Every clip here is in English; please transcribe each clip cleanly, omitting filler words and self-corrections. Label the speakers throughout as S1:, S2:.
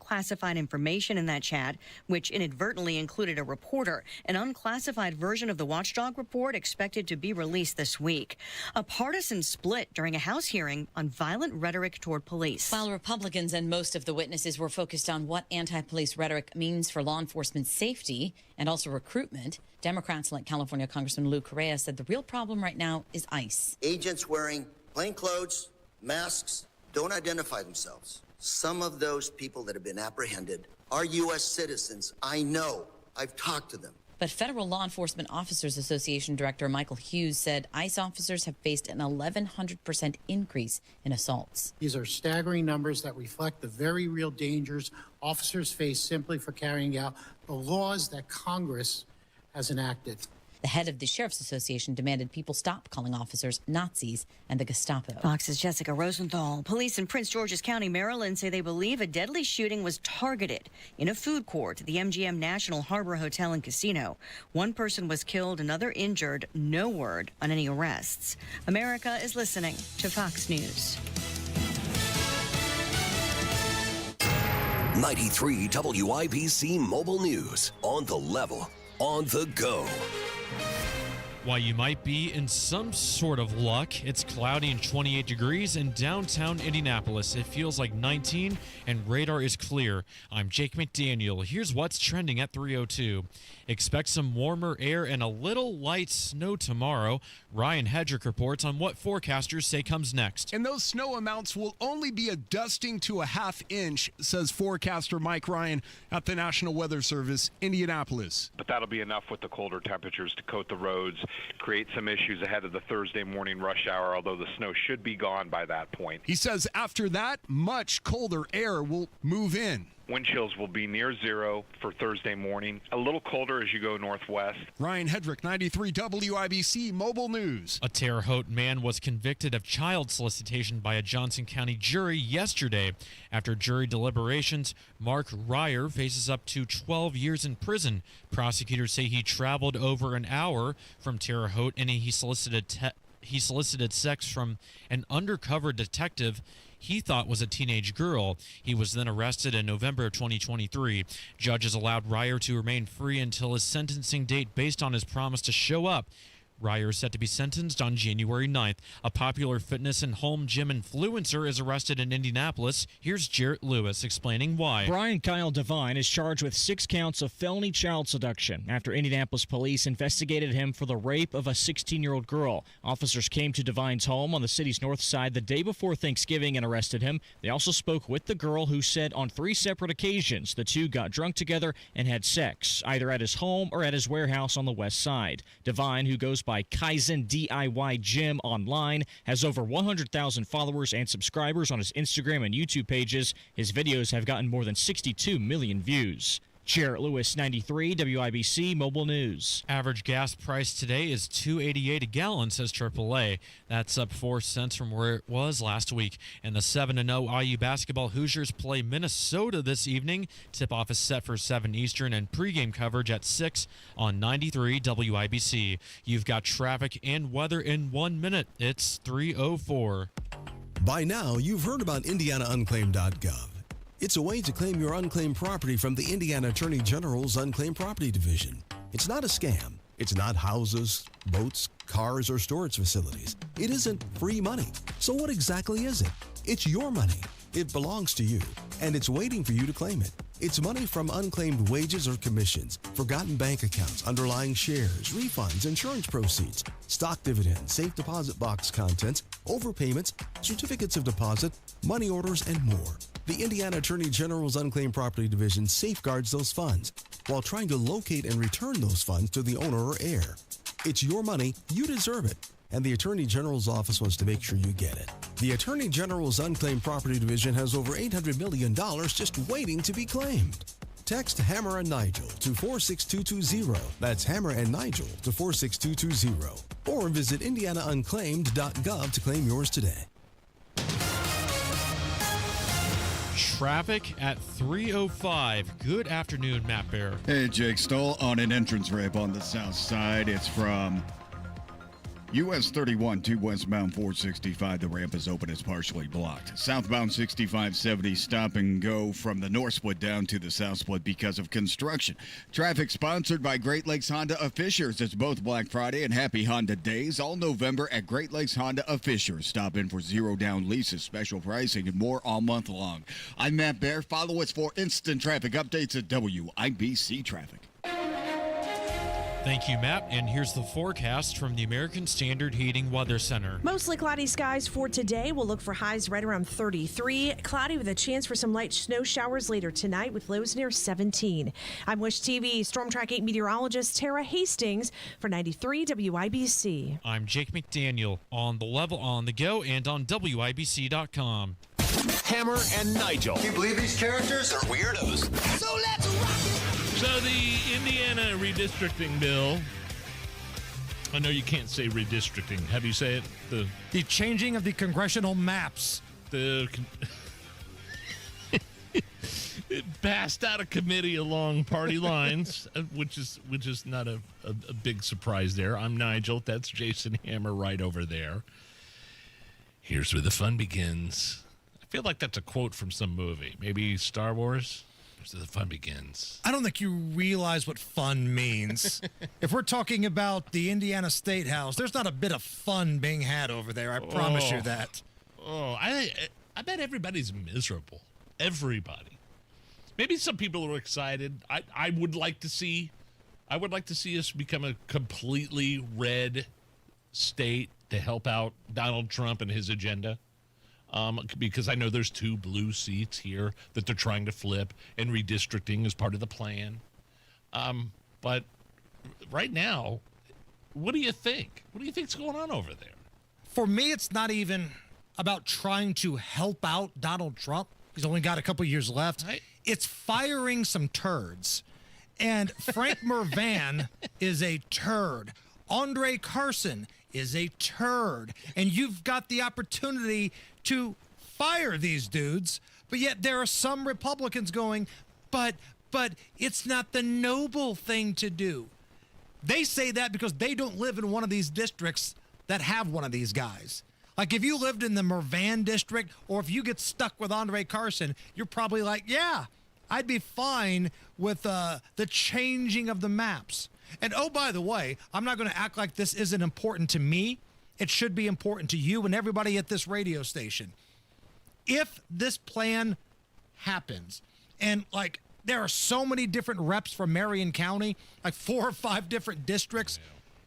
S1: classified information in that chat, which inadvertently included a reporter. An unclassified version of the watchdog report expected to be released this week. A partisan split during a House hearing on violent rhetoric toward police.
S2: While Republicans and most of the witnesses were focused on what anti-police rhetoric means for law enforcement safety and also recruitment, Democrats like California Congressman Lou Correa said the real problem right now is ICE.
S3: Agents wearing plain clothes, masks, don't identify themselves. Some of those people that have been apprehended are U.S. citizens. I know. I've talked to them.
S2: But Federal Law Enforcement Officers Association Director Michael Hughes said ICE officers have faced an 1,100% increase in assaults.
S4: These are staggering numbers that reflect the very real dangers officers face simply for carrying out the laws that Congress has enacted.
S2: The head of the Sheriff's Association demanded people stop calling officers Nazis and the Gestapo.
S1: Fox's Jessica Rosenthal. Police in Prince George's County, Maryland, say they believe a deadly shooting was targeted in a food court at the MGM National Harbor Hotel and Casino. One person was killed, another injured. No word on any arrests. America is listening to Fox News.
S5: 93 WIBC Mobile News. On the level, on the go.
S6: While you might be in some sort of luck, it's cloudy and 28 degrees in downtown Indianapolis. It feels like 19 and radar is clear. I'm Jake McDaniel. Here's what's trending at 3:02. Expect some warmer air and a little light snow tomorrow. Ryan Hedrick reports on what forecasters say comes next.
S7: And those snow amounts will only be a dusting to a half inch, says forecaster Mike Ryan at the National Weather Service, Indianapolis.
S8: But that'll be enough with the colder temperatures to coat the roads, create some issues ahead of the Thursday morning rush hour, although the snow should be gone by that point.
S7: He says after that, much colder air will move in.
S8: Wind chills will be near zero for Thursday morning, a little colder as you go northwest.
S7: Ryan Hedrick, 93 WIBC Mobile News.
S6: A Terre Haute man was convicted of child solicitation by a Johnson County jury yesterday. After jury deliberations, Mark Ryer faces up to 12 years in prison. Prosecutors say he traveled over an hour from Terre Haute and he solicited sex from an undercover detective he thought was a teenage girl. He was then arrested in November of 2023. Judges allowed Ryer to remain free until his sentencing date based on his promise to show up. Ryer is set to be sentenced on January 9th. A popular fitness and home gym influencer is arrested in Indianapolis. Here's Jarrett Lewis explaining why.
S9: Brian Kyle Devine is charged with 6 counts of felony child seduction after Indianapolis police investigated him for the rape of a 16-year-old girl. Officers came to Devine's home on the city's north side the day before Thanksgiving and arrested him. They also spoke with the girl, who said on 3 separate occasions the two got drunk together and had sex, either at his home or at his warehouse on the west side. Devine, who goes by Kaizen DIY Gym online, has over 100,000 followers and subscribers on his Instagram and YouTube pages. His videos have gotten more than 62 million views. Jarrett Lewis, 93 WIBC Mobile News.
S6: Average gas price today is $2.88 a gallon, says AAA. That's up 4 cents from where it was last week. And the 7-0 IU basketball Hoosiers play Minnesota this evening. Tip-off is set for 7 Eastern and pregame coverage at 6 on 93 WIBC. You've got traffic and weather in 1 minute. It's 3:04.
S10: By now, you've heard about IndianaUnclaimed.gov. It's a way to claim your unclaimed property from the Indiana Attorney General's Unclaimed Property Division. It's not a scam. It's not houses, boats, cars, or storage facilities. It isn't free money. So what exactly is it? It's your money. It belongs to you, and it's waiting for you to claim it. It's money from unclaimed wages or commissions, forgotten bank accounts, underlying shares, refunds, insurance proceeds, stock dividends, safe deposit box contents, overpayments, certificates of deposit, money orders, and more. The Indiana Attorney General's Unclaimed Property Division safeguards those funds while trying to locate and return those funds to the owner or heir. It's your money, you deserve it, and the Attorney General's office wants to make sure you get it. The Attorney General's Unclaimed Property Division has over $800 million just waiting to be claimed. Text Hammer and Nigel to 46220. That's Hammer and Nigel to 46220. Or visit IndianaUnclaimed.gov to claim yours today.
S6: Traffic at 3:05. Good afternoon, Matt Bear.
S11: Hey, Jake Stoll on an entrance ramp on the south side. It's from US 31 to westbound 465. The ramp is open. It's partially blocked. Southbound 6570 stop and go from the north split down to the south split because of construction. Traffic sponsored by Great Lakes Honda of Fishers. It's both Black Friday and Happy Honda Days all November at Great Lakes Honda of Fishers. Stop in for zero down leases, special pricing, and more all month long. I'm Matt Bear. Follow us for instant traffic updates at WIBC Traffic.
S6: Thank you, Matt. And here's the forecast from the American Standard Heating Weather Center.
S12: Mostly cloudy skies for today. We'll look for highs right around 33. Cloudy with a chance for some light snow showers later tonight with lows near 17. I'm Wish TV Storm Track 8 meteorologist Tara Hastings for 93 WIBC.
S6: I'm Jake McDaniel on the level, on the go, and on WIBC.com.
S5: Hammer and Nigel.
S3: Can you believe these characters are weirdos?
S5: So let's rock it.
S13: So the Indiana redistricting bill, I know you can't say redistricting. Have you say it?
S14: The changing of the congressional maps.
S13: It passed out of committee along party lines, which is not a big surprise there. I'm Nigel. That's Jason Hammer right over there. Here's where the fun begins. I feel like that's a quote from some movie. Maybe Star Wars. So the fun begins.
S14: I don't think you realize what fun means. If we're talking about the Indiana State House, there's not a bit of fun being had over there. I promise you that.
S13: I bet everybody's miserable. Everybody. Maybe some people are excited. I would like to see us become a completely red state to help out Donald Trump and his agenda. Because I know there's 2 blue seats here that they're trying to flip, and redistricting is part of the plan. But right now, what do you think? What do you think's going on over there?
S14: For me, it's not even about trying to help out Donald Trump. He's only got a couple years left. It's firing some turds. And Frank Mervan is a turd. Andre Carson is a turd. And you've got the opportunity to fire these dudes, but yet there are some Republicans going, but it's not the noble thing to do. They say that because they don't live in one of these districts that have one of these guys. Like if you lived in the Mervan district, or if you get stuck with Andre Carson, you're probably like, yeah, I'd be fine with the changing of the maps. And oh, by the way, I'm not going to act like this isn't important to me. It should be important to you and everybody at this radio station. If this plan happens, and like there are so many different reps from Marion County, like 4 or 5 different districts,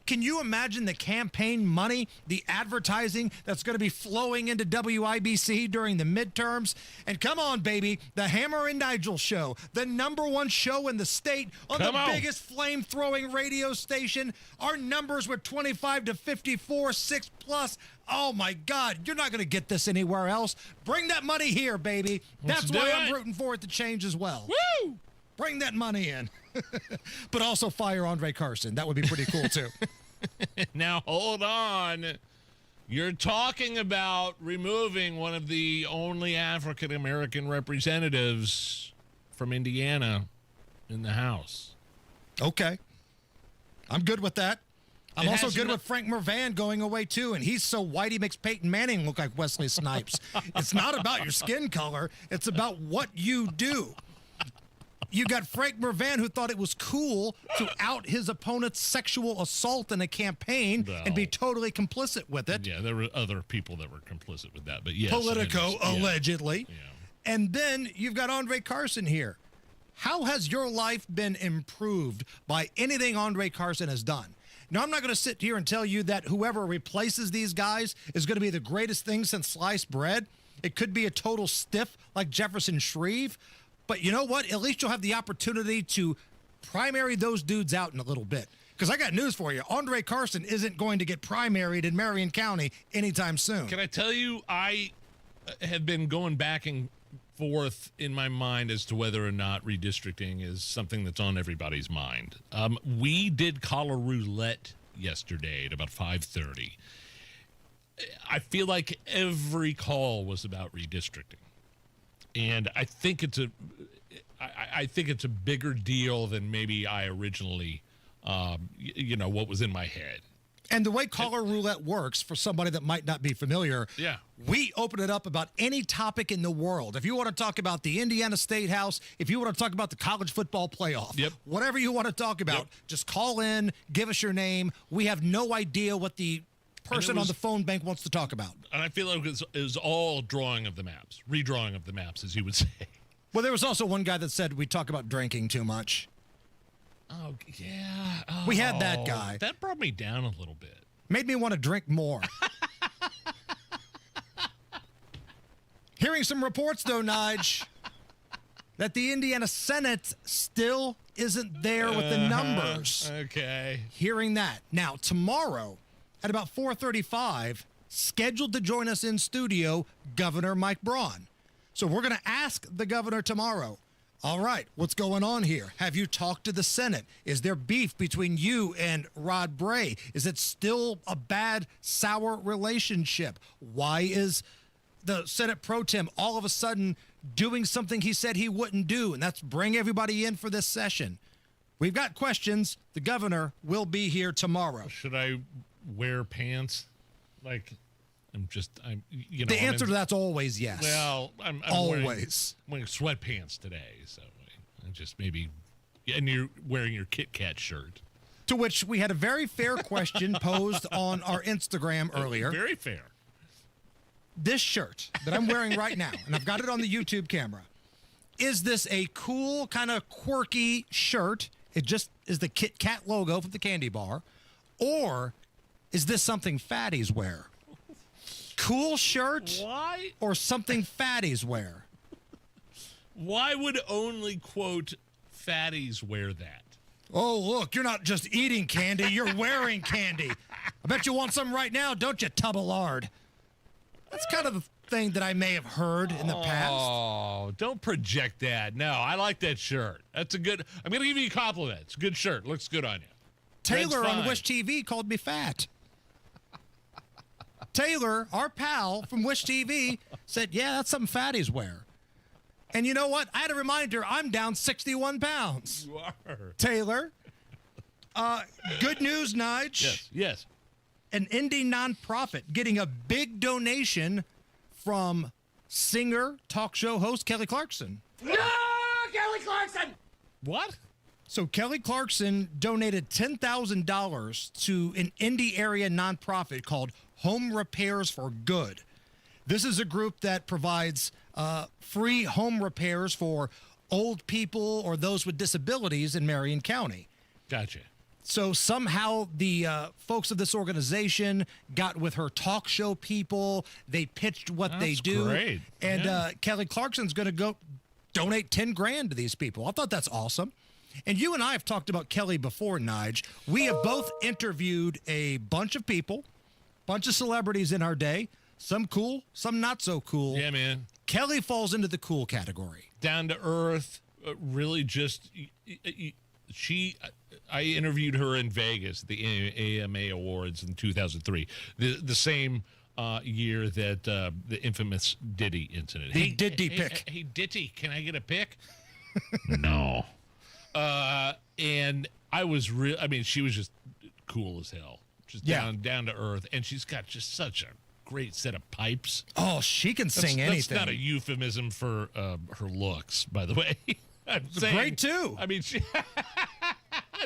S14: can you imagine the campaign money, the advertising that's going to be flowing into WIBC during the midterms? And come on, baby, the Hammer and Nigel show, the #1 show in the state on biggest flame-throwing radio station. Our numbers were 25 to 54, 6+. Oh, my God, you're not going to get this anywhere else. Bring that money here, baby. That's why I'm rooting for it to change as well.
S13: Woo!
S14: Bring that money in. But also fire Andre Carson. That would be pretty cool, too.
S13: Now, hold on. You're talking about removing one of the only African-American representatives from Indiana in the House.
S14: Okay. I'm good with that. I'm also good with Frank Mervan going away, too, and he's so white he makes Peyton Manning look like Wesley Snipes. It's not about your skin color. It's about what you do. You got Frank Mervan, who thought it was cool to out his opponent's sexual assault in a campaign and be totally complicit with it.
S13: Yeah, there were other people that were complicit with that, but yes.
S14: Politico, allegedly. Yeah. And then you've got Andre Carson here. How has your life been improved by anything Andre Carson has done? Now, I'm not going to sit here and tell you that whoever replaces these guys is going to be the greatest thing since sliced bread. It could be a total stiff like Jefferson Shreve. But you know what? At least you'll have the opportunity to primary those dudes out in a little bit. Because I got news for you. Andre Carson isn't going to get primaried in Marion County anytime soon.
S13: Can I tell you, I have been going back and forth in my mind as to whether or not redistricting is something that's on everybody's mind. We did caller roulette yesterday at about 5:30. I feel like every call was about redistricting. And I think it's a bigger deal than maybe I originally, what was in my head.
S14: And the way caller roulette works, for somebody that might not be familiar, we open it up about any topic in the world. If you want to talk about the Indiana State House, if you want to talk about the college football playoff, whatever you want to talk about, just call in, give us your name. We have no idea what the person on the phone bank wants to talk about.
S13: And I feel like it was all redrawing of the maps, as you would say.
S14: Well, there was also one guy that said we talk about drinking too much.
S13: Oh, yeah.
S14: We had that guy.
S13: That brought me down a little bit.
S14: Made me want to drink more. Hearing some reports, though, Nige, that the Indiana Senate still isn't there with the numbers.
S13: Okay.
S14: Hearing that. Now, tomorrow at about 4:35, scheduled to join us in studio, Governor Mike Braun. So we're going to ask the governor tomorrow, all right, what's going on here? Have you talked to the Senate? Is there beef between you and Rod Bray? Is it still a bad, sour relationship? Why is the Senate Pro Tem all of a sudden doing something he said he wouldn't do? And that's bring everybody in for this session. We've got questions. The governor will be here tomorrow.
S13: Should I wear pants? Like,
S14: The answer to that's always yes.
S13: Well, I'm
S14: always
S13: wearing sweatpants today, so I just maybe. And you're wearing your Kit Kat shirt.
S14: To which we had a very fair question posed on our Instagram earlier.
S13: Very fair.
S14: This shirt that I'm wearing right now, and I've got it on the YouTube camera, is this a cool, kind of quirky shirt? It just is the Kit Kat logo from the candy bar. Or is this something fatties wear? Cool shirt?
S13: Why?
S14: Or something fatties wear?
S13: Why would only, quote, fatties wear that?
S14: Oh, look, you're not just eating candy, you're wearing candy. I bet you want some right now, don't you, tub of lard? That's kind of the thing that I may have heard in the past.
S13: Oh, don't project that. No, I like that shirt. That's a good, I'm going to give you a compliment. It's a good shirt. Looks good on you.
S14: Taylor on Wish TV called me fat. Taylor, our pal from Wish TV, said, yeah, that's something fatties wear. And you know what? I had a reminder, I'm down 61 pounds.
S13: You are.
S14: Taylor, good news, Nige.
S13: Yes.
S14: An indie nonprofit getting a big donation from singer, talk show host Kelly Clarkson.
S15: No, Kelly Clarkson!
S13: What?
S14: So Kelly Clarkson donated $10,000 to an indie area nonprofit called Home Repairs for Good. This is a group that provides free home repairs for old people or those with disabilities in Marion County.
S13: Gotcha.
S14: So somehow the folks of this organization got with her talk show people. They pitched what they do.
S13: Great.
S14: And Kelly Clarkson's going to go donate $10,000 to these people. I thought that's awesome. And you and I have talked about Kelly before, Nige. We have both interviewed a bunch of people, bunch of celebrities in our day. Some cool, some not so cool.
S13: Yeah, man.
S14: Kelly falls into the cool category.
S13: Down to earth, really just, I interviewed her in Vegas, the AMA Awards in 2003, the same year that the infamous Diddy incident.
S14: Hey, Diddy pick.
S13: Hey, Diddy, can I get a pick? No. And I was she was just cool as hell. Just down to earth. And she's got just such a great set of pipes.
S14: Oh, she can sing anything.
S13: That's not a euphemism for her looks, by the way. I'm saying,
S14: great too.
S13: I mean,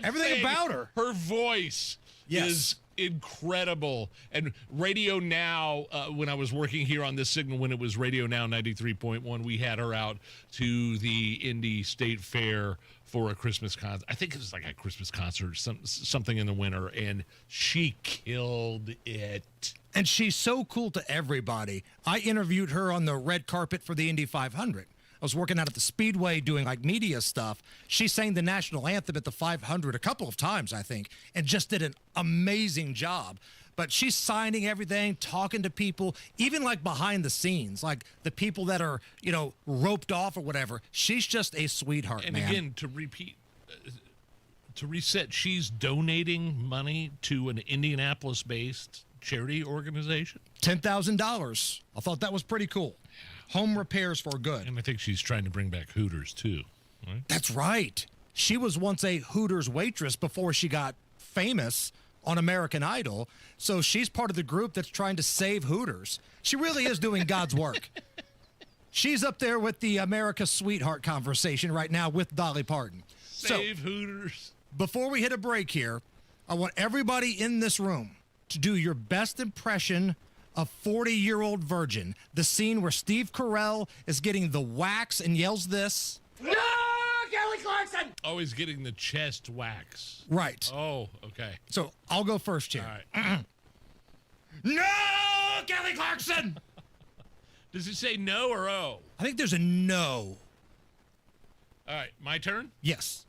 S14: everything about her.
S13: Her voice is incredible. And Radio Now, when I was working here on this signal, when it was Radio Now 93.1, we had her out to the Indy State Fair for a Christmas concert. I think it was like a Christmas concert, something in the winter, and she killed it.
S14: And she's so cool to everybody. I interviewed her on the red carpet for the Indy 500. I was working out at the Speedway doing like media stuff. She sang the national anthem at the 500 a couple of times, I think, and just did an amazing job. But she's signing everything, talking to people, even like behind the scenes, like the people that are, roped off or whatever. She's just a sweetheart,
S13: and
S14: man.
S13: And again, to repeat, to reset, she's donating money to an Indianapolis-based charity organization.
S14: $10,000. I thought that was pretty cool. Home Repairs for Good.
S13: And I think she's trying to bring back Hooters, too. Right?
S14: That's right. She was once a Hooters waitress before she got famous on American Idol, so she's part of the group that's trying to save Hooters. She really is doing God's work. She's up there with the America's Sweetheart conversation right now with Dolly Parton.
S13: Save Hooters.
S14: Before we hit a break here, I want everybody in this room to do your best impression of 40-year-old virgin. The scene where Steve Carell is getting the wax and yells this.
S15: No, Kelly Clarkson!
S13: Always getting the chest wax.
S14: Right.
S13: Oh, okay.
S14: So I'll go first here.
S13: All right.
S14: No, Kelly Clarkson!
S13: Does it say no or oh?
S14: I think there's a no.
S13: All right, my turn?
S14: Yes.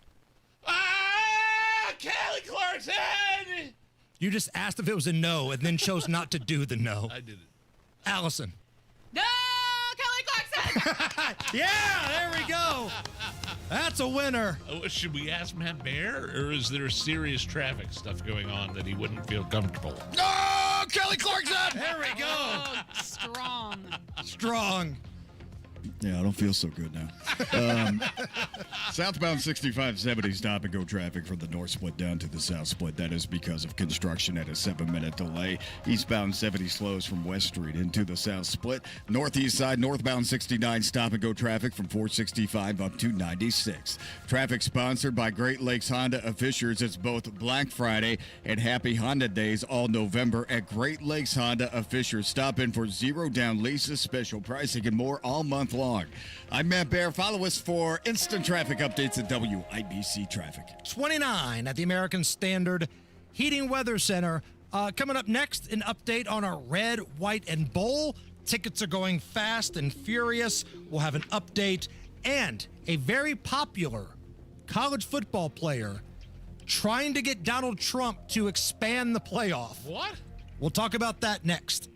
S13: Ah, Kelly Clarkson!
S14: You just asked if it was a no and then chose not to do the no.
S13: I did it.
S14: Allison.
S15: No, Kelly Clarkson!
S14: Yeah, there we go. That's a winner.
S13: Oh, should we ask Matt Bear, or is there serious traffic stuff going on that he wouldn't feel comfortable?
S7: Oh, Kelly Clarkson!
S14: There we go.
S16: Oh, strong.
S14: Strong.
S11: Yeah, I don't feel so good now. Southbound 6570 stop and go traffic from the north split down to the south split. That is because of construction at a 7-minute delay. Eastbound 70 slows from West Street into the south split. Northeast side, northbound 69 stop and go traffic from 465 up to 96. Traffic sponsored by Great Lakes Honda of Fishers. It's both Black Friday and Happy Honda Days all November at Great Lakes Honda of Fishers. Stop in for zero down leases, special pricing, and more all month long. I'm Matt Bear. Follow us for instant traffic updates at WIBC Traffic.
S14: 29 at the American Standard Heating Weather Center. Coming up next, an update on our red, white, and bowl. Tickets are going fast and furious. We'll have an update and a very popular college football player trying to get Donald Trump to expand the playoff.
S13: What?
S14: We'll talk about that next.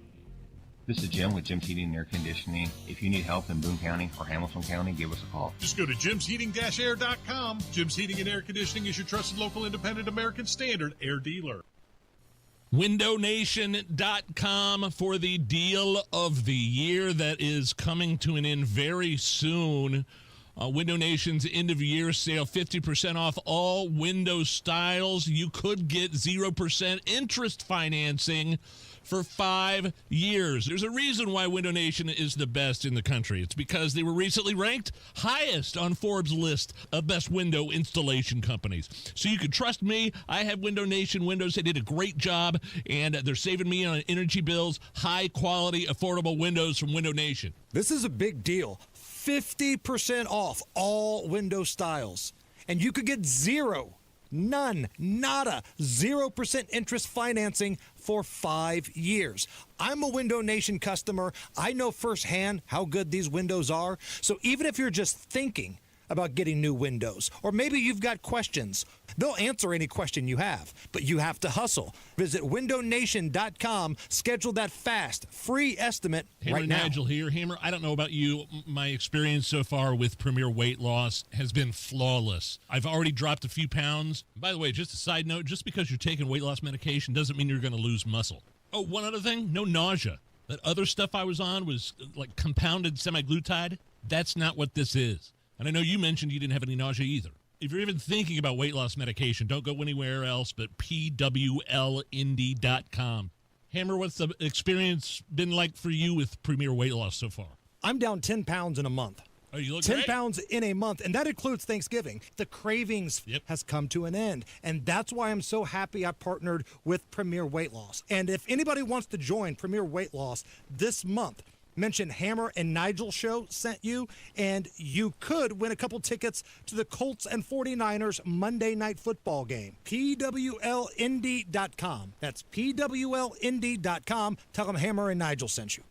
S17: This is Jim with Jim's Heating and Air Conditioning. If you need help in Boone County or Hamilton County, give us a call.
S18: Just go to jimsheating-air.com. Jim's Heating and Air Conditioning is your trusted local independent American Standard air dealer.
S13: WindowNation.com for the deal of the year that is coming to an end very soon. Window Nation's end-of-year sale, 50% off all window styles. You could get 0% interest financing for 5 years. There's a reason why Window Nation is the best in the country. It's because they were recently ranked highest on Forbes' list of best window installation companies. So you can trust me. I have Window Nation windows. They did a great job, and they're saving me on energy bills. High-quality, affordable windows from Window Nation.
S19: This is a big deal. 50% off all window styles. And you could get nada, 0% interest financing for 5 years. I'm a Window Nation customer. I know firsthand how good these windows are. So even if you're just thinking about getting new windows, or maybe you've got questions, they'll answer any question you have, but you have to hustle. Visit windownation.com, schedule that fast, free estimate right now.
S13: Nigel here. Hammer, I don't know about you. My experience so far with Premier Weight Loss has been flawless. I've already dropped a few pounds. By the way, just a side note, just because you're taking weight loss medication doesn't mean you're going to lose muscle. Oh, one other thing, no nausea. That other stuff I was on was like compounded semaglutide. That's not what this is. And I know you mentioned you didn't have any nausea either. If you're even thinking about weight loss medication, don't go anywhere else but pwlindy.com. Hammer, what's the experience been like for you with Premier Weight Loss so far?
S19: I'm down 10 pounds in a month.
S13: Oh, you look
S19: 10
S13: great.
S19: pounds in a month, and that includes Thanksgiving. The cravings has come to an end, and that's why I'm so happy I partnered with Premier Weight Loss. And if anybody wants to join Premier Weight Loss this month, mention Hammer and Nigel show sent you, and you could win a couple tickets to the Colts and 49ers Monday Night Football game. PWLindy.com. That's PWLindy.com. Tell them Hammer and Nigel sent you.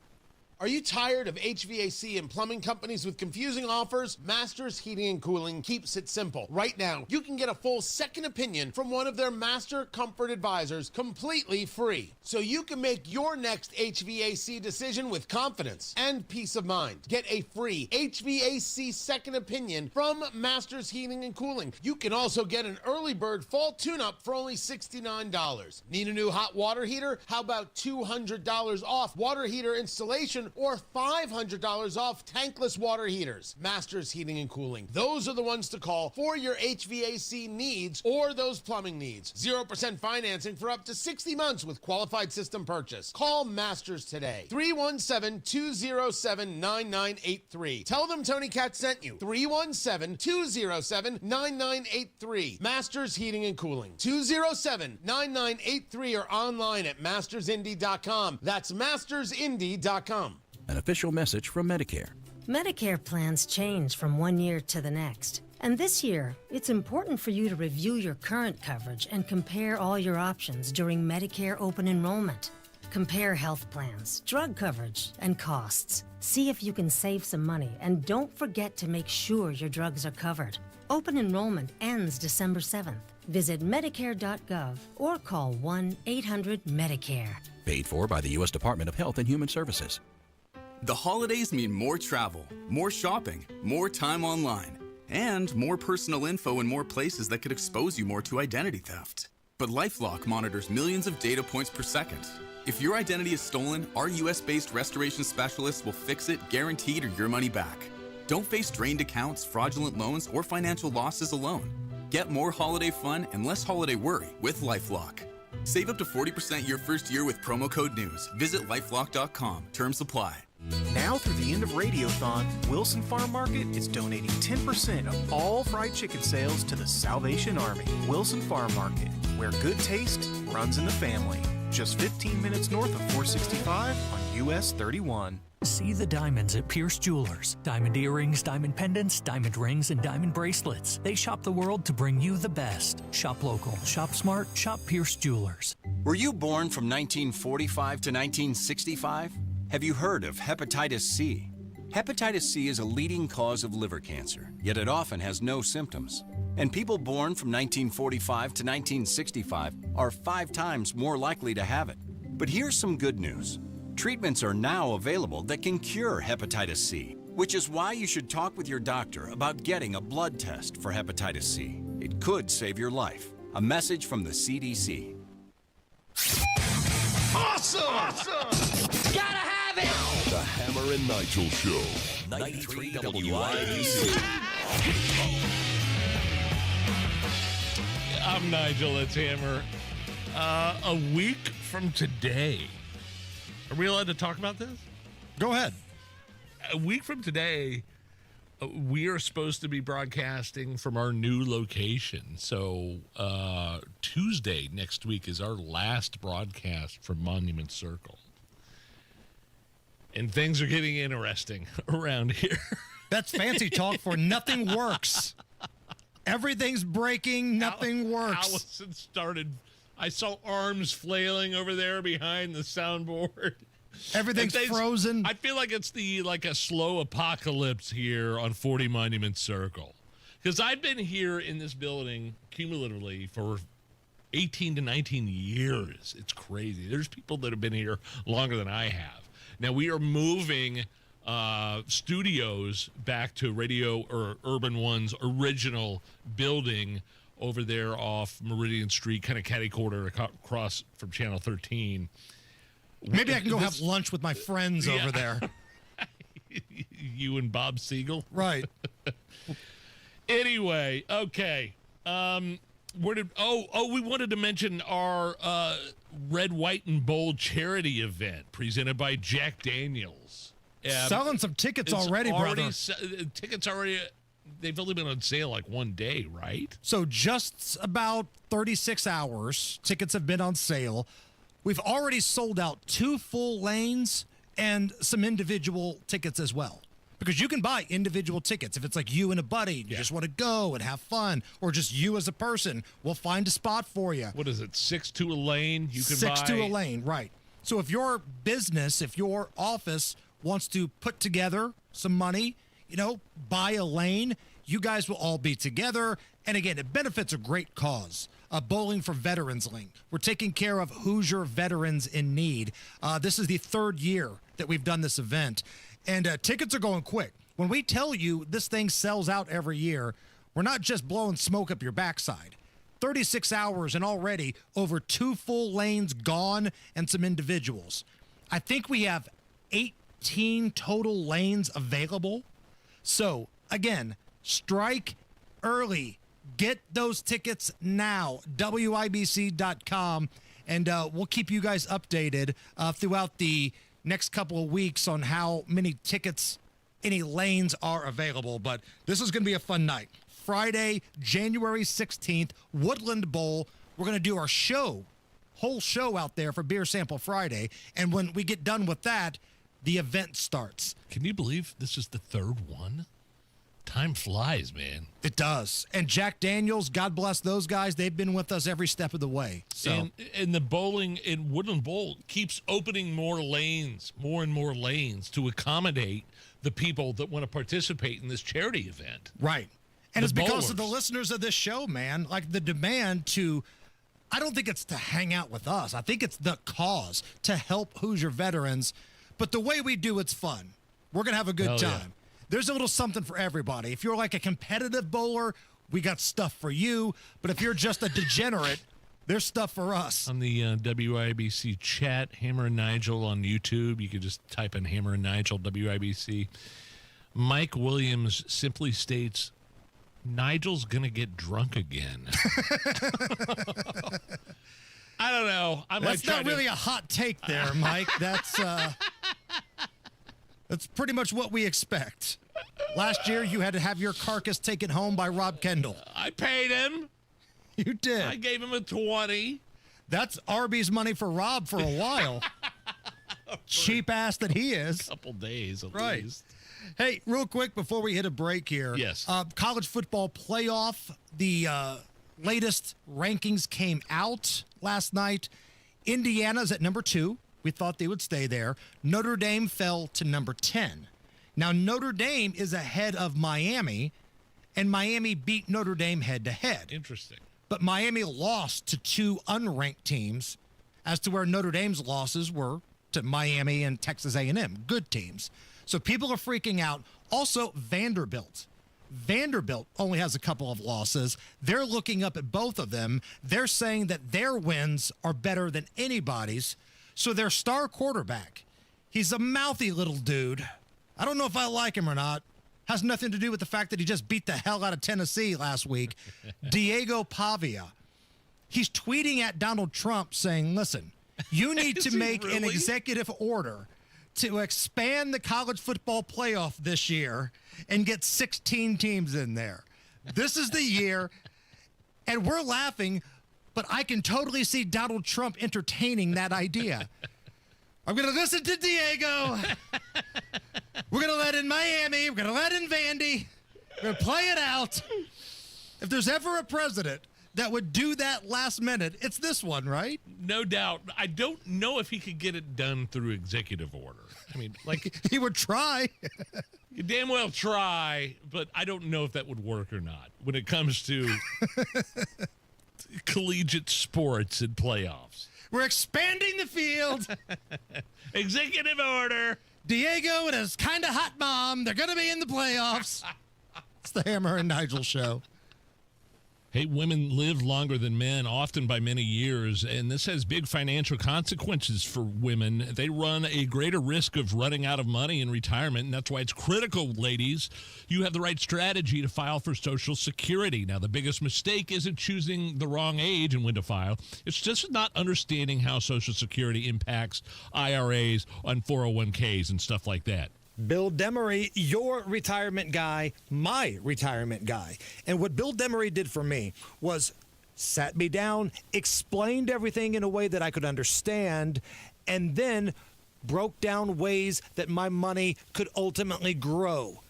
S20: Are you tired of HVAC and plumbing companies with confusing offers? Masters Heating and Cooling keeps it simple. Right now, you can get a full second opinion from one of their master comfort advisors completely free. So you can make your next HVAC decision with confidence and peace of mind. Get a free HVAC second opinion from Masters Heating and Cooling. You can also get an early bird fall tune-up for only $69. Need a new hot water heater? How about $200 off water heater installation phone or $500 off tankless water heaters. Masters Heating and Cooling. Those are the ones to call for your HVAC needs or those plumbing needs. 0% financing for up to 60 months with qualified system purchase. Call Masters today. 317-207-9983. Tell them Tony Katz sent you. 317-207-9983. Masters Heating and Cooling. 207-9983 or online at mastersindy.com. That's mastersindy.com.
S21: An official message from Medicare.
S22: Medicare plans change from one year to the next. And this year, it's important for you to review your current coverage and compare all your options during Medicare open enrollment. Compare health plans, drug coverage, and costs. See if you can save some money, and don't forget to make sure your drugs are covered. Open enrollment ends December 7th. Visit Medicare.gov or call 1-800-MEDICARE.
S21: Paid for by the U.S. Department of Health and Human Services.
S23: The holidays mean more travel, more shopping, more time online, and more personal info in more places that could expose you more to identity theft. But LifeLock monitors millions of data points per second. If your identity is stolen, our U.S.-based restoration specialists will fix it, guaranteed, or your money back. Don't face drained accounts, fraudulent loans, or financial losses alone. Get more holiday fun and less holiday worry with LifeLock. Save up to 40% your first year with promo code NEWS. Visit lifelock.com. Terms apply.
S24: Now through the end of Radiothon, Wilson Farm Market is donating 10% of all fried chicken sales to the Salvation Army. Wilson Farm Market, where good taste runs in the family. Just 15 minutes north of 465 on US 31.
S25: See the diamonds at Pierce Jewelers. Diamond earrings, diamond pendants, diamond rings, and diamond bracelets. They shop the world to bring you the best. Shop local, shop smart, shop Pierce Jewelers.
S26: Were you born from 1945 to 1965? Have you heard of hepatitis C? Hepatitis C is a leading cause of liver cancer, yet it often has no symptoms. And people born from 1945 to 1965 are 5 times more likely to have it. But here's some good news. Treatments are now available that can cure hepatitis C, which is why you should talk with your doctor about getting a blood test for hepatitis C. It could save your life. A message from the CDC.
S5: Awesome!
S15: Gotta have it!
S5: The Hammer and Nigel Show. 93 WIBC.
S13: I'm Nigel, that's Hammer. A week from today. Are we allowed to talk about this?
S14: Go ahead.
S13: A week from today, we are supposed to be broadcasting from our new location. So Tuesday next week is our last broadcast from Monument Circle. And things are getting interesting around here.
S14: That's fancy talk for nothing works. Everything's breaking, nothing works.
S13: Allison started... I saw arms flailing over there behind the soundboard.
S14: Everything's frozen.
S13: I feel like it's like a slow apocalypse here on 40 Monument Circle. Because I've been here in this building cumulatively for 18 to 19 years. It's crazy. There's people that have been here longer than I have. Now, we are moving studios back to Radio or Urban One's original building over there off Meridian Street, kind of catty-corner across from Channel 13.
S14: Maybe I can go have lunch with my friends over there.
S13: You and Bob Siegel?
S14: Right.
S13: Anyway, okay. We wanted to mention our Red, White, and Bold charity event presented by Jack Daniels.
S14: Selling some tickets already, brother.
S13: Tickets already... They've only been on sale like one day, right?
S14: So just about 36 hours, tickets have been on sale. We've already sold out 2 full lanes and some individual tickets as well. Because you can buy individual tickets. If it's like you and a buddy, and you just want to go and have fun, or just you as a person, we'll find a spot for you.
S13: What is it, 6 to a lane? You can
S14: 6 to a lane, right. So if your business, if your office wants to put together some money, buy a lane, you guys will all be together. And again, it benefits a great cause. Bowling for Veterans Link. We're taking care of Hoosier veterans in need. This is the 3rd year that we've done this event. And tickets are going quick. When we tell you this thing sells out every year, we're not just blowing smoke up your backside. 36 hours and already over 2 full lanes gone and some individuals. I think we have 8 15 total lanes available. So, again, strike early. Get those tickets now. WIBC.com. And we'll keep you guys updated throughout the next couple of weeks on how many tickets, any lanes are available. But this is going to be a fun night. Friday, January 16th, Woodland Bowl. We're going to do our whole show out there for Beer Sample Friday. And when we get done with that, the event starts.
S13: Can you believe this is the third one? Time flies, man.
S14: It does. And Jack Daniels, God bless those guys. They've been with us every step of the way. So,
S13: and the bowling in Woodland Bowl keeps opening more lanes, more and more lanes to accommodate the people that want to participate in this charity event.
S14: Right. And it's because of the listeners of this show, man. Like the demand to, I don't think it's to hang out with us. I think it's the cause to help Hoosier veterans. But the way we do it's fun. We're going to have a good time. Yeah. There's a little something for everybody. If you're like a competitive bowler, we got stuff for you. But if you're just a degenerate, there's stuff for us.
S13: On the WIBC chat, Hammer and Nigel on YouTube, you can just type in Hammer and Nigel, WIBC. Mike Williams simply states, Nigel's going to get drunk again. I don't know.
S14: That's not really a hot take there, Mike. That's pretty much what we expect. Last year, you had to have your carcass taken home by Rob Kendall.
S13: I paid him.
S14: You did.
S13: I gave him a 20.
S14: That's Arby's money for Rob for a while. Cheap ass that he is.
S13: A couple days at least.
S14: Hey, real quick before we hit a break here.
S13: Yes.
S14: College football playoff. The latest rankings came out last night. Indiana's at number 2. We thought they would stay there. Notre Dame fell to number 10. Now, Notre Dame is ahead of Miami, and Miami beat Notre Dame head-to-head.
S13: Interesting.
S14: But Miami lost to 2 unranked teams, as to where Notre Dame's losses were to Miami and Texas A&M, good teams. So people are freaking out. Also, Vanderbilt. Vanderbilt only has a couple of losses. They're looking up at both of them. They're saying that their wins are better than anybody's. So their star quarterback, he's a mouthy little dude. I don't know if I like him or not. Has nothing to do with the fact that he just beat the hell out of Tennessee last week. Diego Pavia. He's tweeting at Donald Trump saying, listen, you need to make an executive order to expand the college football playoff this year and get 16 teams in there. This is the year, and we're laughing, but I can totally see Donald Trump entertaining that idea. I'm going to listen to Diego. We're going to let in Miami. We're going to let in Vandy. We're going to play it out. If there's ever a president that would do that last minute, it's this one, right?
S13: No doubt. I don't know if he could get it done through executive order. I mean, like
S14: he would try.
S13: You damn well try, but I don't know if that would work or not when it comes to collegiate sports and playoffs.
S14: We're expanding the field.
S13: Executive order.
S14: Diego and his kind of hot mom, they're going to be in the playoffs. It's the Hammer and Nigel show.
S13: Hey, women live longer than men, often by many years, and this has big financial consequences for women. They run a greater risk of running out of money in retirement, and that's why it's critical, ladies, you have the right strategy to file for Social Security. Now, the biggest mistake isn't choosing the wrong age and when to file. It's just not understanding how Social Security impacts IRAs on 401ks and stuff like that.
S19: Bill Demery, your retirement guy, my retirement guy. And what Bill Demery did for me was sat me down, explained everything in a way that I could understand, and then broke down ways that my money could ultimately grow.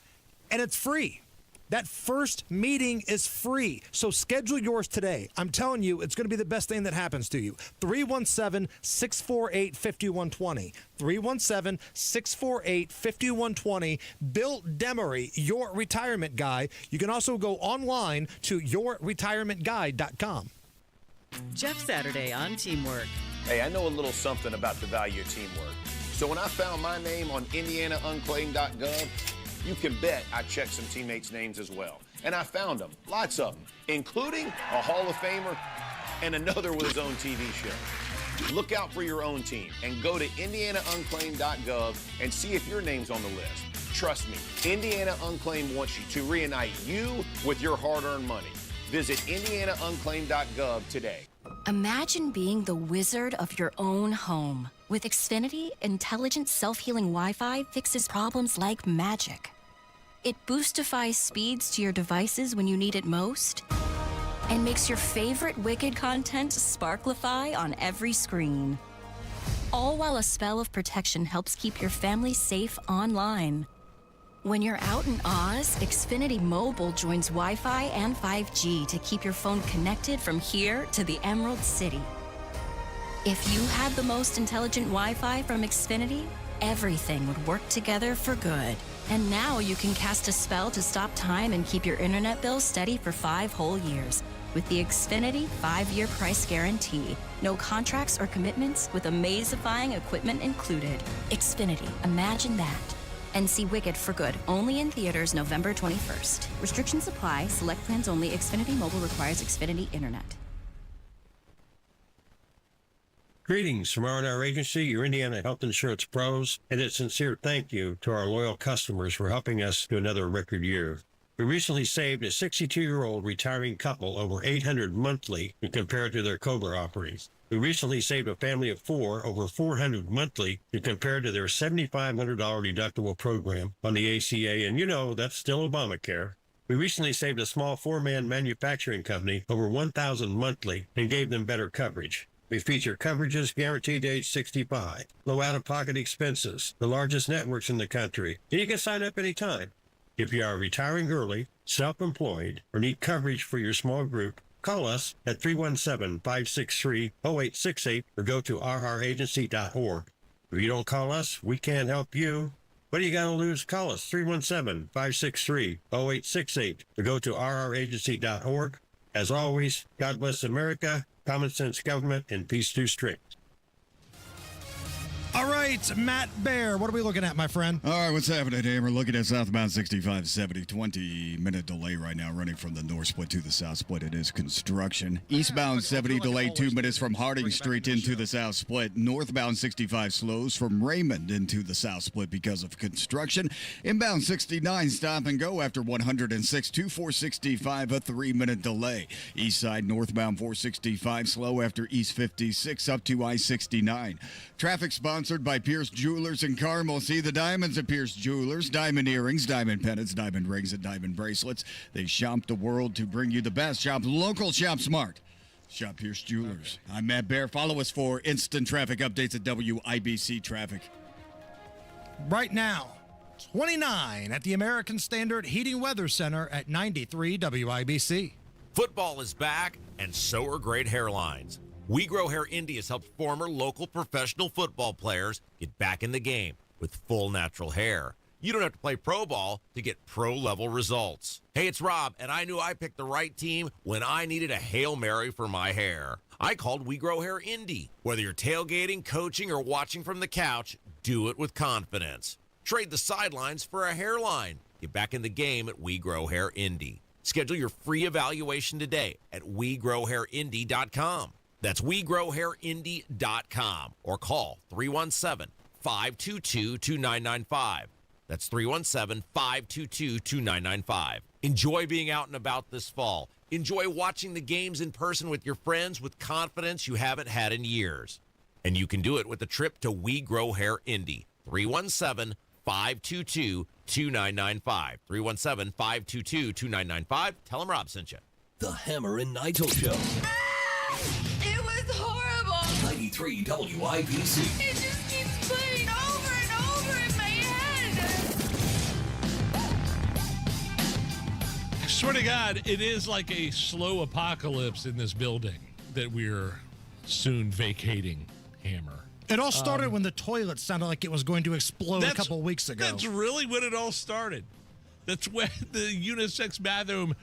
S19: And it's free. That first meeting is free. So schedule yours today. I'm telling you, it's going to be the best thing that happens to you. 317-648-5120. 317-648-5120. Bill Demery, your retirement guy. You can also go online to yourretirementguy.com.
S1: Jeff Saturday on Teamwork.
S2: Hey, I know a little something about the value of teamwork. So when I found my name on IndianaUnclaimed.gov, you can bet I checked some teammates' names as well. And I found them, lots of them, including a Hall of Famer and another with his own TV show. Look out for your own team and go to IndianaUnclaimed.gov and see if your name's on the list. Trust me, Indiana Unclaimed wants you to reunite you with your hard-earned money. Visit IndianaUnclaimed.gov today.
S4: Imagine being the wizard of your own home. With Xfinity, intelligent self-healing Wi-Fi fixes problems like magic. It boostifies speeds to your devices when you need it most, and makes your favorite Wicked content sparklify on every screen. All while a spell of protection helps keep your family safe online. When you're out in Oz, Xfinity Mobile joins Wi-Fi and 5G to keep your phone connected from here to the Emerald City. If you had the most intelligent Wi-Fi from Xfinity, everything would work together for good. And now you can cast a spell to stop time and keep your internet bill steady for 5 whole years with the Xfinity 5-year price guarantee. No contracts or commitments with amazifying equipment included. Xfinity, imagine that. And see Wicked for good, only in theaters November 21st. Restrictions apply. Select plans only. Xfinity Mobile requires Xfinity Internet.
S6: Greetings from R&R Agency, your Indiana health insurance pros, and a sincere thank you to our loyal customers for helping us to another record year. We recently saved a 62-year-old retiring couple over $800 monthly when compared to their COBRA offerings. We recently saved a family of 4 over $400 monthly when compared to their $7,500 deductible program on the ACA, and you know that's still Obamacare. We recently saved a small 4-man manufacturing company over $1,000 monthly and gave them better coverage. We feature coverages guaranteed to age 65, low out-of-pocket expenses, the largest networks in the country, and you can sign up anytime. If you are retiring early, self-employed, or need coverage for your small group, call us at 317-563-0868 or go to rragency.org. If you don't call us, we can't help you. What do you got to lose? Call us 317-563-0868 or go to rragency.org. As always, God bless America, common sense government, and peace through strict.
S14: All right, Matt Bear, what are we looking at, my friend?
S11: All right, what's happening today? We're looking at southbound 6570, 20-minute delay right now, running from the north split to the south split. It is construction. Eastbound 70 delayed 2 minutes from Harding Street into the south split. Northbound 65 slows from Raymond into the south split because of construction. Inbound 69 stop and go after 106 to 465, a 3-minute delay. East side northbound 465 slow after East 56 up to I-69. Traffic sponsored by Pierce Jewelers in Carmel. See the diamonds at Pierce Jewelers. Diamond earrings, diamond pendants, diamond rings, and diamond bracelets. They shop the world to bring you the best. Shop local, shop smart. Shop Pierce Jewelers. Okay. I'm Matt Bear. Follow us for instant traffic updates at WIBC Traffic.
S14: Right now, 29 at the American Standard Heating Weather Center at 93 WIBC.
S8: Football is back, and so are great hairlines. We Grow Hair Indy has helped former local professional football players get back in the game with full natural hair. You don't have to play pro ball to get pro-level results. Hey, it's Rob, and I knew I picked the right team when I needed a Hail Mary for my hair. I called We Grow Hair Indy. Whether you're tailgating, coaching, or watching from the couch, do it with confidence. Trade the sidelines for a hairline. Get back in the game at We Grow Hair Indy. Schedule your free evaluation today at WeGrowHairIndy.com. That's WeGrowHairIndy.com or call 317-522-2995. That's 317-522-2995. Enjoy being out and about this fall. Enjoy watching the games in person with your friends with confidence you haven't had in years. And you can do it with a trip to We Grow Hair Indy. 317-522-2995. 317-522-2995. Tell them Rob sent you.
S5: The Hammer and Nigel Show.
S15: It was horrible.
S5: 93 WIBC.
S15: It just keeps playing over and over in my head.
S13: I swear to God, it is like a slow apocalypse in this building that we're soon vacating, Hammer.
S14: It all started when the toilet sounded like it was going to explode a couple of weeks ago.
S13: That's really when it all started. That's when the unisex bathroom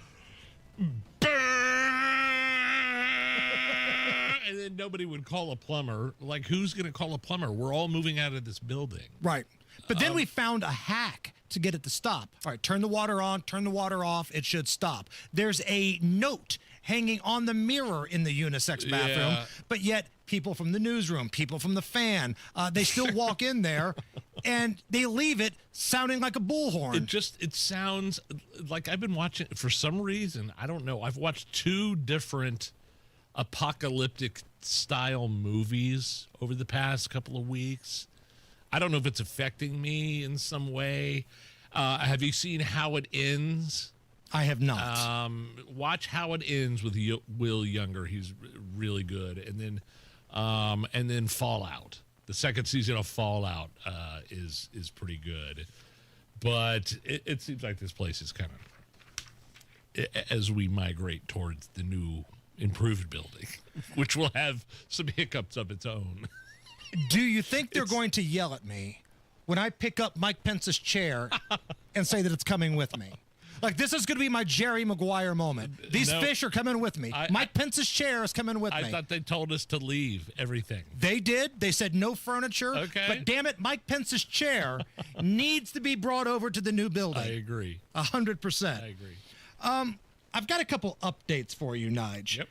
S13: and then nobody would call a plumber. Like, who's going to call a plumber? We're all moving out of this building.
S14: Right. But then we found a hack to get it to stop. All right, turn the water on, turn the water off. It should stop. There's a note hanging on the mirror in the unisex bathroom, but yet people from the newsroom, people from the fan, they still walk in there and they leave it sounding like a bullhorn.
S13: It sounds like I've been watching, for some reason, I don't know, I've watched 2 different apocalyptic style movies over the past couple of weeks. I don't know if it's affecting me in some way. Have you seen How It Ends?
S14: I have not.
S13: Watch How It Ends with Will Younger. He's really good. And then Fallout. The second season of Fallout is pretty good. But it seems like this place is kind of, as we migrate towards the new improved building, which will have some hiccups of its own.
S14: Do you think they're going to yell at me when I pick up Mike Pence's chair and say that it's coming with me? Like, this is going to be my Jerry Maguire moment. These fish are coming with me. Mike Pence's chair is coming with me.
S13: I thought they told us to leave everything.
S14: They did. They said no furniture.
S13: Okay.
S14: But damn it, Mike Pence's chair needs to be brought over to the new building.
S13: I agree.
S14: 100%.
S13: I agree.
S14: I've got a couple updates for you, Nige.
S13: Yep.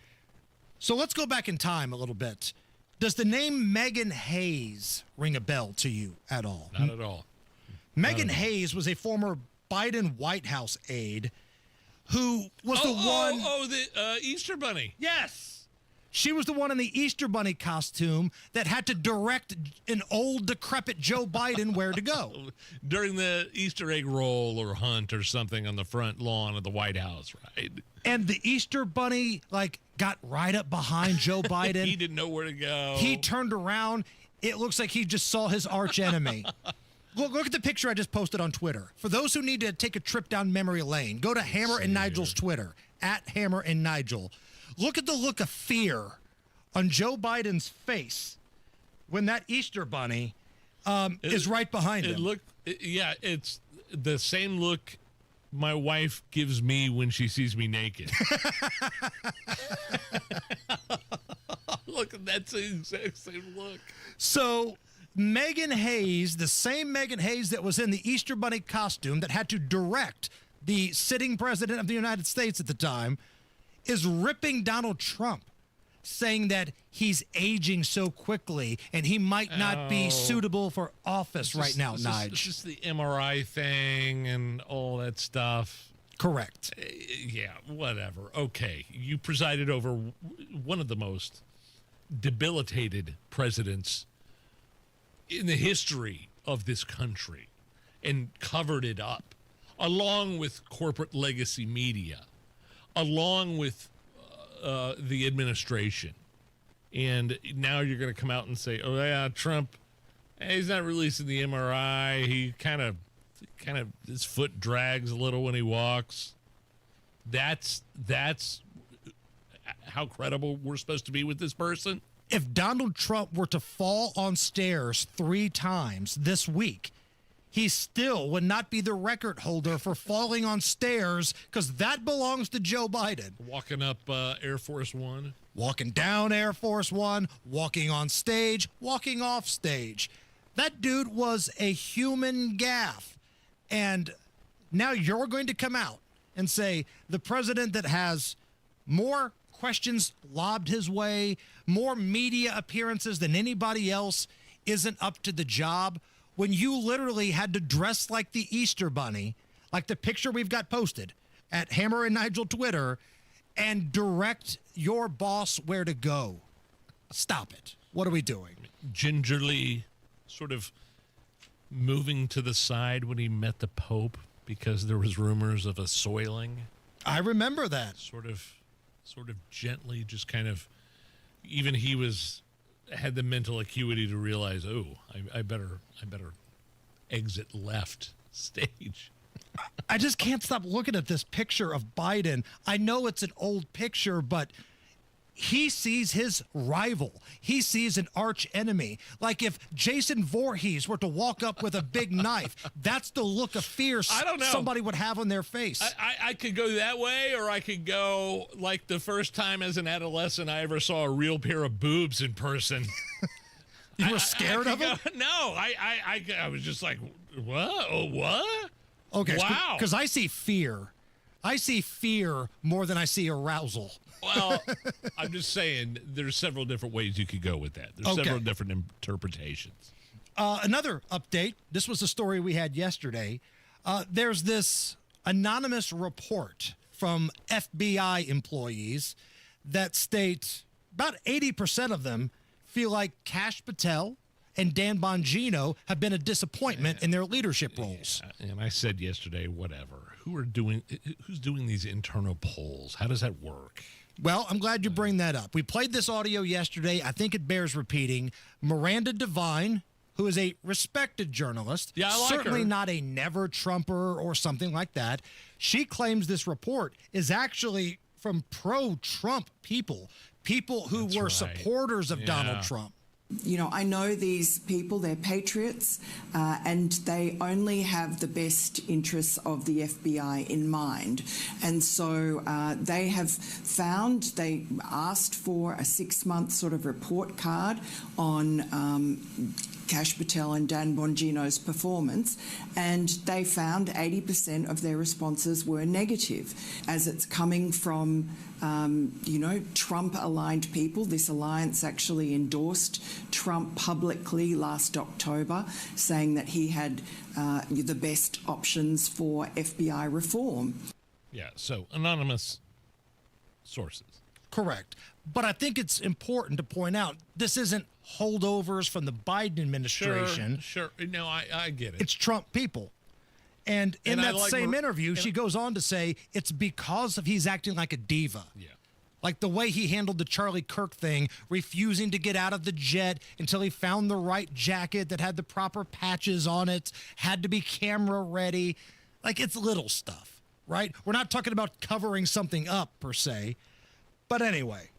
S14: So let's go back in time a little bit. Does the name Megan Hayes ring a bell to you at all?
S13: Not at all.
S14: Megan Hayes was a former Biden White House aide who was the one...
S13: the Easter Bunny.
S14: Yes. She was the one in the Easter Bunny costume that had to direct an old, decrepit Joe Biden where to go.
S13: During the Easter egg roll or hunt or something on the front lawn of the White House, right?
S14: And the Easter Bunny, got right up behind Joe Biden.
S13: He didn't know where to go.
S14: He turned around. It looks like he just saw his arch enemy. Look at the picture I just posted on Twitter. For those who need to take a trip down memory lane, go to Hammer and Nigel's Twitter, @Hammer and Nigel. Look at the look of fear on Joe Biden's face when that Easter Bunny is right behind him.
S13: It's the same look my wife gives me when she sees me naked. Look, that's the exact same look.
S14: So Megan Hayes, the same Megan Hayes that was in the Easter Bunny costume that had to direct the sitting president of the United States at the time, is ripping Donald Trump, saying that he's aging so quickly and he might not be suitable for office right now, Nige.
S13: It's just the MRI thing and all that stuff.
S14: Correct.
S13: Yeah, whatever. Okay, you presided over one of the most debilitated presidents in the history of this country and covered it up, along with corporate legacy media, along with the administration. And now you're going to come out and say, oh, yeah, Trump, he's not releasing the MRI. He kind of, his foot drags a little when he walks. That's how credible we're supposed to be with this person.
S14: If Donald Trump were to fall on stairs 3 times this week, he still would not be the record holder for falling on stairs, because that belongs to Joe Biden.
S13: Walking up Air Force One.
S14: Walking down Air Force One, walking on stage, walking off stage. That dude was a human gaffe. And now you're going to come out and say the president that has more questions lobbed his way, more media appearances than anybody else, isn't up to the job, when you literally had to dress like the Easter Bunny, like the picture we've got posted at Hammer and Nigel Twitter, and direct your boss where to go. Stop it. What are we doing?
S13: Gingerly sort of moving to the side when he met the Pope because there was rumors of a soiling.
S14: I remember that.
S13: Sort of gently, just kind of, even he had the mental acuity to realize, I better exit left stage.
S14: I just can't stop looking at this picture of Biden. I know it's an old picture, but he sees his rival. He sees an arch enemy. Like if Jason Voorhees were to walk up with a big knife, that's the look of fear somebody would have on their face.
S13: I could go that way, or I could go like the first time as an adolescent I ever saw a real pair of boobs in person.
S14: You were scared of them?
S13: No, I was just like, what? Oh, what?
S14: Okay,
S13: wow.
S14: Because I see fear. I see fear more than I see arousal.
S13: Well, I'm just saying there's several different ways you could go with that. There's several different interpretations.
S14: Another update. This was the story we had yesterday. There's this anonymous report from FBI employees that states about 80% of them feel like Kash Patel and Dan Bongino have been a disappointment in their leadership roles.
S13: And I said yesterday, whatever. Who's doing these internal polls? How does that work?
S14: Well, I'm glad you bring that up. We played this audio yesterday. I think it bears repeating. Miranda Devine, who is a respected journalist,
S13: I like
S14: certainly
S13: her.
S14: not a never-Trumper or something like that. She claims this report is actually from pro-Trump people who were supporters of Donald Trump.
S3: You know, I know these people, they're patriots, and they only have the best interests of the FBI in mind. And so they asked for a 6-month sort of report card on Kash Patel and Dan Bongino's performance, and they found 80% of their responses were negative, as it's coming from, Trump-aligned people. This alliance actually endorsed Trump publicly last October, saying that he had the best options for FBI reform.
S13: Yeah, so anonymous sources.
S14: Correct. But I think it's important to point out this isn't holdovers from the Biden administration.
S13: Sure. No, I get it.
S14: It's Trump people. And in that same interview, she goes on to say it's because of he's acting like a diva.
S13: Yeah.
S14: Like the way he handled the Charlie Kirk thing, refusing to get out of the jet until he found the right jacket that had the proper patches on it, had to be camera ready. Like, it's little stuff, right? We're not talking about covering something up per se. But anyway,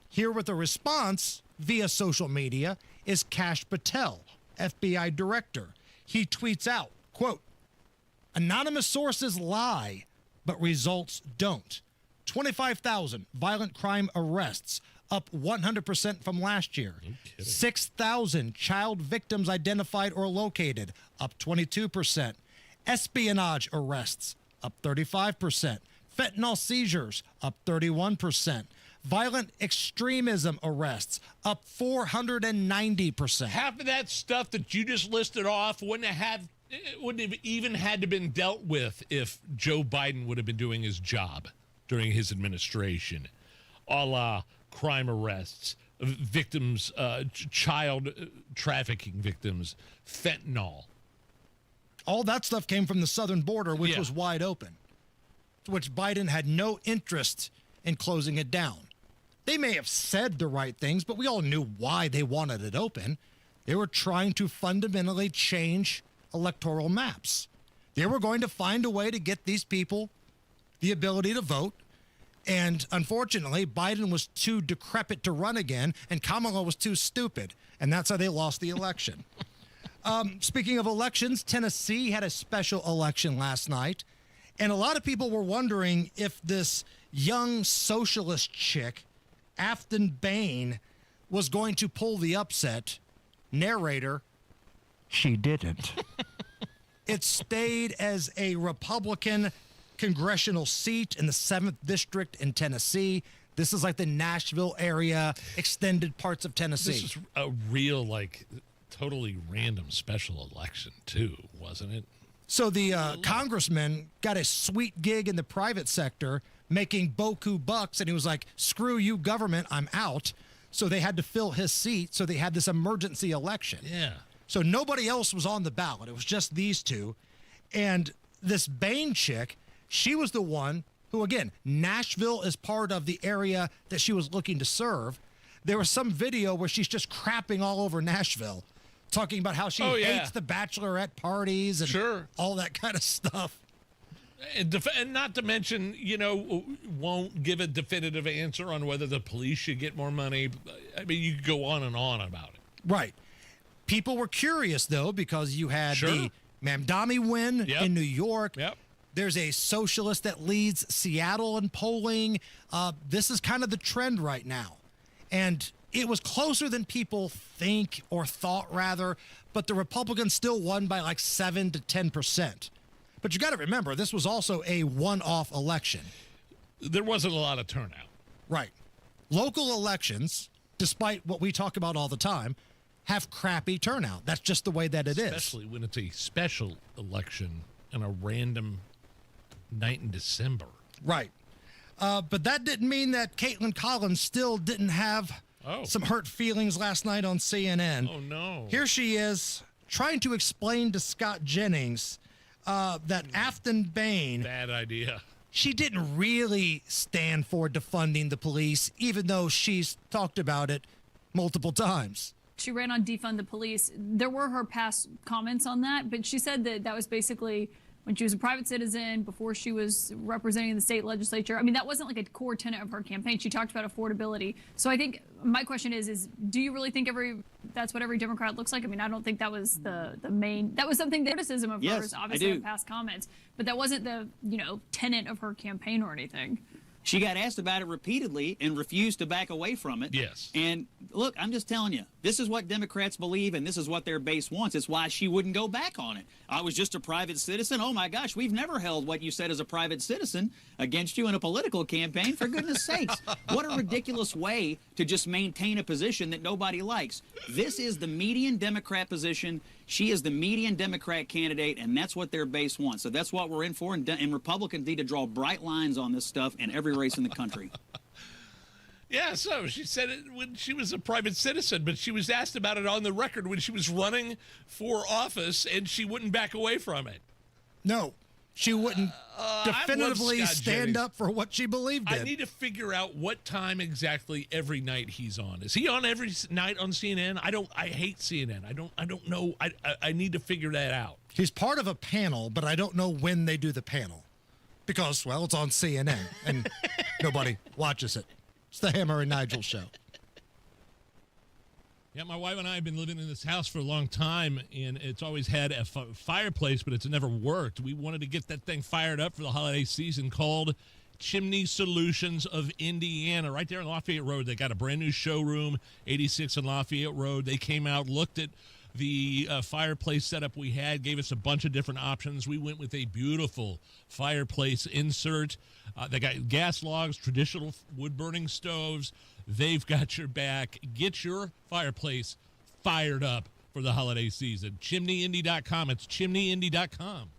S14: here with a response via social media is Kash Patel, FBI director. He tweets out, quote, "Anonymous sources lie, but results don't. 25,000 violent crime arrests, up 100% from last year. 6,000 child victims identified or located, up 22%. Espionage arrests, up 35%. Fentanyl seizures, up 31%. Violent extremism arrests, up 490%.
S13: Half of that stuff that you just listed off wouldn't have even had to been dealt with if Joe Biden would have been doing his job during his administration, a la crime arrests, victims, child trafficking victims, fentanyl.
S14: All that stuff came from the southern border, which was wide open, which Biden had no interest in closing it down. They may have said the right things, but we all knew why they wanted it open. They were trying to fundamentally change electoral maps. They were going to find a way to get these people the ability to vote. And unfortunately, Biden was too decrepit to run again, and Kamala was too stupid. And that's how they lost the election. Speaking of elections, Tennessee had a special election last night. And a lot of people were wondering if this young socialist chick, Afton Bain, was going to pull the upset. Narrator, she didn't. It stayed as a Republican congressional seat in the 7th District in Tennessee. This is like the Nashville area, extended parts of Tennessee.
S13: This is a real, totally random special election, too, wasn't it?
S14: So the congressman got a sweet gig in the private sector, making boku bucks, and he was like, screw you, government, I'm out. So they had to fill his seat, so they had this emergency election.
S13: Yeah.
S14: So nobody else was on the ballot. It was just these two. And this Bain chick, she was the one who, again, Nashville is part of the area that she was looking to serve. There was some video where she's just crapping all over Nashville, talking about how she hates the bachelorette parties and all that kind of stuff.
S13: And not to mention, won't give a definitive answer on whether the police should get more money. I mean, you could go on and on about it.
S14: Right. People were curious, though, because you had the Mamdani win in New York.
S13: Yep.
S14: There's a socialist that leads Seattle in polling. This is kind of the trend right now. And it was closer than people think or thought, rather, but the Republicans still won by 7 to 10%. But you got to remember, this was also a one-off election.
S13: There wasn't a lot of turnout.
S14: Right. Local elections, despite what we talk about all the time, have crappy turnout. That's just the way that it is.
S13: Especially when it's a special election on a random night in December.
S14: Right. But that didn't mean that Caitlin Collins still didn't have some hurt feelings last night on CNN.
S13: Oh, no.
S14: Here she is trying to explain to Scott Jennings that Afton Bain...
S13: Bad idea.
S14: She didn't really stand for defunding the police, even though she's talked about it multiple times.
S7: She ran on defund the police. There were her past comments on that, but she said that that was basically when she was a private citizen, before she was representing the state legislature. I mean, that wasn't like a core tenet of her campaign. She talked about affordability. So I think my question is do you really think that's what every Democrat looks like? I mean, I don't think that was the main, that was something, the criticism of hers, obviously, in past comments, but that wasn't the, tenet of her campaign or anything.
S9: She got asked about it repeatedly and refused to back away from it.
S13: Yes.
S9: And look, I'm just telling you, this is what Democrats believe, and this is what their base wants. It's why she wouldn't go back on it. I was just a private citizen. Oh, my gosh, we've never held what you said as a private citizen against you in a political campaign, for goodness sakes. What a ridiculous way to just maintain a position that nobody likes. This is the median Democrat position. She is the median Democrat candidate, and that's what their base wants. So that's what we're in for, and Republicans need to draw bright lines on this stuff in every race in the country.
S13: Yeah, so she said it when she was a private citizen, but she was asked about it on the record when she was running for office, and she wouldn't back away from it.
S14: No, she wouldn't definitively stand up for what she believed in.
S13: I need to figure out what time exactly every night he's on. Is he on every night on CNN? I hate CNN. I don't know. I need to figure that out.
S14: He's part of a panel, but I don't know when they do the panel because, well, it's on CNN and nobody watches it. It's the Hammer and Nigel show.
S13: Yeah, my wife and I have been living in this house for a long time, and it's always had a fireplace, but it's never worked. We wanted to get that thing fired up for the holiday season, called Chimney Solutions of Indiana. Right there on Lafayette Road, they got a brand new showroom, 86 on Lafayette Road. They came out, looked at the fireplace setup we had, gave us a bunch of different options. We went with a beautiful fireplace insert. They got gas logs, traditional wood-burning stoves. They've got your back. Get your fireplace fired up for the holiday season. ChimneyIndy.com. It's ChimneyIndy.com.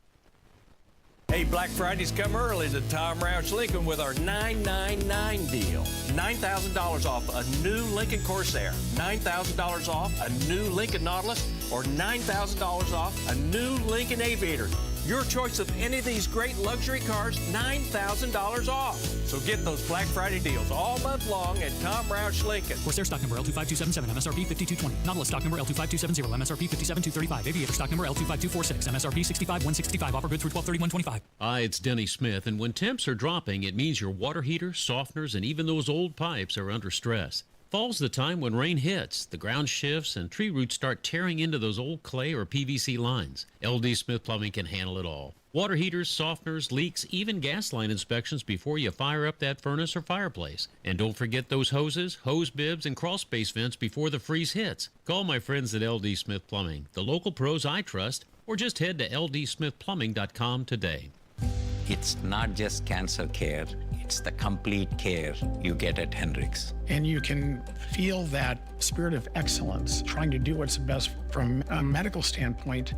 S10: Hey, Black Friday's come early to Tom Roush Lincoln with our 999 deal. $9,000 off a new Lincoln Corsair, $9,000 off a new Lincoln Nautilus, or $9,000 off a new Lincoln Aviator. Your choice of any of these great luxury cars, $9,000 off. So get those Black Friday deals all month long at Tom Roush Lincoln.
S25: Corsair stock number L25277, MSRP 5220. Nautilus stock number L25270, MSRP 57235. Aviator stock number L25246, MSRP 65165. Offer good through 12/31/25.
S12: Hi, it's Denny Smith, and when temps are dropping, it means your water heater, softeners, and even those old pipes are under stress. Fall's the time when rain hits, the ground shifts, and tree roots start tearing into those old clay or PVC lines. LD Smith Plumbing can handle it all. Water heaters, softeners, leaks, even gas line inspections before you fire up that furnace or fireplace. And don't forget those hoses, hose bibs, and crawl space vents before the freeze hits. Call my friends at LD Smith Plumbing, the local pros I trust, or just head to ldsmithplumbing.com today.
S16: It's not just cancer care, it's the complete care you get at Hendricks.
S17: And you can feel that spirit of excellence, trying to do what's best from a medical standpoint,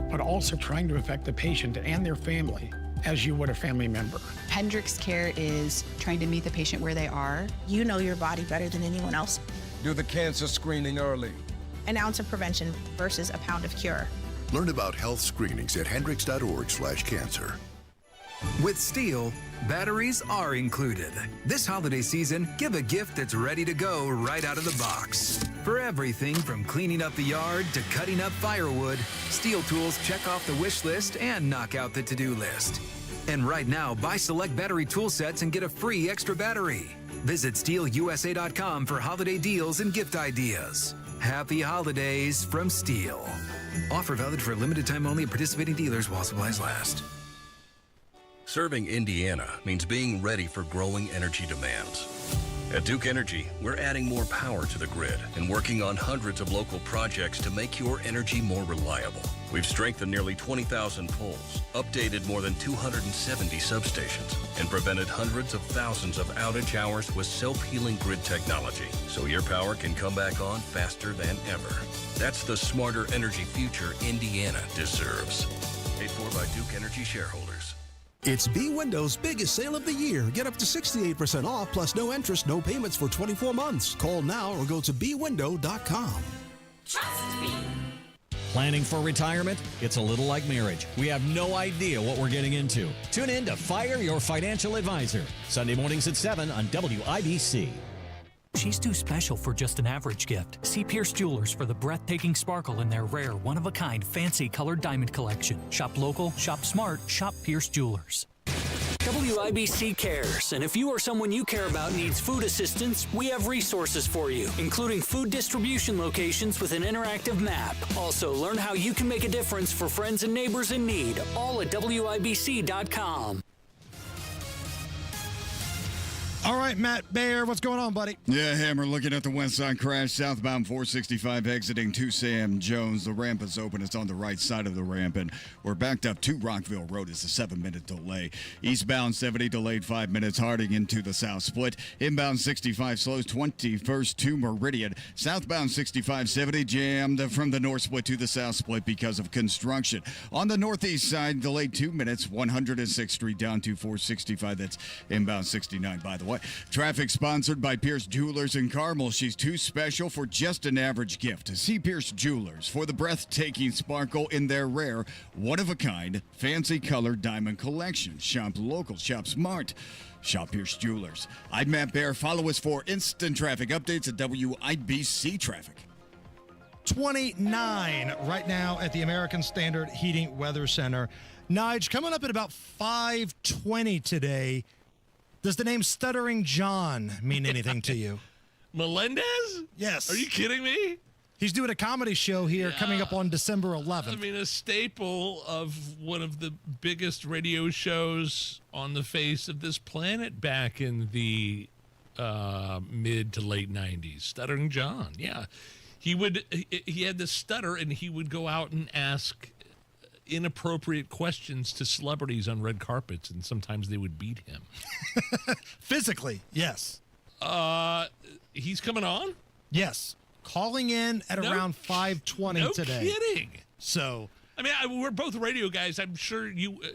S17: but also trying to affect the patient and their family as you would a family member.
S27: Hendricks Care is trying to meet the patient where they are. You know your body better than anyone else.
S28: Do the cancer screening early.
S27: An ounce of prevention versus a pound of cure.
S29: Learn about health screenings at hendricks.org/cancer.
S30: With Steel, batteries are included. This holiday season, give a gift that's ready to go right out of the box. For everything from cleaning up the yard to cutting up firewood, Steel tools check off the wish list and knock out the to-do list. And right now, buy select battery tool sets and get a free extra battery. Visit SteelUSA.com for holiday deals and gift ideas. Happy holidays from Steel. Offer valid for a limited time only at participating dealers while supplies last.
S26: Serving Indiana means being ready for growing energy demands. At Duke Energy, we're adding more power to the grid and working on hundreds of local projects to make your energy more reliable.
S5: We've strengthened nearly 20,000 poles, updated more than 270 substations, and prevented hundreds of thousands of outage hours with self-healing grid technology, so your power can come back on faster than ever. That's the smarter energy future Indiana deserves. Paid for by Duke Energy shareholders.
S1: It's B Window's biggest sale of the year. Get up to 68% off plus no interest, no payments for 24 months. Call now or go to bwindow.com.
S2: Trust me.
S4: Planning for retirement? It's a little like marriage. We have no idea what we're getting into. Tune in to Fire Your Financial Advisor, Sunday mornings at 7 on WIBC.
S25: She's too special for just an average gift. See Pierce Jewelers for the breathtaking sparkle in their rare, one-of-a-kind, fancy colored diamond collection. Shop local, shop smart, shop Pierce Jewelers. WIBC cares, and if you or someone you care about needs food assistance, we have resources for you, including food distribution locations with an interactive map. Also, learn how you can make a difference for friends and neighbors in need, all at WIBC.com.
S14: All right, Matt Bayer, what's going on, buddy?
S11: Yeah, Hammer, looking at the west side crash, southbound 465 exiting to Sam Jones. The ramp is open. It's on the right side of the ramp, and we're backed up to Rockville Road. It's a 7-minute delay. Eastbound 70 delayed 5 minutes. Harding into the south split. Inbound 65 slows 21st to Meridian. Southbound 6570 jammed from the north split to the south split because of construction. On the northeast side, delayed 2 minutes. 106th Street down to 465. That's inbound 69, by the way. Traffic sponsored by Pierce Jewelers in Carmel. She's too special for just an average gift. See Pierce Jewelers for the breathtaking sparkle in their rare, one-of-a-kind, fancy colored diamond collection. Shop local, shop smart. Shop Pierce Jewelers. I'm Matt Baer. Follow us for instant traffic updates at WIBC Traffic.
S14: 29 right now at the American Standard Heating Weather Center. Nige, coming up at about 5:20 today. Does the name Stuttering John mean anything to you?
S13: Melendez?
S14: Yes.
S13: Are you kidding me?
S14: He's doing a comedy show here coming up on December 11th.
S13: I mean, a staple of one of the biggest radio shows on the face of this planet back in the mid to late 90s. Stuttering John, yeah. He had this stutter, and he would go out and ask inappropriate questions to celebrities on red carpets, and sometimes they would beat him.
S14: Physically, yes.
S13: He's coming on?
S14: Yes. Calling in at around 5:20 today.
S13: No kidding.
S14: So,
S13: I mean, we're both radio guys. I'm sure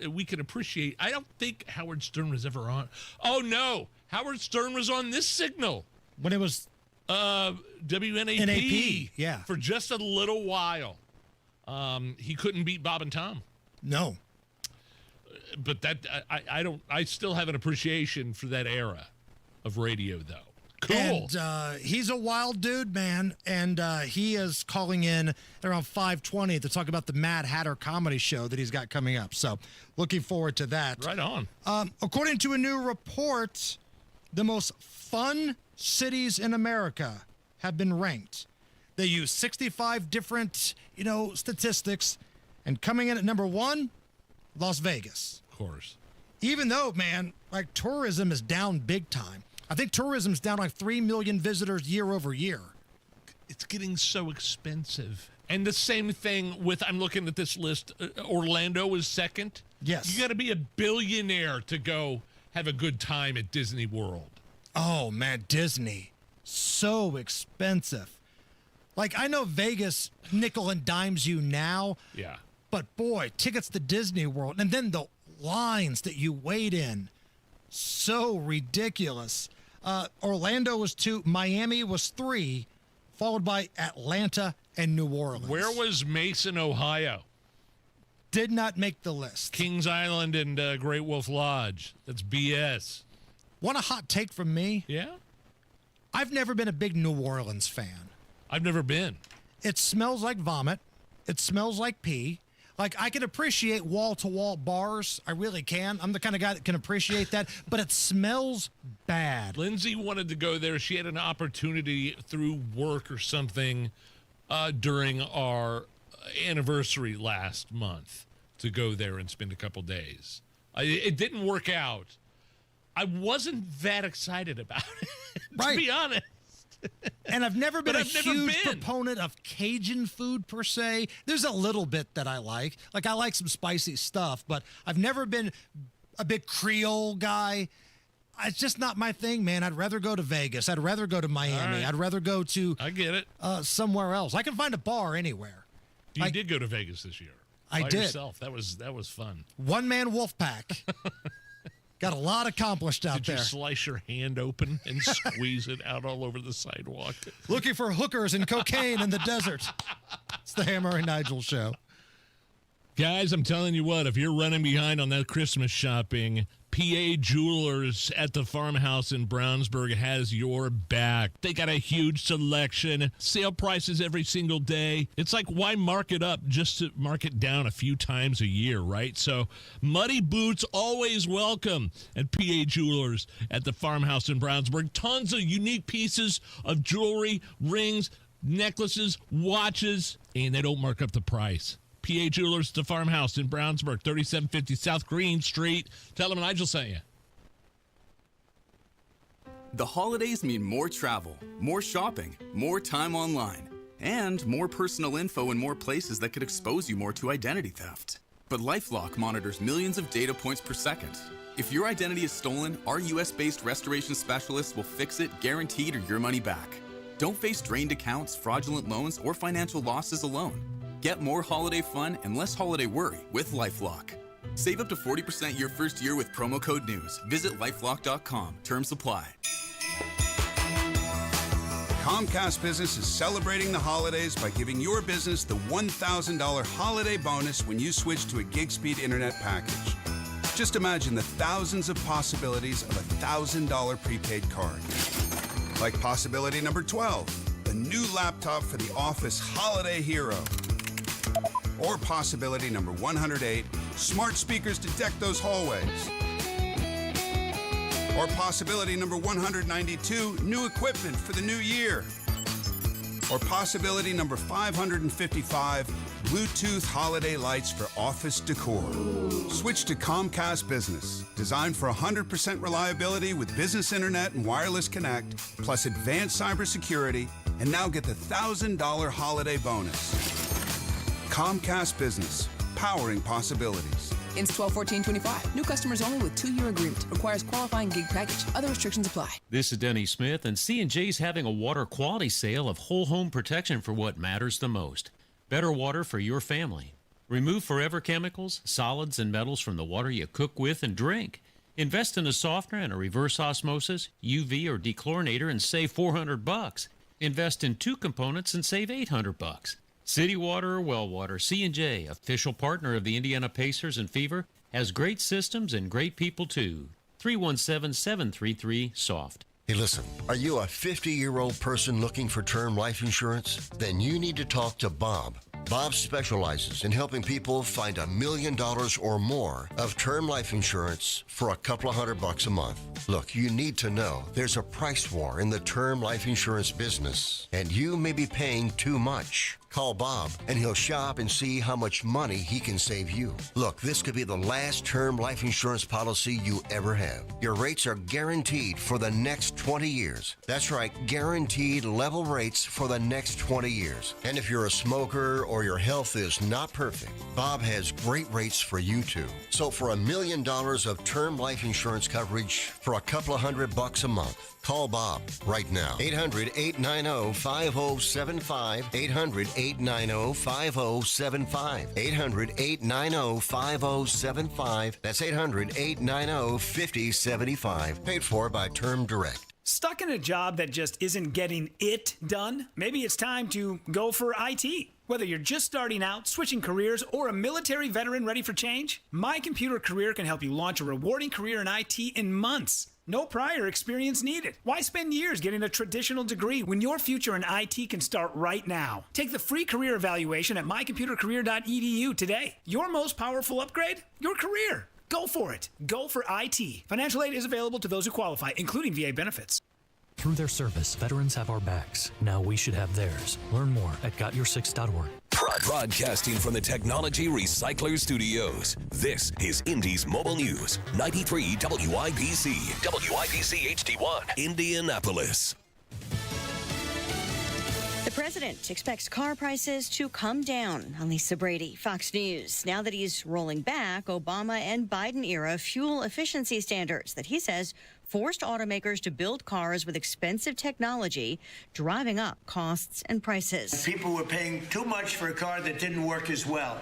S13: we can appreciate. I don't think Howard Stern was ever on. Oh, no. Howard Stern was on this signal.
S14: When it was
S13: WNAP.
S14: NAP, yeah.
S13: For just a little while. He couldn't beat Bob and Tom.
S14: No.
S13: But that I still have an appreciation for that era of radio, though. Cool.
S14: And he's a wild dude, man. And he is calling in at around 5:20 to talk about the Mad Hatter comedy show that he's got coming up. So looking forward to that.
S13: Right on.
S14: According to a new report, the most fun cities in America have been ranked. They use 65 different, statistics. And coming in at number 1, Las Vegas.
S13: Of course.
S14: Even though, man, tourism is down big time. I think tourism's down 3 million visitors year over year.
S13: It's getting so expensive. And the same thing with, I'm looking at this list, Orlando is second.
S14: Yes.
S13: You got to be a billionaire to go have a good time at Disney World.
S14: Oh, man, Disney. So expensive. I know Vegas nickel and dimes you now.
S13: Yeah.
S14: But, boy, tickets to Disney World. And then the lines that you wait in. So ridiculous. Orlando was 2. Miami was 3. Followed by Atlanta and New Orleans.
S13: Where was Mason, Ohio?
S14: Did not make the list.
S13: Kings Island and Great Wolf Lodge. That's BS.
S14: Want a hot take from me?
S13: Yeah?
S14: I've never been a big New Orleans fan.
S13: I've never been.
S14: It smells like vomit. It smells like pee. I can appreciate wall-to-wall bars. I really can. I'm the kind of guy that can appreciate that. But it smells bad.
S13: Lindsay wanted to go there. She had an opportunity through work or something during our anniversary last month to go there and spend a couple days. It didn't work out. I wasn't that excited about it, to be honest.
S14: And I've never been a huge proponent of Cajun food per se. There's a little bit that I like. Like, I like some spicy stuff, but I've never been a big Creole guy. It's just not my thing, man. I'd rather go to Vegas. I'd rather go to Miami.
S13: Right.
S14: I'd rather go to
S13: I get it.
S14: Somewhere else. I can find a bar anywhere.
S13: You did go to Vegas this year.
S14: I
S13: By
S14: did.
S13: Yourself. That was fun.
S14: One-man wolf pack. Got a lot accomplished out there.
S13: Did you slice your hand open and squeeze it out all over the sidewalk?
S14: Looking for hookers and cocaine in the desert. It's the Hammer and Nigel show.
S13: Guys, I'm telling you what, if you're running behind on that Christmas shopping, PA Jewelers at the farmhouse in Brownsburg has your back. They got a huge selection, sale prices every single day. It's like, why mark it up just to mark it down a few times a year, right? So muddy boots always welcome at PA Jewelers at the farmhouse in Brownsburg. Tons of unique pieces of jewelry, rings, necklaces, watches, and they don't mark up the price. PA Jewelers, the farmhouse in Brownsburg, 3750 South Green Street. Tell them Nigel sent you.
S2: The holidays mean more travel, more shopping, more time online, and more personal info in more places that could expose you more to identity theft. But LifeLock monitors millions of data points per second. If your identity is stolen, our US-based restoration specialists will fix it, guaranteed, or your money back. Don't face drained accounts, fraudulent loans, or financial losses alone. Get more holiday fun and less holiday worry with LifeLock. Save up to 40% your first year with promo code NEWS. Visit lifelock.com. Terms apply.
S6: Comcast Business is celebrating the holidays by giving your business the $1,000 holiday bonus when you switch to a gig speed internet package. Just imagine the thousands of possibilities of a $1,000 prepaid card. Like possibility number 12, a new laptop for the office holiday hero. Or possibility number 108, smart speakers to deck those hallways. Or possibility number 192, new equipment for the new year. Or possibility number 555, Bluetooth holiday lights for office decor. Switch to Comcast Business, designed for 100% reliability with business internet and wireless connect, plus advanced cybersecurity, and now get the $1,000 holiday bonus. Comcast Business, powering possibilities.
S8: Ends 12/14/25. New customers only with 2-year agreement. Requires qualifying gig package. Other restrictions apply.
S12: This is Denny Smith, and C&J's having a water quality sale of whole home protection for what matters the most. Better water for your family. Remove forever chemicals, solids, and metals from the water you cook with and drink. Invest in a softener and a reverse osmosis, UV, or dechlorinator and save $400. Invest in 2 components and save $800. City Water or Well Water, C&J, official partner of the Indiana Pacers and Fever, has great systems and great people too. 317-733-SOFT.
S18: Hey, listen, are you a 50-year-old person looking for term life insurance? Then you need to talk to Bob. Bob specializes in helping people find $1 million or more of term life insurance for a couple of $100 a month. Look, you need to know there's a price war in the term life insurance business, and you may be paying too much. Call Bob, and he'll shop and see how much money he can save you. Look, this could be the last term life insurance policy you ever have. Your rates are guaranteed for the next 20 years. That's right, guaranteed level rates for the next 20 years. And if you're a smoker or your health is not perfect, Bob has great rates for you too. So for $1 million of term life insurance coverage for a couple of $100 a month, call Bob right now. 800-890-5075. 800-890-5075. 800-890-5075. That's 800-890-5075. Paid for by Term Direct.
S19: Stuck in a job that just isn't getting it done? Maybe it's time to go for IT. Whether you're just starting out, switching careers, or a military veteran ready for change, My Computer Career can help you launch a rewarding career in IT in months. No prior experience needed. Why spend years getting a traditional degree when your future in IT can start right now? Take the free career evaluation at mycomputercareer.edu today. Your most powerful upgrade? Your career. Go for it. Go for IT. Financial aid is available to those who qualify, including VA benefits.
S25: Through their service, veterans have our backs. Now we should have theirs. Learn more at GotYour6.org.
S20: Broadcasting from the Technology Recycler Studios, this is Indy's Mobile News, 93 WIBC, WIBC HD1, Indianapolis.
S3: president expects car prices to come down. I'm Lisa Brady, Fox News. Now that he's rolling back Obama and Biden era fuel efficiency standards that he says forced automakers to build cars with expensive technology, driving up costs and prices.
S7: People were paying too much for a car that didn't work as well.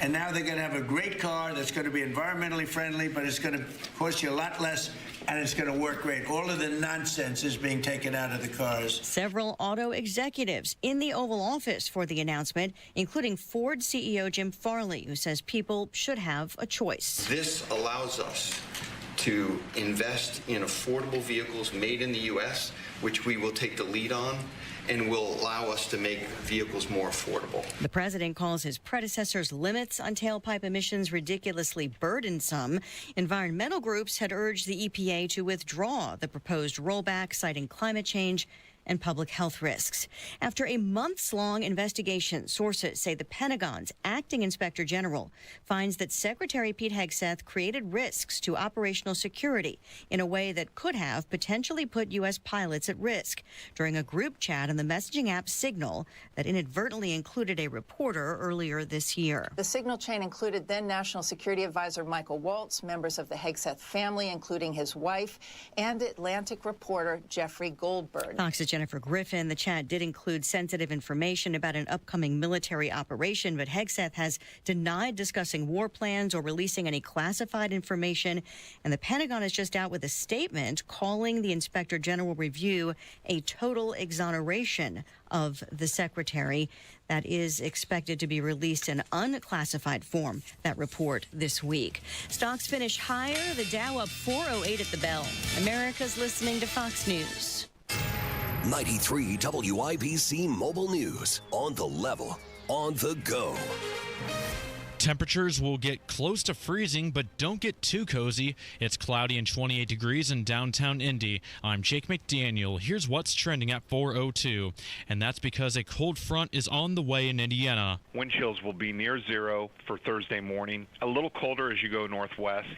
S7: And now they're going to have a great car that's going to be environmentally friendly, but it's going to cost you a lot less, and it's going to work great. All of the nonsense is being taken out of the cars.
S3: Several auto executives in the Oval Office for the announcement, including Ford CEO Jim Farley, who says people should have a choice.
S9: This allows us to invest in affordable vehicles made in the U.S., which we will take the lead on, and will allow us to make vehicles more affordable.
S3: The president calls his predecessor's limits on tailpipe emissions ridiculously burdensome. Environmental groups had urged the EPA to withdraw the proposed rollback, citing climate change and public health risks. After a months-long investigation, sources say the Pentagon's acting inspector general finds that Secretary Pete Hegseth created risks to operational security in a way that could have potentially put U.S. pilots at risk during a group chat on the messaging app Signal that inadvertently included a reporter earlier this year.
S10: The Signal chain included then National Security Advisor Michael Waltz, members of the Hegseth family, including his wife, and Atlantic reporter Jeffrey Goldberg.
S3: Fox's Jennifer Griffin. The chat did include sensitive information about an upcoming military operation, but Hegseth has denied discussing war plans or releasing any classified information. And the Pentagon is just out with a statement calling the Inspector General review a total exoneration of the secretary. That is expected to be released in unclassified form, that report this week. Stocks finish higher, the Dow up 408 at the bell. America's listening to Fox News.
S20: 93 WIBC Mobile News. On the level, on the go.
S15: Temperatures will get close to freezing, but don't get too cozy. It's cloudy and 28 degrees in downtown Indy. I'm Jake McDaniel. Here's what's trending at 4:02, and that's because a cold front is on the way in Indiana.
S16: Wind chills will be near zero for Thursday morning, a little colder as you go northwest,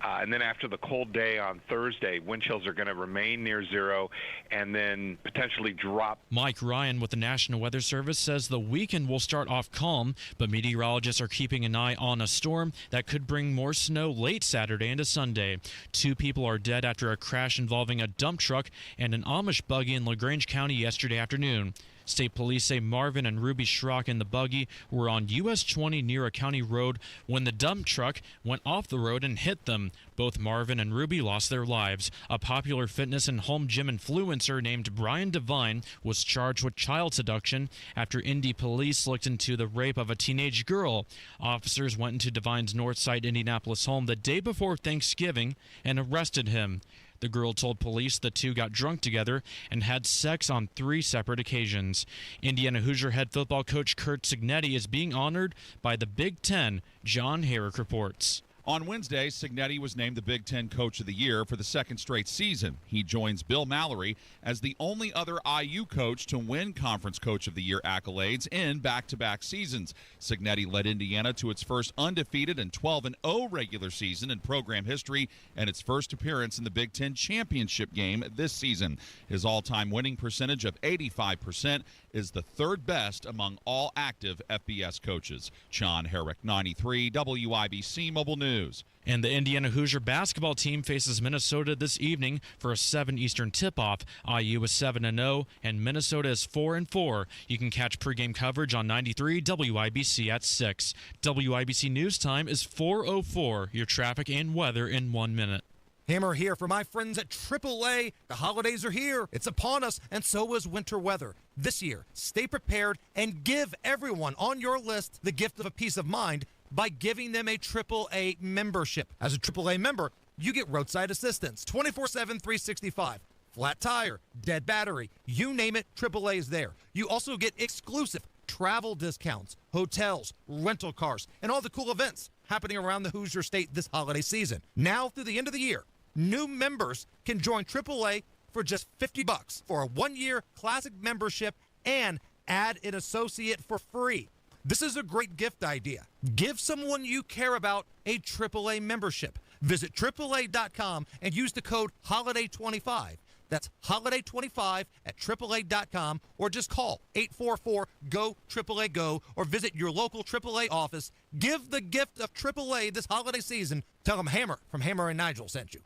S16: and then after the cold day on Thursday, wind chills are going to remain near zero and then potentially drop.
S15: Mike Ryan with the National Weather Service says the weekend will start off calm, but meteorologists are keeping an eye on a storm that could bring more snow late Saturday into Sunday. 2 people are dead after a crash involving a dump truck and an Amish buggy in LaGrange County yesterday afternoon. State police say Marvin and Ruby Schrock in the buggy were on US 20 near a county road when the dump truck went off the road and hit them. Both Marvin and Ruby lost their lives. A popular fitness and home gym influencer named Brian Devine was charged with child seduction after Indy police looked into the rape of a teenage girl. Officers went into Devine's Northside Indianapolis home the day before Thanksgiving and arrested him. The girl told police the two got drunk together and had sex on 3 separate occasions. Indiana Hoosier head football coach Curt Cignetti is being honored by the Big Ten. John Herrick reports.
S21: On Wednesday, Cignetti was named the Big Ten Coach of the Year for the 2nd straight season. He joins Bill Mallory as the only other IU coach to win Conference Coach of the Year accolades in back-to-back seasons. Cignetti led Indiana to its first undefeated and 12-0 regular season in program history and its first appearance in the Big Ten championship game this season. His all-time winning percentage of 85% is the 3rd best among all active FBS coaches. John Herrick, 93 WIBC Mobile News.
S15: And the Indiana Hoosier basketball team faces Minnesota this evening for a 7 Eastern tip-off. IU is 7-0, and Minnesota is 4-4. You can catch pregame coverage on 93 WIBC at 6. WIBC News Time is 4:04. Your traffic and weather in 1 minute.
S14: Hammer here for my friends at AAA. The holidays are here. It's upon us, and so is winter weather. This year, stay prepared and give everyone on your list the gift of a peace of mind by giving them a AAA membership. As a AAA member, you get roadside assistance 24/7, 365. Flat tire, dead battery, you name it, AAA is there. You also get exclusive travel discounts, hotels, rental cars, and all the cool events happening around the Hoosier State this holiday season. Now through the end of the year, new members can join AAA for just $50 for a 1-year classic membership and add an associate for free. This is a great gift idea. Give someone you care about a AAA membership. Visit AAA.com and use the code HOLIDAY25.
S5: That's holiday25 at AAA.com, or just call 844-GO-AAA-GO, or visit your local AAA office. Give the gift of AAA this holiday season. Tell them Hammer from Hammer and Nigel sent you.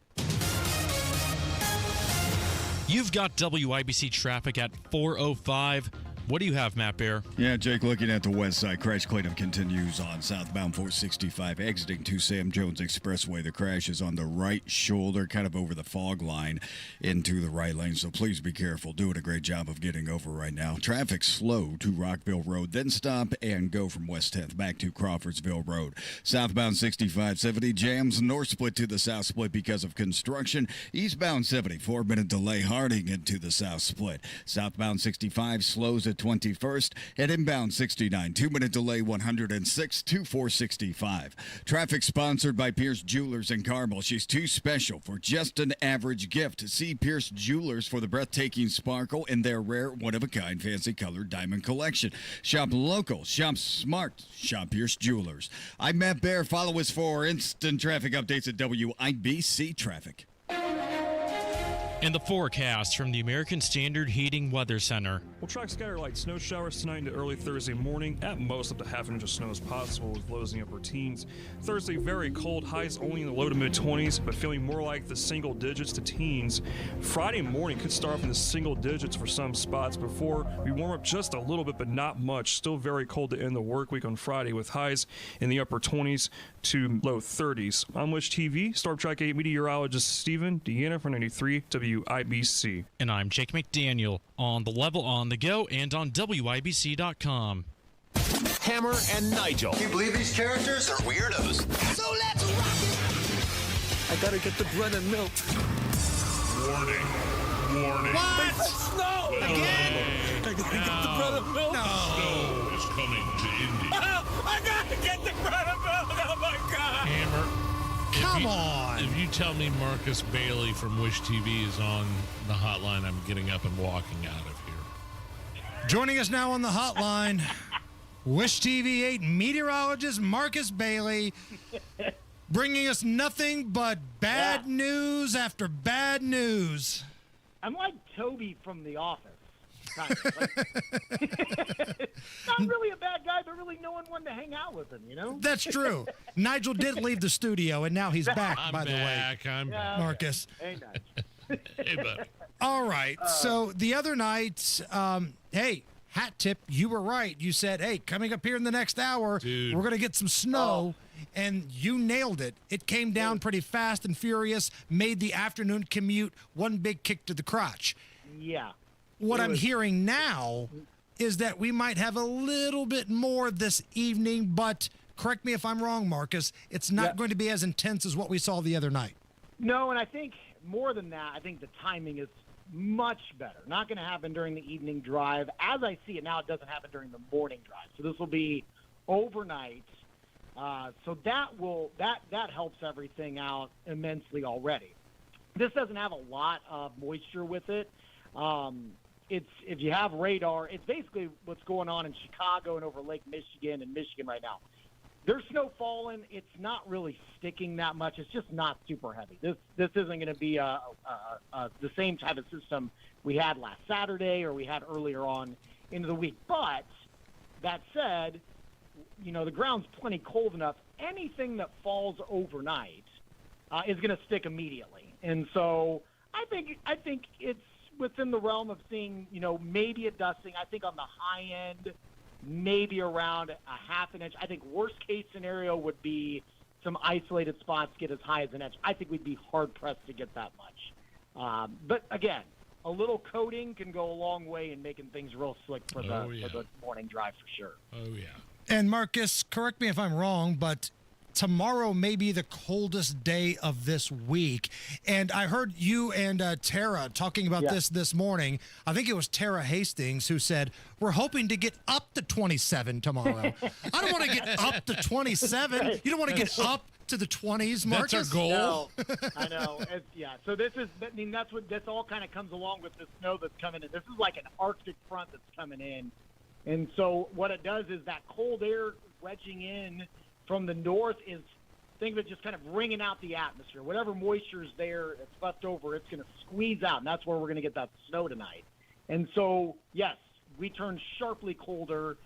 S15: You've got WIBC traffic at 4:05. What do you have, Matt Bear?
S11: Yeah, Jake, looking at the west side, crash cleanup continues on southbound 465, exiting to Sam Jones Expressway. The crash is on the right shoulder, kind of over the fog line into the right lane, so please be careful. Doing a great job of getting over right now. Traffic slow to Rockville Road, then stop and go from West 10th back to Crawfordsville Road. Southbound 6570 jams north split to the south split because of construction. Eastbound 70, 4-minute delay Harding into the south split. Southbound 65 slows at 21st, and inbound 69, 2-minute delay 106 to 465. Traffic sponsored by Pierce Jewelers in Carmel. She's too special for just an average gift. See Pierce Jewelers for the breathtaking sparkle in their rare, one-of-a-kind, fancy colored diamond collection. Shop local, shop smart, shop Pierce Jewelers. I'm Matt Bear. Follow us for instant traffic updates at WIBC Traffic.
S15: And the forecast from the American Standard Heating Weather Center.
S17: We'll track scattered light snow showers tonight into early Thursday morning. At most, up to half an inch of snow is possible, with lows in the upper teens. Thursday, very cold, highs only in the low to mid-20s, but feeling more like the single digits to teens. Friday morning could start off in the single digits for some spots before we warm up just a little bit, but not much. Still very cold to end the work week on Friday, with highs in the upper 20s to low 30s. I'm Wish TV, Storm Track 8 meteorologist Stephen Deanna for 93 WIBC.
S15: And I'm Jake McDaniel on The Level on the Go and on WIBC.com.
S20: Hammer and Nigel.
S18: Can you believe these characters are weirdos?
S20: So let's rock it.
S17: I gotta get the bread and milk.
S13: Warning.
S17: What? Snow! Again? I gotta get the bread and milk.
S13: No. Snow is coming to Indy.
S17: I gotta get the bread and milk. Oh my God.
S13: Hammer.
S14: Come on.
S13: If you tell me Marcus Bailey from Wish TV is on the hotline, I'm getting up and walking out of here.
S14: Joining us now on the hotline, Wish TV 8 meteorologist Marcus Bailey, bringing us nothing but bad news after bad news.
S22: I'm like Toby from The Office. Kind of. Not really a bad guy, but really no one wanted to hang out with him, you know?
S14: That's true. Nigel did leave the studio, and now he's back, by the way.
S13: I'm back.
S14: Marcus.
S22: Hey, Nigel.
S13: Hey, bud.
S14: All right. So the other night, hey, hat tip, you were right. You said, hey, coming up here in the next hour, we're going to get some snow. And you nailed it. It came down pretty fast and furious, made the afternoon commute one big kick to the crotch.
S22: Yeah.
S14: What I'm hearing now is that we might have a little bit more this evening, but correct me if I'm wrong, Marcus, it's not going to be as intense as what we saw the other night.
S22: No, and I think more than that, I think the timing is much better. Not going to happen during the evening drive. As I see it now, it doesn't happen during the morning drive. So this will be overnight. So that helps everything out immensely already. This doesn't have a lot of moisture with it. If you have radar, it's basically what's going on in Chicago and over Lake Michigan and Michigan right now. There's snow falling. It's not really sticking that much. It's just not super heavy. This isn't going to be the same type of system we had last Saturday or we had earlier on into the week. But that said, you know, the ground's plenty cold enough. Anything that falls overnight is going to stick immediately. And so I think it's within the realm of seeing, you know, maybe a dusting. I think on the high end, maybe around a half an inch. I think worst case scenario would be some isolated spots get as high as an inch. I think we'd be hard pressed to get that much. But again, a little coating can go a long way in making things real slick for the morning drive for sure.
S13: Oh yeah.
S14: And Marcus, correct me if I'm wrong, but tomorrow may be the coldest day of this week. And I heard you and Tara talking about this morning. I think it was Tara Hastings who said, we're hoping to get up to 27 tomorrow. I don't want to get up to 27. You don't want to get up to the 20s, Marcus?
S13: That's our goal.
S22: No, I know. So this is, I mean, that's all kind of comes along with the snow that's coming in. This is like an Arctic front that's coming in. And so what it does is that cold air wedging in from the north is think of it just kind of wringing out the atmosphere. Whatever moisture is there, it's left over, it's going to squeeze out, and that's where we're going to get that snow tonight. And so, yes, we turn sharply colder.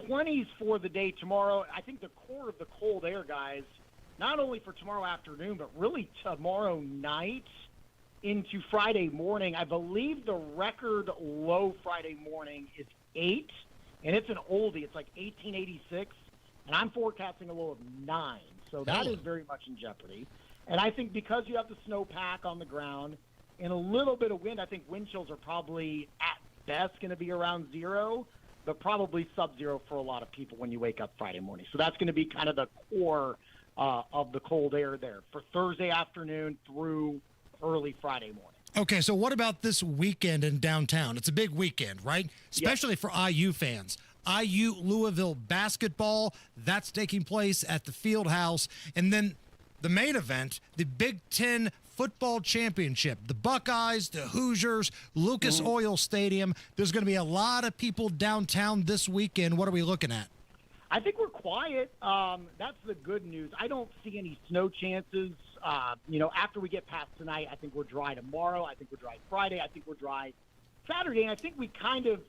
S22: 20s for the day tomorrow. I think the core of the cold air, guys, not only for tomorrow afternoon, but really tomorrow night into Friday morning. I believe the record low Friday morning is 8, and it's an oldie. It's like 1886, and I'm forecasting a low of 9. So that is very much in jeopardy. And I think because you have the snowpack on the ground and a little bit of wind, I think wind chills are probably at best going to be around 0, but probably sub-0 for a lot of people when you wake up Friday morning. So that's going to be kind of the core of the cold air there for Thursday afternoon through early Friday morning.
S14: Okay, so what about this weekend in downtown? It's a big weekend, right? Especially for IU fans. IU Louisville basketball, that's taking place at the Field House. And then the main event, the Big Ten football championship, the Buckeyes, the Hoosiers, Lucas Oil Stadium. There's going to be a lot of people downtown this weekend. What are we looking at?
S22: I think we're quiet. That's the good news. I don't see any snow chances. After we get past tonight, I think we're dry tomorrow. I think we're dry Friday. I think we're dry Saturday. And I think we kind of,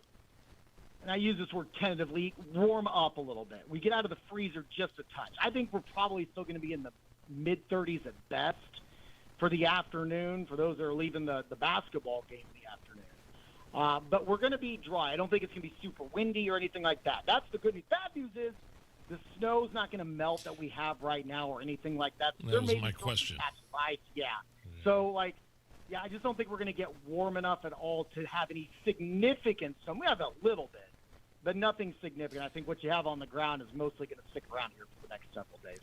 S22: and I use this word tentatively, warm up a little bit. We get out of the freezer just a touch. I think we're probably still going to be in the mid-30s at best for the afternoon, for those that are leaving the basketball game in the afternoon. But we're going to be dry. I don't think it's going to be super windy or anything like that. That's the good news. Bad news is the snow's not going to melt that we have right now or anything like that.
S13: That was my question.
S22: Yeah. So, I just don't think we're going to get warm enough at all to have any significant snow. We have a little bit, but nothing significant. I think what you have on the ground is mostly going to stick around here for the next several days.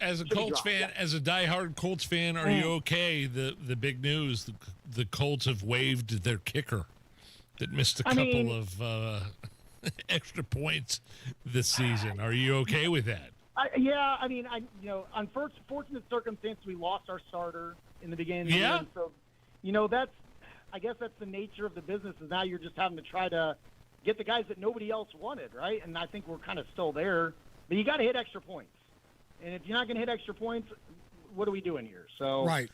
S13: As a Colts fan, as a diehard Colts fan, are you okay? The big news: the Colts have waived their kicker that missed a couple of extra points this season. Are you okay with that?
S22: Unfortunate circumstance, we lost our starter in the beginning of the
S13: Yeah.
S22: year. So, I guess that's the nature of the business, is now you're just having to try to get the guys that nobody else wanted, right? And I think we're kind of still there. But you got to hit extra points. And if you're not going to hit extra points, what are we doing here? So,
S14: right.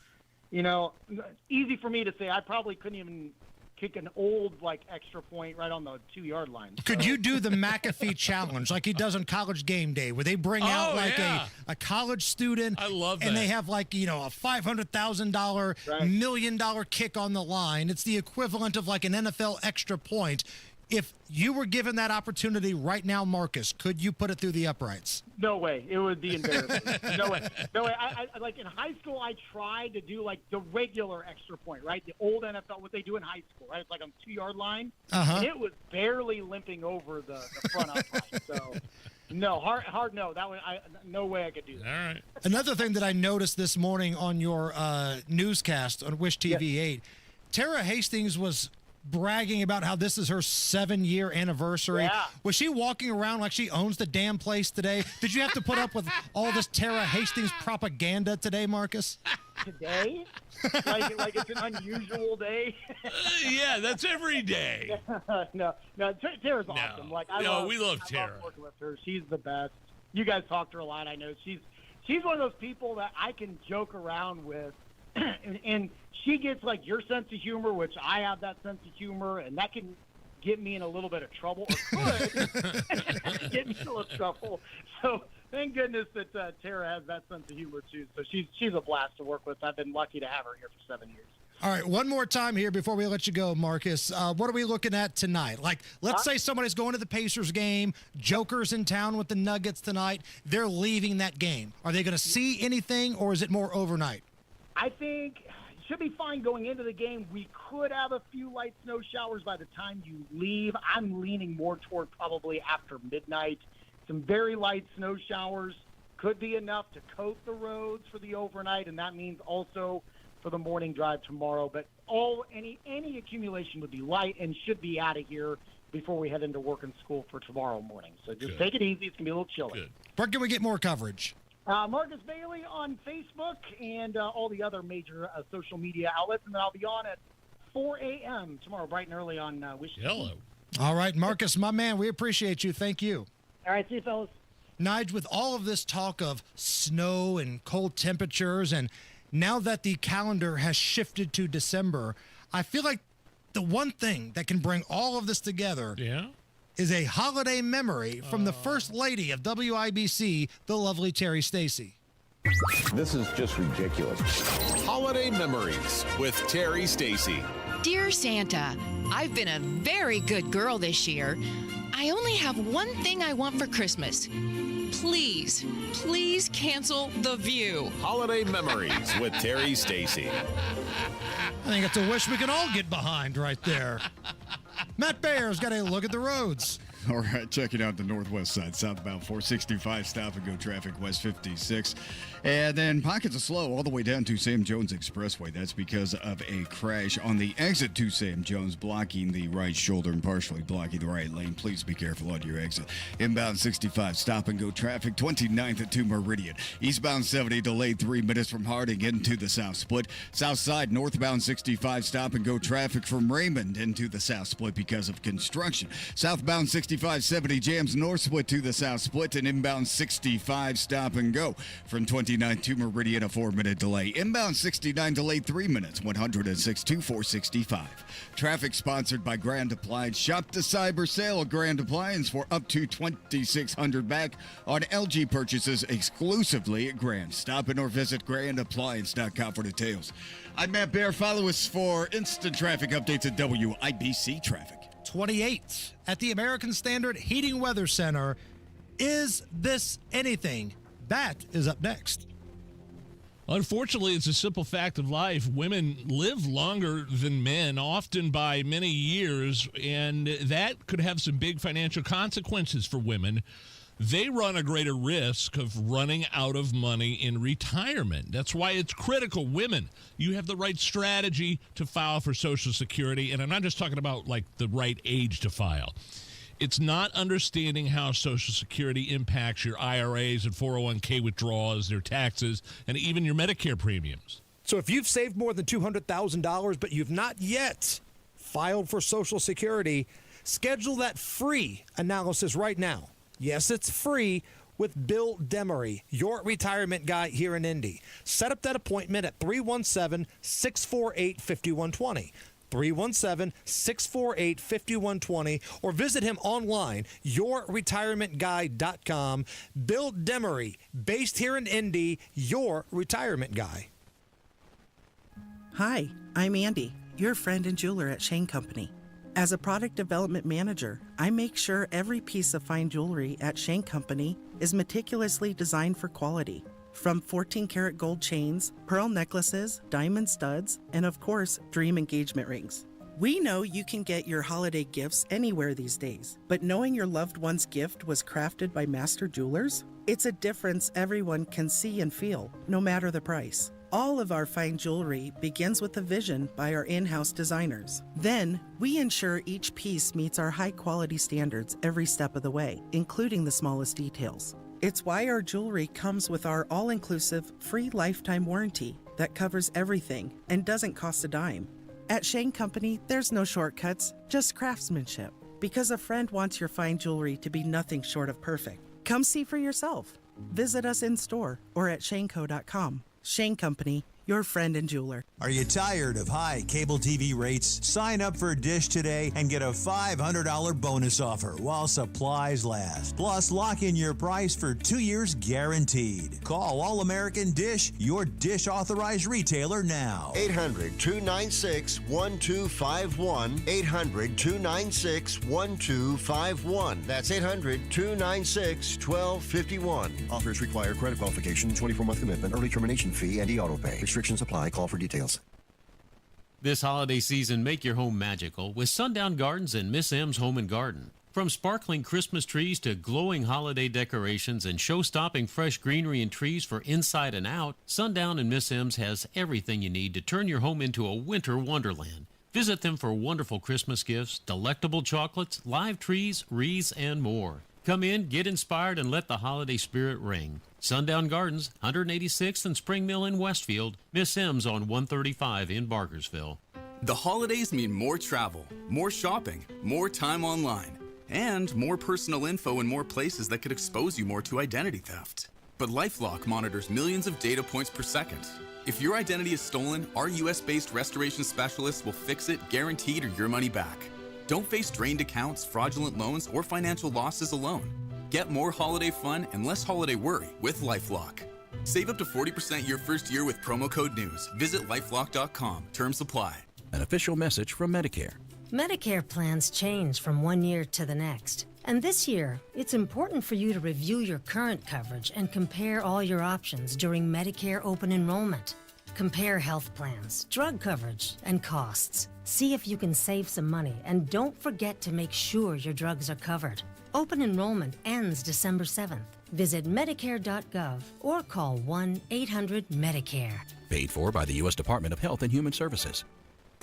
S22: Easy for me to say. I probably couldn't even kick an old extra point right on the 2-yard line.
S14: Could you do the McAfee challenge like he does on College Game Day, where they bring out a college student?
S13: I love that.
S14: And they have a $500,000, $1 million kick on the line. It's the equivalent of an NFL extra point. If you were given that opportunity right now, Marcus, could you put it through the uprights?
S22: No way. It would be embarrassing. No way. I in high school, I tried to do the regular extra point, right? The old NFL, what they do in high school, right? It's on the 2-yard line. And it was barely limping over the front upright. So, no, hard no. No way I could do that.
S13: All right.
S14: Another thing that I noticed this morning on your newscast on Wish TV 8, Tara Hastings was bragging about how this is her 7-year anniversary.
S22: Yeah.
S14: Was she walking around like she owns the damn place today? Did you have to put up with all this Tara Hastings propaganda today, Marcus?
S22: Today? like it's an unusual day?
S13: Yeah, that's every day.
S22: No, Tara's awesome.
S13: We love Tara.
S22: I love working with her. She's the best. You guys talk to her a lot. I know she's one of those people that I can joke around with, and she gets your sense of humor, which I have that sense of humor, and that can get me in a little bit of trouble, or could get me in a little trouble. So thank goodness that Tara has that sense of humor too. So she's a blast to work with. I've been lucky to have her here for 7 years.
S14: All right, one more time here before we let you go, Marcus. What are we looking at tonight? Let's say somebody's going to the Pacers game, Joker's in town with the Nuggets tonight. They're leaving that game. Are they going to see anything, or is it more overnight?
S22: I think it should be fine going into the game. We could have a few light snow showers by the time you leave. I'm leaning more toward probably after midnight. Some very light snow showers could be enough to coat the roads for the overnight, and that means also for the morning drive tomorrow. But any accumulation would be light and should be out of here before we head into work and school for tomorrow morning. So just take it easy. It's going to be a little chilly.
S13: Good.
S14: Where can we get more coverage?
S22: Marcus Bailey on Facebook and all the other major social media outlets. And then I'll be on at 4 a.m. tomorrow, bright and early on Wish.
S13: Hello.
S14: All right, Marcus, my man, we appreciate you. Thank you.
S22: All right, see you, fellas.
S14: Nigel, with all of this talk of snow and cold temperatures, and now that the calendar has shifted to December, I feel like the one thing that can bring all of this together is a holiday memory from the First Lady of WIBC, the lovely Terry Stacy.
S1: This is just ridiculous. Holiday Memories with Terry Stacy.
S2: Dear Santa, I've been a very good girl this year. I only have one thing I want for Christmas. Please, please cancel The View.
S1: Holiday Memories with Terry Stacy.
S14: I think it's a wish we can all get behind right there. Matt Bear's got a look at the roads.
S11: All right, checking out the northwest side, southbound 465, stop and go traffic, west 56. And then pockets of slow all the way down to Sam Jones Expressway. That's because of a crash on the exit to Sam Jones, blocking the right shoulder and partially blocking the right lane. Please be careful on your exit. Inbound 65, stop and go traffic, 29th to Meridian. Eastbound 70, delayed 3 minutes from Harding into the south split. South side, northbound 65, stop and go traffic from Raymond into the south split because of construction. Southbound 6570 jams north split to the south split, and inbound 65 stop and go from 29 to Meridian, a 4-minute delay. Inbound 69 delayed 3 minutes, 106 to 465. Traffic sponsored by Grand Appliance. Shop the cyber sale at Grand Appliance for up to $2,600 back on LG purchases exclusively at Grand. Stop in or visit grandappliance.com for details. I'm Matt Bear. Follow us for instant traffic updates at WIBC Traffic.
S14: 28 at the American Standard Heating Weather Center. Is this anything? That is up next.
S13: Unfortunately, it's a simple fact of life. Women live longer than men, often by many years, and that could have some big financial consequences for women. They run a greater risk of running out of money in retirement. That's why it's critical. Women, you have the right strategy to file for Social Security, and I'm not just talking about like the right age to file. It's not understanding how Social Security impacts your IRAs and 401k withdrawals, their taxes, and even your Medicare premiums.
S4: So if you've saved more than $200,000, but you've not yet filed for Social Security, schedule that free analysis right now. Yes, it's free with Bill Demery, your retirement guy here in Indy. Set up that appointment at 317-648-5120. 317-648-5120, or visit him online, yourretirementguy.com. Bill Demery, based here in Indy, your retirement guy.
S23: Hi, I'm Andy, your friend and jeweler at Shane Company. As a product development manager, I make sure every piece of fine jewelry at Shane Company is meticulously designed for quality. From 14-karat gold chains, pearl necklaces, diamond studs, and of course, dream engagement rings. We know you can get your holiday gifts anywhere these days, but knowing your loved one's gift was crafted by master jewelers? It's a difference everyone can see and feel, no matter the price. All of our fine jewelry begins with a vision by our in-house designers. Then, we ensure each piece meets our high-quality standards every step of the way, including the smallest details. It's why our jewelry comes with our all-inclusive, free lifetime warranty that covers everything and doesn't cost a dime. At Shane Company, there's no shortcuts, just craftsmanship. Because a friend wants your fine jewelry to be nothing short of perfect. Come see for yourself. Visit us in-store or at shaneco.com. Shane Company, your friend and jeweler.
S24: Are you tired of high cable TV rates? Sign up for Dish today and get a $500 bonus offer while supplies last. Plus, lock in your price for 2 years guaranteed. Call All-American Dish, your Dish authorized retailer now.
S18: 800-296-1251. 800-296-1251. That's 800-296-1251. Offers require credit qualification, 24-month commitment, early termination fee, and e-auto pay. Restrictions apply. Call for details.
S12: This holiday season, make your home magical with Sundown Gardens and Miss M's Home and Garden. From sparkling Christmas trees to glowing holiday decorations and show-stopping fresh greenery and trees for inside and out, Sundown and Miss M's has everything you need to turn your home into a winter wonderland. Visit them for wonderful Christmas gifts, delectable chocolates, live trees, wreaths, and more. Come in, get inspired, and let the holiday spirit ring. Sundown Gardens, 186th and Spring Mill in Westfield. Miss M's on 135 in Bargersville.
S26: The holidays mean more travel, more shopping, more time online.
S6: and more personal info in more places that could expose you more to identity theft. But LifeLock monitors millions of data points per second. If your identity is stolen, our US-based restoration specialists will fix it, guaranteed, or your money back. Don't face drained accounts, fraudulent loans, or financial losses alone. Get more holiday fun and less holiday worry with LifeLock. Save up to 40% your first year with promo code NEWS. Visit lifelock.com. Terms apply.
S7: An official message from Medicare.
S8: Medicare plans change from one year to the next. And this year, it's important for you to review your current coverage and compare all your options during Medicare open enrollment. Compare health plans, drug coverage, and costs. See if you can save some money, and don't forget to make sure your drugs are covered. Open enrollment ends December 7th. Visit Medicare.gov or call 1-800-MEDICARE.
S7: Paid for by the U.S. Department of Health and Human Services.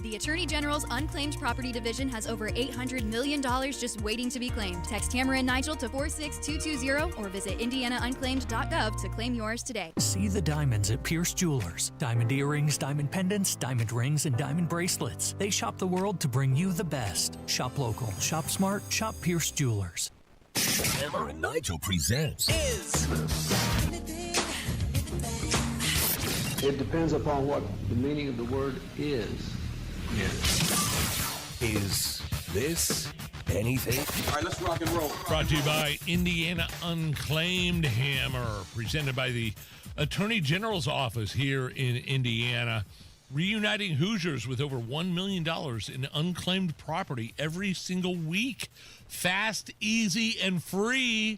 S19: The Attorney General's Unclaimed Property Division has over $800 million just waiting to be claimed. Text Hammer and Nigel to 46220 or visit IndianaUnclaimed.gov to claim yours today.
S25: See the diamonds at Pierce Jewelers. Diamond earrings, diamond pendants, diamond rings, and diamond bracelets. They shop the world to bring you the best. Shop local, shop smart, shop Pierce Jewelers.
S20: Hammer and Nigel presents
S26: It depends upon what the meaning of the word is.
S20: Is this anything?
S26: All right, let's rock and roll.
S13: Brought to you by Indiana Unclaimed Hammer, presented by the Attorney General's office here in Indiana, reuniting Hoosiers with over $1 million in unclaimed property every single week. Fast, easy, and free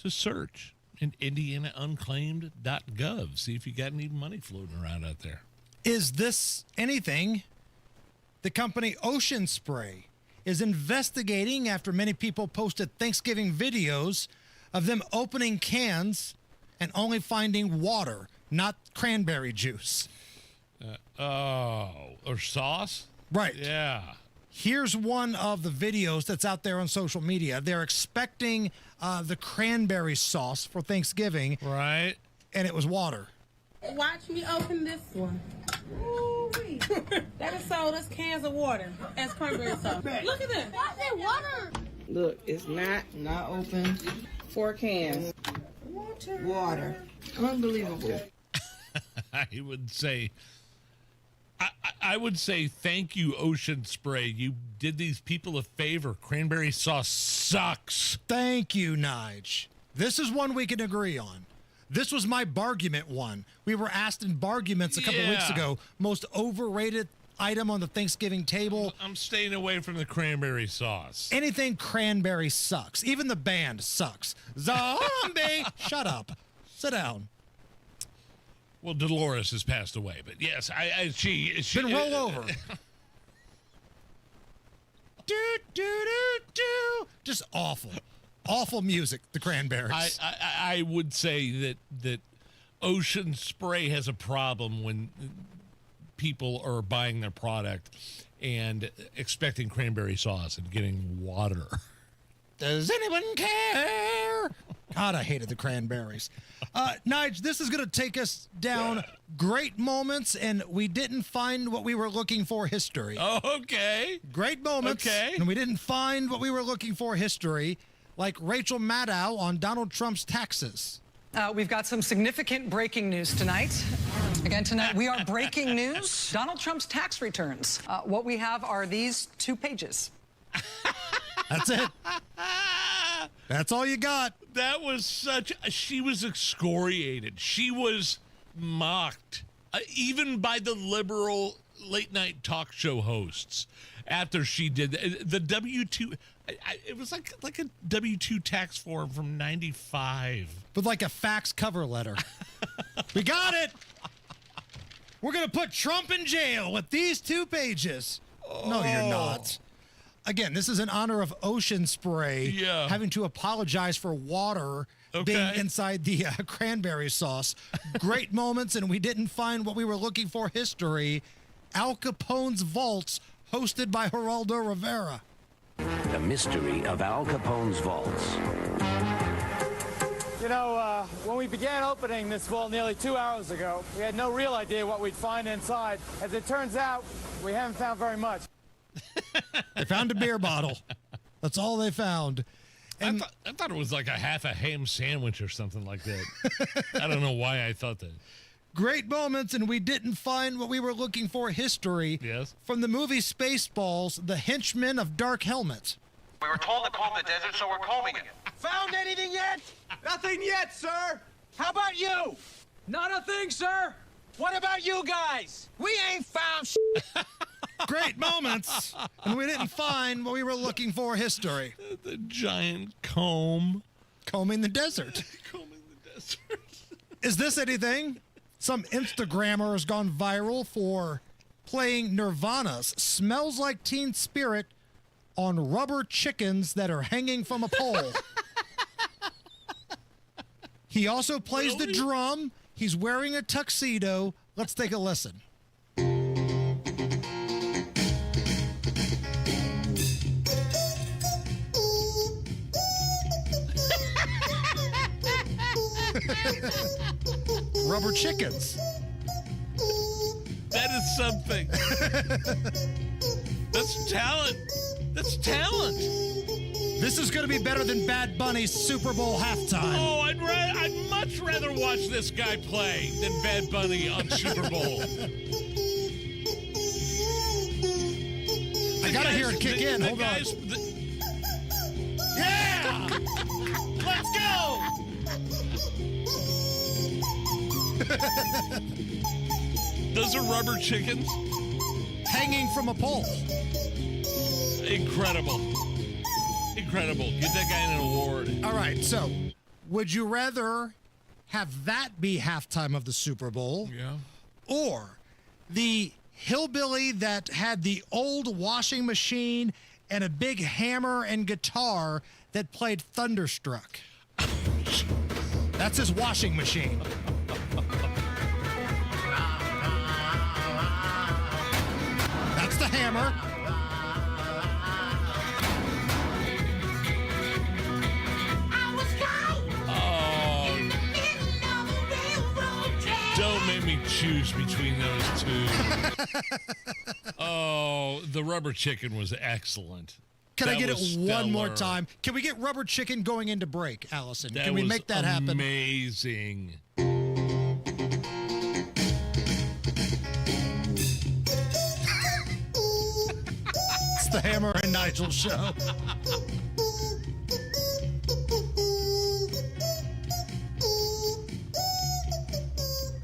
S13: to search in IndianaUnclaimed.gov. See if you got any money floating around out there.
S14: Is this anything? The company Ocean Spray is investigating after many people posted Thanksgiving videos of them opening cans and only finding water, not cranberry juice.
S13: Or sauce?
S14: Right.
S13: Yeah.
S14: Here's one of the videos that's out there on social media. They're expecting the cranberry sauce for Thanksgiving.
S13: Right.
S14: And it was water.
S27: Watch me open this one. Ooh-wee. That is sold us cans of water as cranberry sauce. Look at this. Why is it water?
S28: Look, it's not open. 4 cans. Water. Unbelievable.
S13: I would say thank you, Ocean Spray. You did these people a favor. Cranberry sauce sucks.
S14: Thank you, Nige. This is one we can agree on. This was my Bargument one. We were asked in Barguments a couple weeks ago, most overrated item on the Thanksgiving table.
S13: I'm staying away from the cranberry sauce.
S14: Anything cranberry sucks. Even the band sucks. Zombie! Shut up. Sit down.
S13: Well, Dolores has passed away, but yes, she
S14: Then roll over. Just awful. Awful music, the Cranberries.
S13: I would say that Ocean Spray has a problem when people are buying their product and expecting cranberry sauce and getting water.
S14: Does anyone care? God, I hated the Cranberries. Nige, this is going to take us down great moments, and we didn't find what we were looking for history.
S13: Oh, okay.
S14: Great moments, and we didn't find what we were looking for history, like Rachel Maddow on Donald Trump's taxes.
S29: We've got some significant breaking news tonight. Again, tonight we are breaking news. Donald Trump's tax returns. What we have are these 2 pages.
S14: That's it. That's all you got.
S13: That was she was excoriated. She was mocked, even by the liberal late night talk show hosts after she did the W-2. It was like a W-2 tax form from 95.
S14: With like a fax cover letter. We got it. We're going to put Trump in jail with these 2 pages. No, you're not. Again, this is in honor of Ocean Spray having to apologize for water being inside the cranberry sauce. Great moments, and we didn't find what we were looking for history. Al Capone's Vaults, hosted by Geraldo Rivera.
S20: The mystery of Al Capone's vaults.
S30: You know, when we began opening this vault nearly 2 hours ago, we had no real idea what we'd find inside. As it turns out, we haven't found very much.
S14: They found a beer bottle. That's all they found. And
S13: I thought it was like a half a ham sandwich or something like that. I don't know why I thought that.
S14: Great moments, and we didn't find what we were looking for. History.
S13: Yes.
S14: From the movie Spaceballs, The Henchmen of Dark Helmet.
S2: We were told to comb the desert, so we're combing it.
S30: Found anything yet? Nothing yet, sir. How about you? Not a thing, sir. What about you guys? We ain't found
S14: Great moments, and we didn't find what we were looking for. History.
S13: The giant comb.
S14: Combing the desert.
S13: Combing the desert.
S14: Is this anything? Some Instagrammer has gone viral for playing Nirvana's Smells Like Teen Spirit on rubber chickens that are hanging from a pole. He also plays the drum. He's wearing a tuxedo. Let's take a listen. Rubber chickens.
S13: That is something. That's talent. That's talent.
S14: This is going to be better than Bad Bunny's Super Bowl halftime.
S13: Oh, I'd much rather watch this guy play than Bad Bunny on Super Bowl.
S14: I got to hear it kick in. Hold on.
S13: Yeah! Let's go! Those are rubber chickens?
S14: Hanging from a pole.
S13: Incredible. Incredible. Get that guy an award.
S14: All right, so would you rather have that be halftime of the Super Bowl?
S13: Yeah.
S14: Or the hillbilly that had the old washing machine and a big hammer and guitar that played Thunderstruck? That's his washing machine. That's the hammer.
S13: Don't make me choose between those two. Oh, the rubber chicken was excellent.
S14: Can I get it one more time? Can we get rubber chicken going into break, Allison? Can we make that happen?
S13: Amazing.
S14: It's the Hammer and Nigel show.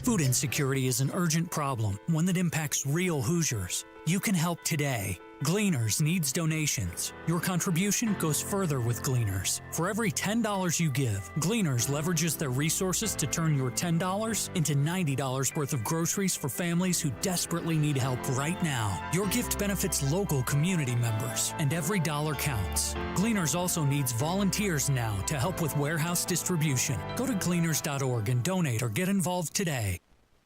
S25: Food insecurity is an urgent problem, one that impacts real Hoosiers. You can help today. Gleaners needs donations. Your contribution goes further with Gleaners. For every $10 you give, Gleaners leverages their resources to turn your $10 into $90 worth of groceries for families who desperately need help right now. Your gift benefits local community members, and every dollar counts. Gleaners also needs volunteers now to help with warehouse distribution. Go to gleaners.org and donate or get involved today.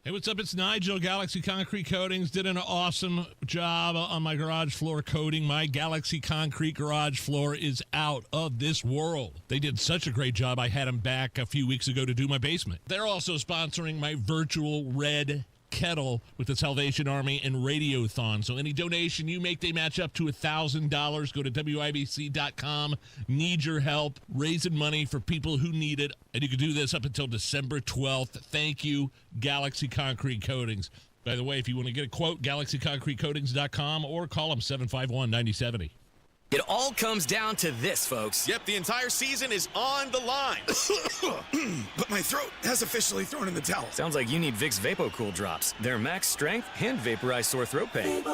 S13: Hey, what's up? It's Nigel. Galaxy Concrete Coatings did an awesome job on my garage floor coating. My Galaxy Concrete garage floor is out of this world. They did such a great job. I had them back a few weeks ago to do my basement. They're also sponsoring my virtual red kettle with the Salvation Army and Radiothon. So any donation you make, they match up to $1,000. Go to WIBC.com. Need your help raising money for people who need it. And you can do this up until December 12th. Thank you, Galaxy Concrete Coatings. By the way, if you want to get a quote, GalaxyConcreteCoatings.com or call them 751-9070.
S3: It all comes down to this, folks.
S5: Yep, the entire season is on the line. But my throat has officially thrown in the towel.
S3: Sounds like you need Vicks VapoCool drops. They're max strength and vaporize sore throat pain.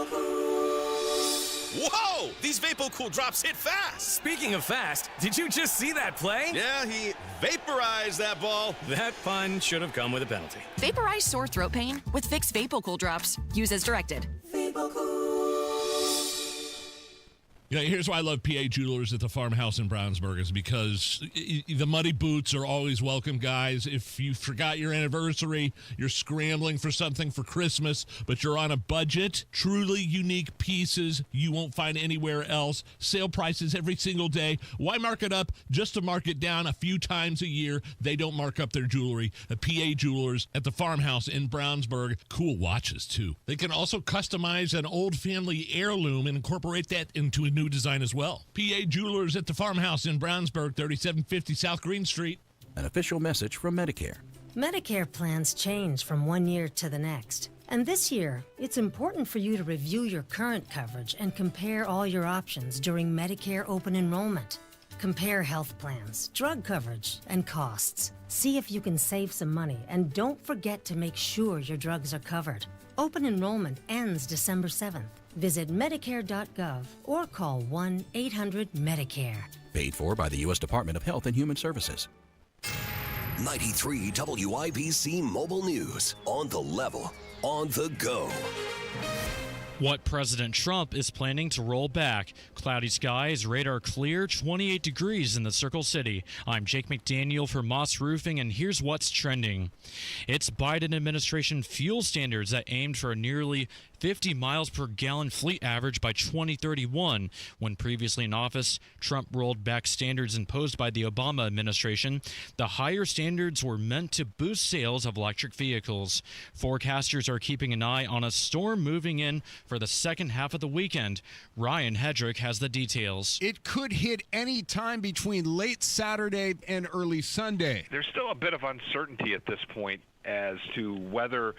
S5: Whoa! These VapoCool drops hit fast.
S3: Speaking of fast, did you just see that play?
S5: Yeah, he vaporized that ball.
S3: That pun should have come with a penalty.
S9: Vaporize sore throat pain with Vicks VapoCool drops. Use as directed.
S13: You know, here's why I love PA Jewelers at the Farmhouse in Brownsburg is because the muddy boots are always welcome, guys. If you forgot your anniversary, you're scrambling for something for Christmas, but you're on a budget, truly unique pieces you won't find anywhere else. Sale prices every single day. Why mark it up just to mark it down a few times a year? They don't mark up their jewelry. The PA Jewelers at the Farmhouse in Brownsburg. Cool watches, too. They can also customize an old family heirloom and incorporate that into a new design as well. PA Jewelers at the Farmhouse in Brownsburg, 3750 South Green Street.
S7: An official message from Medicare.
S8: Medicare plans change from one year to the next. And this year, it's important for you to review your current coverage and compare all your options during Medicare open enrollment. Compare health plans, drug coverage, and costs. See if you can save some money, and don't forget to make sure your drugs are covered. Open enrollment ends December 7th. Visit Medicare.gov or call 1-800-MEDICARE.
S7: Paid for by the U.S. Department of Health and Human Services.
S20: 93 WIBC Mobile News. On the level, on the go.
S1: What President Trump is planning to roll back. Cloudy skies, radar clear, 28 degrees in the Circle City. I'm Jake McDaniel for Moss Roofing, and here's what's trending. It's Biden administration fuel standards that aimed for a nearly 50 miles per gallon fleet average by 2031. When previously in office, Trump rolled back standards imposed by the Obama administration. The higher standards were meant to boost sales of electric vehicles. Forecasters are keeping an eye on a storm moving in for the second half of the weekend. Ryan Hedrick has the details.
S4: It could hit any time between late Saturday and early Sunday.
S10: There's still a bit of uncertainty at this point as to whether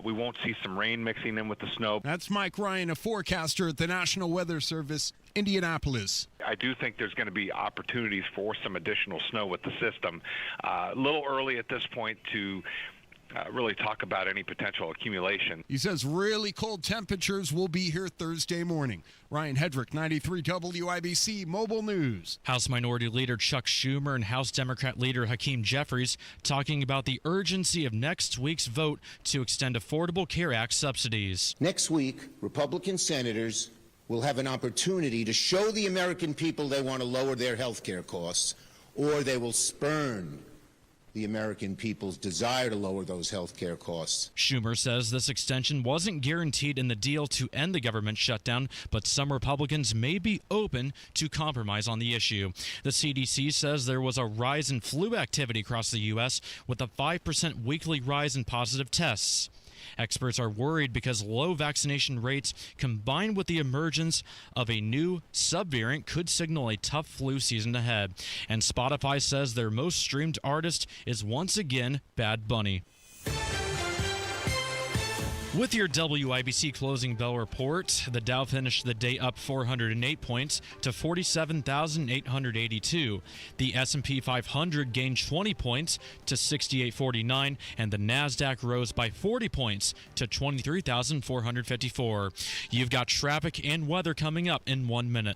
S10: we won't see some rain mixing in with the snow.
S4: That's Mike Ryan, a forecaster at the National Weather Service, Indianapolis.
S10: I do think there's going to be opportunities for some additional snow with the system. A little early at this point to really talk about any potential accumulation.
S4: He says really cold temperatures will be here Thursday morning. Ryan Hedrick, 93 WIBC Mobile News.
S1: House Minority Leader Chuck Schumer and House Democrat Leader Hakeem Jeffries talking about the urgency of next week's vote to extend Affordable Care Act subsidies.
S11: Next week, Republican senators will have an opportunity to show the American people they want to lower their health care costs, or they will spurn the American people's desire to lower those health care costs.
S1: Schumer says this extension wasn't guaranteed in the deal to end the government shutdown, but some Republicans may be open to compromise on the issue. The CDC says there was a rise in flu activity across the U.S. with a 5% weekly rise in positive tests. Experts are worried because low vaccination rates combined with the emergence of a new subvariant could signal a tough flu season ahead. And Spotify says their most streamed artist is once again Bad Bunny. With your WIBC closing bell report, the Dow finished the day up 408 points to 47,882. The S&P 500 gained 20 points to 6849, and the Nasdaq rose by 40 points to 23,454. You've got traffic and weather coming up in 1 minute.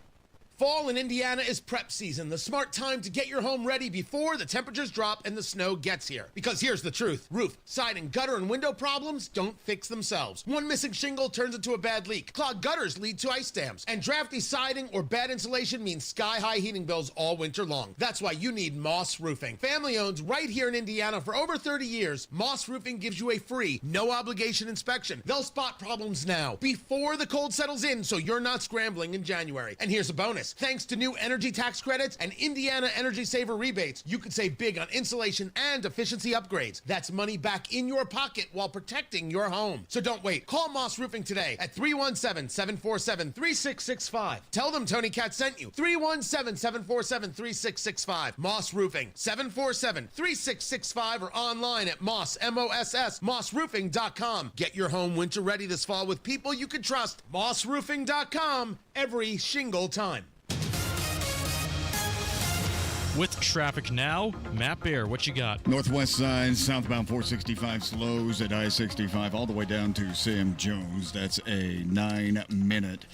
S15: Fall in Indiana is prep season, the smart time to get your home ready before the temperatures drop and the snow gets here. Because here's the truth. Roof, siding, gutter, and window problems don't fix themselves. One missing shingle turns into a bad leak. Clogged gutters lead to ice dams. And drafty siding or bad insulation means sky-high heating bills all winter long. That's why you need Moss Roofing. Family owned right here in Indiana for over 30 years, Moss Roofing gives you a free, no-obligation inspection. They'll spot problems now, before the cold settles in, so you're not scrambling in January. And here's a bonus. Thanks to new energy tax credits and Indiana Energy Saver rebates, you can save big on insulation and efficiency upgrades. That's money back in your pocket while protecting your home. So don't wait. Call Moss Roofing today at 317-747-3665. Tell them Tony Cat sent you. 317-747-3665. Moss Roofing, 747-3665, or online at mossroofing.com. Get your home winter ready this fall with people you can trust. mossroofing.com, every shingle time.
S1: With traffic now, Matt Bear, what you got?
S16: Northwest side, southbound 465 slows at I-65 all the way down to Sam Jones. That's a 9-minute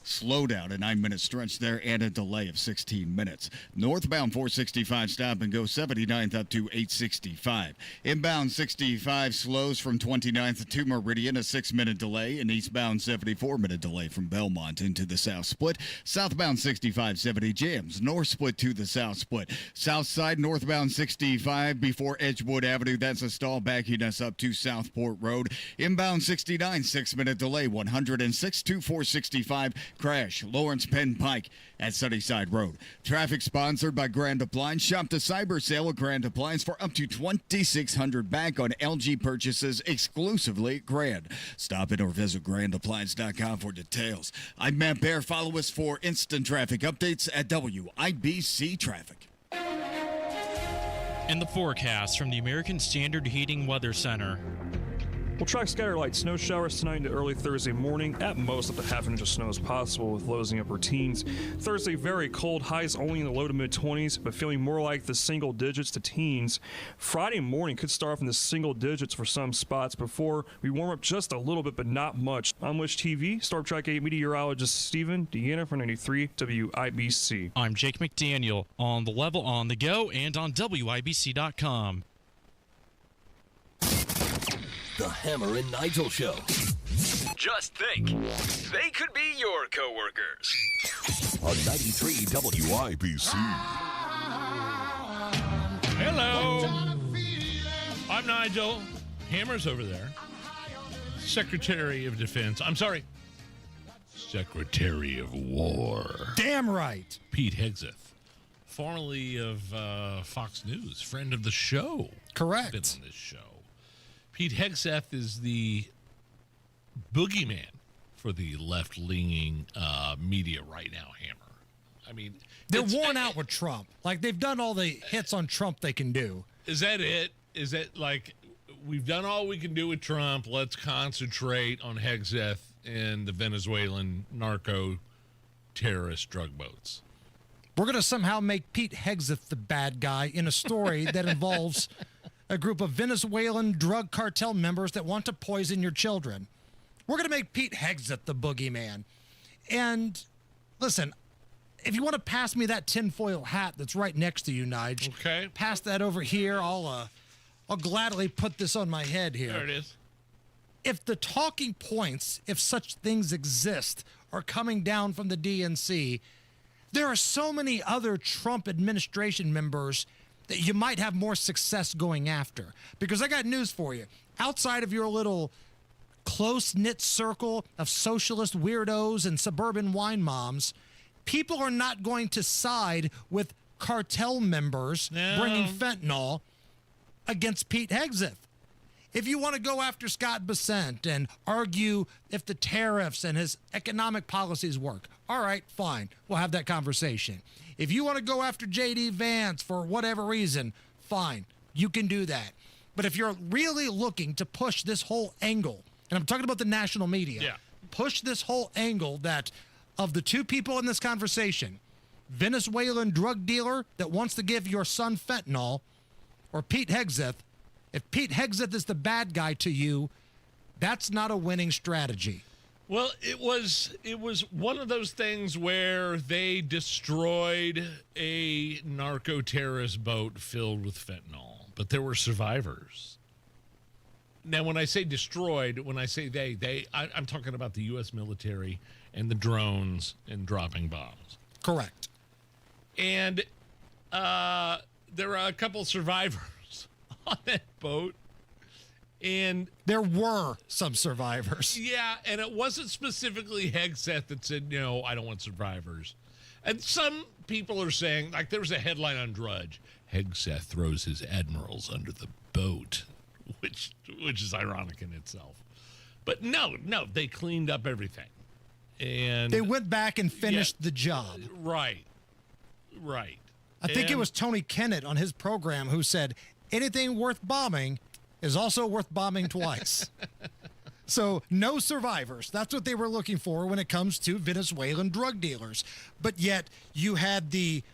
S16: slowdown, a 9-minute stretch there, and a delay of 16 minutes. Northbound 465 stop and go 79th up to 865. Inbound 65 slows from 29th to Meridian, a 6-minute delay, and eastbound 74-minute delay from Belmont into the south split. Southbound 65-70 jams, north split to the south split. South side northbound 65 before Edgewood Avenue, that's a stall backing us up to Southport Road. Inbound 69, 6-minute delay, 106 to 465. crash, Lawrence Penn Pike at Sunnyside Road. Traffic sponsored by Grand Appliance. Shop the cyber sale at Grand Appliance for up to $2,600 back on LG purchases exclusively at Grand. Stop in or visit grandappliance.com for details. I'm Matt Bear. Follow us for instant traffic updates at WIBC Traffic.
S1: And the forecast from the American Standard Heating Weather Center.
S6: We'll track scattered light snow showers tonight into early Thursday morning. At most, up to half an inch of snow is possible with lows in the upper teens. Thursday, very cold, highs only in the low to mid-20s, but feeling more like the single digits to teens. Friday morning could start off in the single digits for some spots before we warm up just a little bit, but not much. I'm Wish TV, Storm Track 8 meteorologist Stephen Deanna for 93 WIBC.
S1: I'm Jake McDaniel on the level, on the go, and on WIBC.com.
S20: The Hammer and Nigel Show.
S3: Just think, they could be your coworkers.
S20: On 93 WIBC.
S13: Hello. I'm Nigel. Hammer's over there. Secretary of Defense. I'm sorry. Secretary of War.
S14: Damn right.
S13: Pete Hegseth, formerly of Fox News, friend of the show.
S14: Correct.
S13: Been on this show. Pete Hegseth is the boogeyman for the left-leaning media right now, Hammer. I mean,
S14: they're worn out with Trump. Like, they've done all the hits on Trump they can do.
S13: Is that it? Is that like, we've done all we can do with Trump, let's concentrate on Hegseth and the Venezuelan narco terrorist drug boats?
S14: We're going to somehow make Pete Hegseth the bad guy in a story that involves a group of Venezuelan drug cartel members that want to poison your children. We're going to make Pete Hegseth the boogeyman. And listen, if you want to pass me that tinfoil hat that's right next to you, Nigel,
S13: okay,
S14: pass that over here. I'll gladly put this on my head here.
S13: There it is.
S14: If the talking points, if such things exist, are coming down from the DNC, there are so many other Trump administration members that you might have more success going after. Because I got news for you. Outside of your little close-knit circle of socialist weirdos and suburban wine moms, people are not going to side with cartel members bringing fentanyl against Pete Hegseth. If you want to go after Scott Bessent and argue if the tariffs and his economic policies work, all right, fine. We'll have that conversation. If you want to go after J.D. Vance for whatever reason, fine. You can do that. But if you're really looking to push this whole angle, and I'm talking about the national media, push this whole angle that of the two people in this conversation, Venezuelan drug dealer that wants to give your son fentanyl, or Pete Hegseth, if Pete Hegseth is the bad guy to you, that's not a winning strategy.
S13: Well, it was one of those things where they destroyed a narco-terrorist boat filled with fentanyl, but there were survivors. Now, when I say destroyed, when I say I'm talking about the U.S. military and the drones and dropping bombs.
S14: Correct.
S13: And there are a couple survivors on that boat. And
S14: there were some survivors.
S13: Yeah, and it wasn't specifically Hegseth that said, no, I don't want survivors. And some people are saying, like there was a headline on Drudge, Hegseth throws his admirals under the boat, which is ironic in itself. But no, they cleaned up everything. And
S14: they went back and finished the job.
S13: Right.
S14: I think it was Tony Kinnett on his program who said, anything worth bombing is also worth bombing twice. So no survivors. That's what they were looking for when it comes to Venezuelan drug dealers. But yet you had the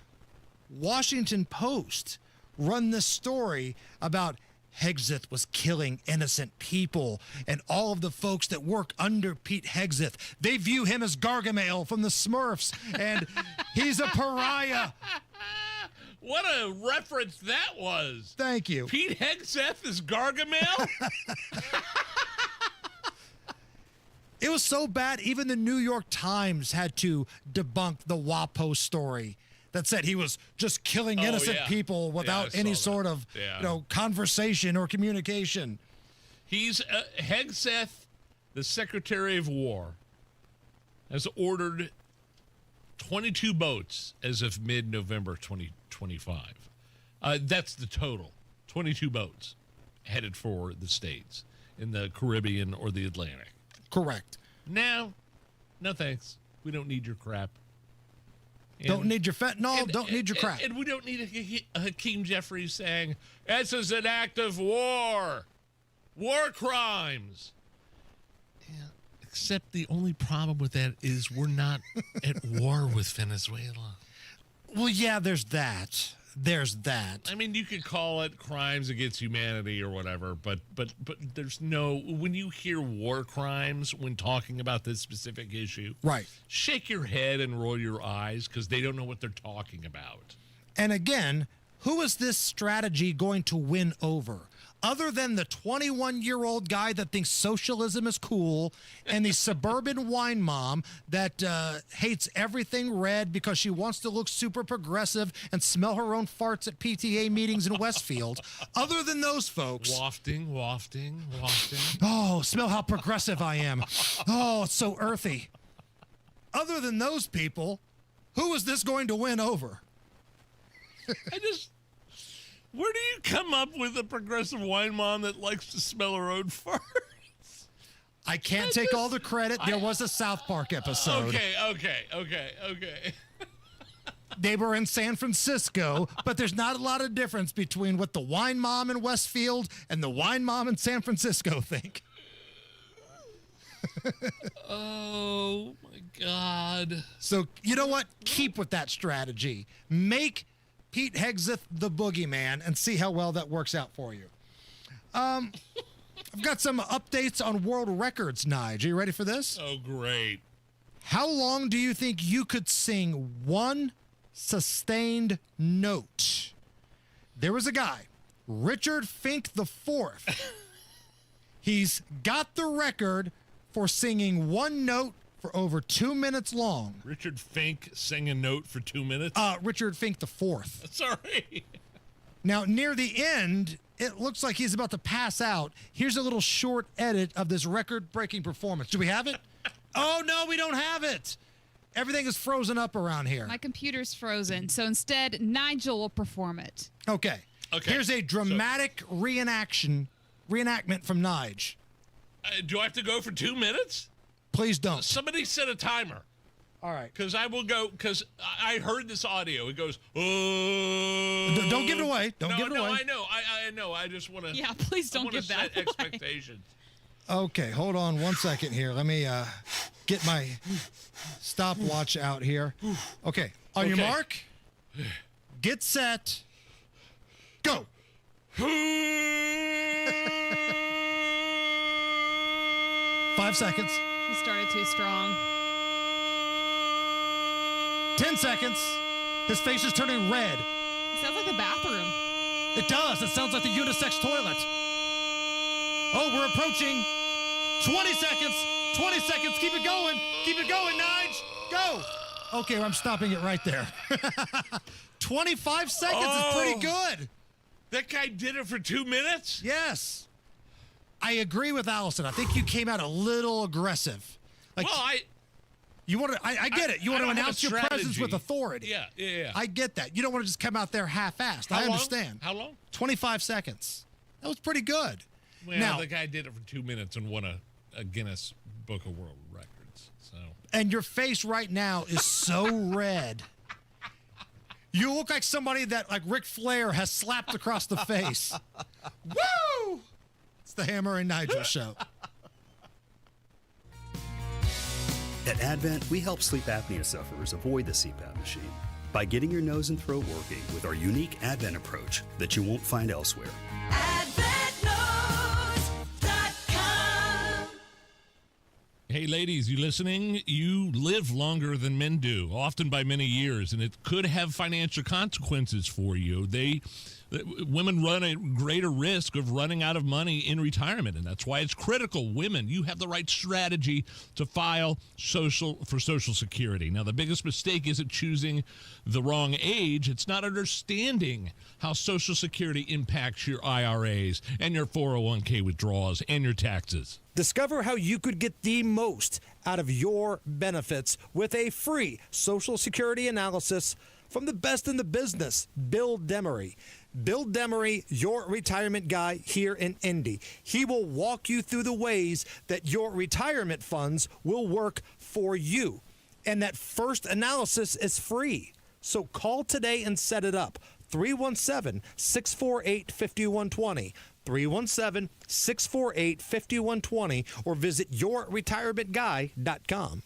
S14: Washington Post run this story about Hegseth was killing innocent people, and all of the folks that work under Pete Hegseth, they view him as Gargamel from the Smurfs, and he's a pariah.
S13: What a reference that was.
S14: Thank you.
S13: Pete Hegseth is Gargamel?
S14: It was so bad, even the New York Times had to debunk the WAPO story that said he was just killing innocent people without any sort of conversation or communication.
S13: He's Hegseth, the Secretary of War, has ordered 22 boats as of mid-November 2025. That's the total. 22 boats headed for the States in the Caribbean or the Atlantic.
S14: Correct.
S13: No thanks. We don't need your crap.
S14: Don't need your fentanyl. Don't need your crap.
S13: And we don't need a Hakeem Jeffries saying, this is an act of war. War crimes. Yeah, except the only problem with that is we're not at war with Venezuela.
S14: Well, yeah, there's that. There's that.
S13: I mean, you could call it crimes against humanity or whatever, but there's no, when you hear war crimes when talking about this specific issue,
S14: right,
S13: shake your head and roll your eyes because they don't know what they're talking about.
S14: And again, who is this strategy going to win over? Other than the 21-year-old guy that thinks socialism is cool and the suburban wine mom that hates everything red because she wants to look super progressive and smell her own farts at PTA meetings in Westfield. Other than those folks.
S13: Wafting.
S14: Oh, smell how progressive I am. Oh, it's so earthy. Other than those people, who is this going to win over?
S13: Where do you come up with a progressive wine mom that likes to smell her own farts?
S14: I can't take all the credit. There was a South Park episode.
S13: Okay.
S14: They were in San Francisco, but there's not a lot of difference between what the wine mom in Westfield and the wine mom in San Francisco think.
S13: Oh, my God.
S14: So, you know what? Keep with that strategy. Make Pete Hegseth the boogeyman and see how well that works out for you. I've got some updates on world records, Nige. Are you ready for this?
S13: Oh, great.
S14: How long do you think you could sing one sustained note? There was a guy, Richard Fink IV. He's got the record for singing one note for over 2 minutes long.
S13: Richard Fink sang a note for 2 minutes?
S14: Richard Fink IV.
S13: Sorry.
S14: Now, near the end, it looks like he's about to pass out. Here's a little short edit of this record-breaking performance. Do we have it? Oh, no, we don't have it. Everything is frozen up around here.
S12: My computer's frozen, so instead, Nigel will perform it.
S14: Okay. Here's a dramatic reenactment from Nige.
S13: Do I have to go for 2 minutes?
S14: Please don't.
S13: Somebody set a timer.
S14: All right.
S13: Because I will go, because I heard this audio. It goes,
S14: Don't give it away. Don't give it away.
S13: I know. I just want to.
S12: Yeah, please don't give that away.
S13: Expectations.
S14: Okay, hold on 1 second here. Let me get my stopwatch out here. Okay, on your mark, get set, go. 5 seconds.
S12: He started too strong.
S14: 10 seconds. His face is turning red.
S12: It sounds like the bathroom.
S14: It does. It sounds like the unisex toilet. Oh, we're approaching 20 seconds. 20 seconds. Keep it going. Keep it going, Nige. Go. Okay, well, I'm stopping it right there. 25 seconds is pretty good.
S13: That guy did it for 2 minutes?
S14: Yes. I agree with Allison. I think you came out a little aggressive.
S13: Like, well, I
S14: get it. You want to announce your presence with authority.
S13: Yeah.
S14: I get that. You don't want to just come out there half-assed. I understand.
S13: How long?
S14: 25 seconds. That was pretty good.
S13: Well,
S14: now,
S13: the guy did it for 2 minutes and won a Guinness Book of World Records. So.
S14: And your face right now is so red. You look like somebody that, like Ric Flair, has slapped across the face. Woo! It's the Hammer and Nigel show.
S17: At Advent, we help sleep apnea sufferers avoid the CPAP machine by getting your nose and throat working with our unique Advent approach that you won't find elsewhere.
S13: Hey, ladies, you listening? You live longer than men do, often by many years, and it could have financial consequences for you. Women run a greater risk of running out of money in retirement, and that's why it's critical. Women, you have the right strategy to file for Social Security. Now, the biggest mistake isn't choosing the wrong age. It's not understanding how Social Security impacts your IRAs and your 401k withdrawals and your taxes.
S14: Discover how you could get the most out of your benefits with a free Social Security analysis from the best in the business, Bill Demery. Bill Demery, your retirement guy here in Indy. He will walk you through the ways that your retirement funds will work for you. And that first analysis is free. So call today and set it up. 317-648-5120. 317-648-5120 or visit yourretirementguy.com.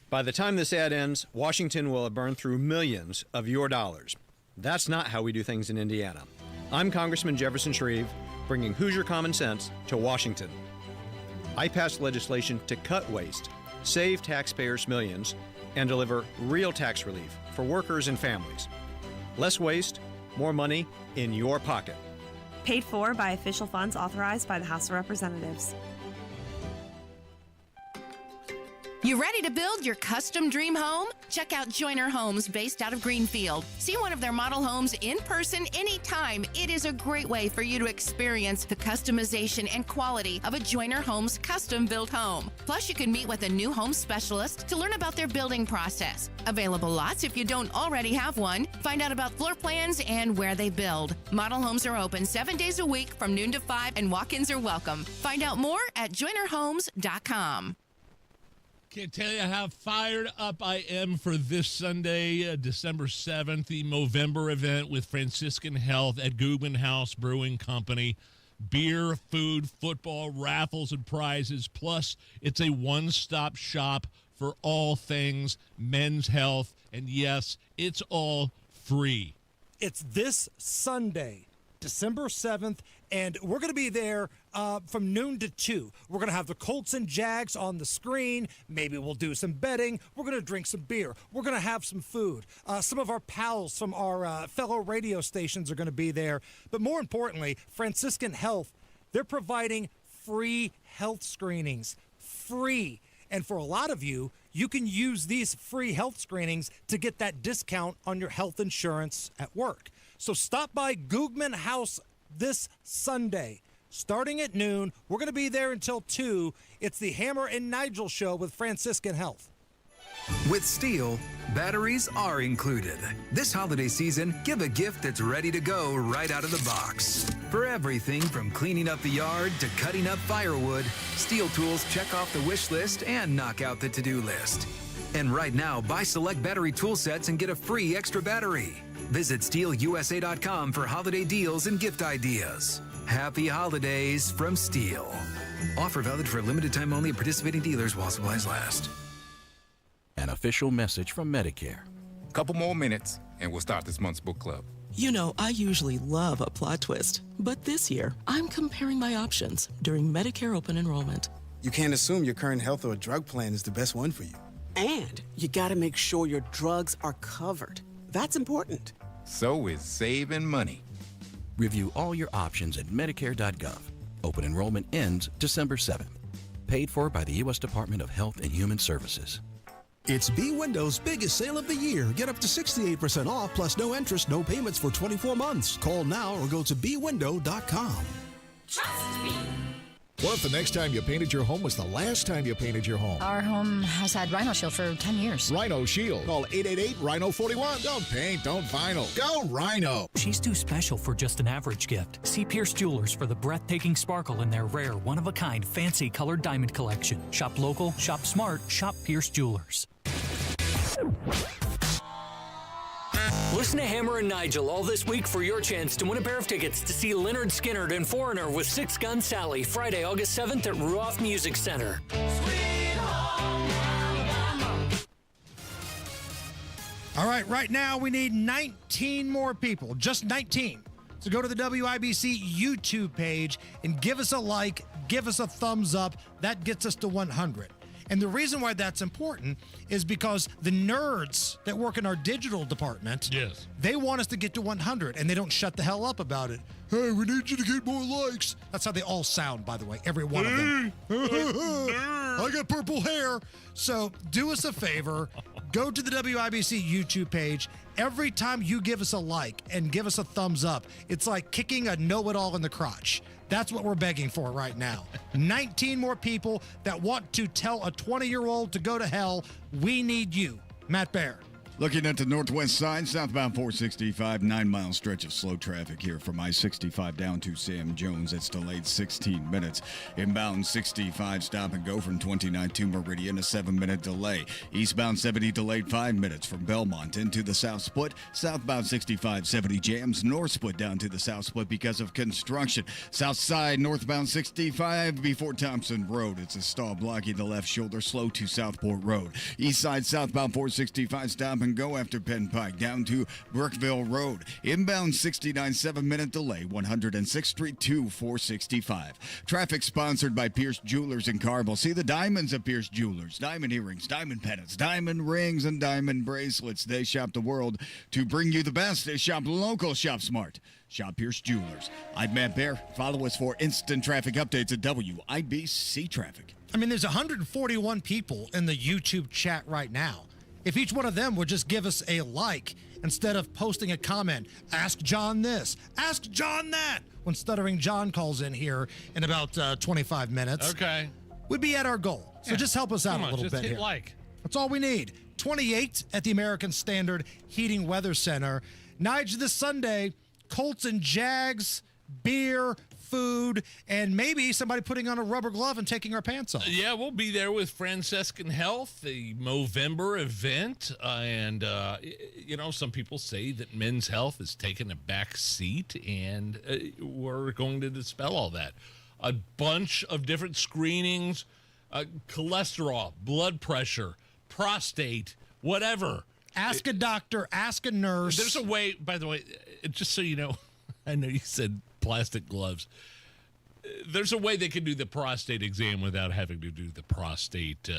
S18: By the time this ad ends, Washington will have burned through millions of your dollars. That's not how we do things in Indiana. I'm Congressman Jefferson Shreve, bringing Hoosier common sense to Washington. I passed legislation to cut waste, save taxpayers millions, and deliver real tax relief for workers and families. Less waste, more money in your pocket.
S19: Paid for by official funds authorized by the House of Representatives.
S21: You ready to build your custom dream home? Check out Joyner Homes based out of Greenfield. See one of their model homes in person anytime. It is a great way for you to experience the customization and quality of a Joyner Homes custom-built home. Plus, you can meet with a new home specialist to learn about their building process. Available lots if you don't already have one. Find out about floor plans and where they build. Model homes are open 7 days a week from noon to 5, and walk-ins are welcome. Find out more at joynerhomes.com.
S13: Can't tell you how fired up I am for this Sunday, December 7th, the Movember event with Franciscan Health at Goodman House Brewing Company. Beer, food, football, raffles, and prizes. Plus, it's a one-stop shop for all things men's health. And yes, it's all free.
S14: It's this Sunday, December 7th, and we're going to be there from noon to 2. We're going to have the Colts and Jags on the screen. Maybe we'll do some betting. We're going to drink some beer. We're going to have some food. Some of our pals from our fellow radio stations are going to be there. But more importantly, Franciscan Health, they're providing free health screenings. Free. And for a lot of you, you can use these free health screenings to get that discount on your health insurance at work. So stop by Goodman House this Sunday, starting at noon. We're going to be there until 2. It's the Hammer and Nigel show with Franciscan Health.
S22: With Steel, batteries are included. This holiday season, give a gift that's ready to go right out of the box. For everything from cleaning up the yard to cutting up firewood, Steel tools check off the wish list and knock out the to-do list. And right now, buy select battery tool sets and get a free extra battery. Visit SteelUSA.com for holiday deals and gift ideas. Happy holidays from Steel. Offer valid for a limited time only at participating dealers while supplies last.
S7: An official message from Medicare.
S23: Couple more minutes and we'll start this month's book club.
S24: You know, I usually love a plot twist, but this year I'm comparing my options during Medicare open enrollment.
S26: You can't assume your current health or drug plan is the best one for you.
S27: And you gotta make sure your drugs are covered. That's important.
S23: So is saving money.
S7: Review all your options at Medicare.gov. Open enrollment ends December 7th. Paid for by the U.S. Department of Health and Human Services.
S28: It's B Windows' biggest sale of the year. Get up to 68% off plus no interest, no payments for 24 months. Call now or go to bwindow.com.
S29: Trust me.
S31: What if the next time you painted your home was the last time you painted your home?
S32: Our home has had Rhino Shield for 10 years.
S31: Rhino Shield. Call 888-RHINO-41. Don't paint, don't vinyl. Go Rhino.
S25: She's too special for just an average gift. See Pierce Jewelers for the breathtaking sparkle in their rare, one-of-a-kind, fancy colored diamond collection. Shop local, shop smart, shop Pierce Jewelers.
S33: Listen to Hammer and Nigel all this week for your chance to win a pair of tickets to see Lynyrd Skynyrd and Foreigner with Six Gun Sally, Friday, August 7th at Ruoff Music Center.
S14: All right now we need 19 more people, just 19. So go to the WIBC YouTube page and give us a like, give us a thumbs up. That gets us to 100. And the reason why that's important is because the nerds that work in our digital department, they want us to get to 100, and they don't shut the hell up about it. Hey, we need you to get more likes. That's how they all sound, by the way, every one of them. I got purple hair. So do us a favor, Go to the WIBC YouTube page. Every time you give us a like and give us a thumbs up, it's like kicking a know-it-all in the crotch. That's what we're begging for right now. 19 more people that want to tell a 20-year-old to go to hell. We need you. Matt Baer.
S1: Looking at the northwest side, southbound 465, 9-mile stretch of slow traffic here from I-65 down to Sam Jones. It's delayed 16 minutes. Inbound 65, stop and go from 29 to Meridian, a 7-minute delay. Eastbound 70 delayed 5 minutes from Belmont into the south split. Southbound 65, 70 jams. North split down to the south split because of construction. South side, northbound 65 before Thompson Road. It's a stall blocking the left shoulder, slow to Southport Road. East side, southbound 465, stop and go after Penn Pike down to Brookville Road. Inbound 69, 7-minute delay, 106th Street to 465. Traffic sponsored by Pierce Jewelers in Carmel. See the diamonds at Pierce Jewelers. Diamond earrings, diamond pendants, diamond rings, and diamond bracelets. They shop the world to bring you the best. They shop local, shop smart. Shop Pierce Jewelers. I'm Matt Baer. Follow us for instant traffic updates at WIBC Traffic.
S14: I mean, there's 141 people in the YouTube chat right now. If each one of them would just give us a like instead of posting a comment, ask John this, ask John that, when Stuttering John calls in here in about 25 minutes.
S13: Okay.
S14: We'd be at our goal. So just help us out a little
S13: just
S14: bit
S13: hit
S14: here.
S13: like.
S14: That's all we need. 28 at the American Standard Heating Weather Center. Nigel, this Sunday, Colts and Jags, beer, food, and maybe somebody putting on a rubber glove and taking our pants off.
S13: Yeah, we'll be there with Franciscan Health, the Movember event. Some people say that Men's Health has taken a back seat, and we're going to dispel all that. A bunch of different screenings, cholesterol, blood pressure, prostate, whatever.
S14: Ask a doctor, ask a nurse.
S13: There's a way, by the way, just so you know, I know you said plastic gloves. There's a way they can do the prostate exam without having to do the prostate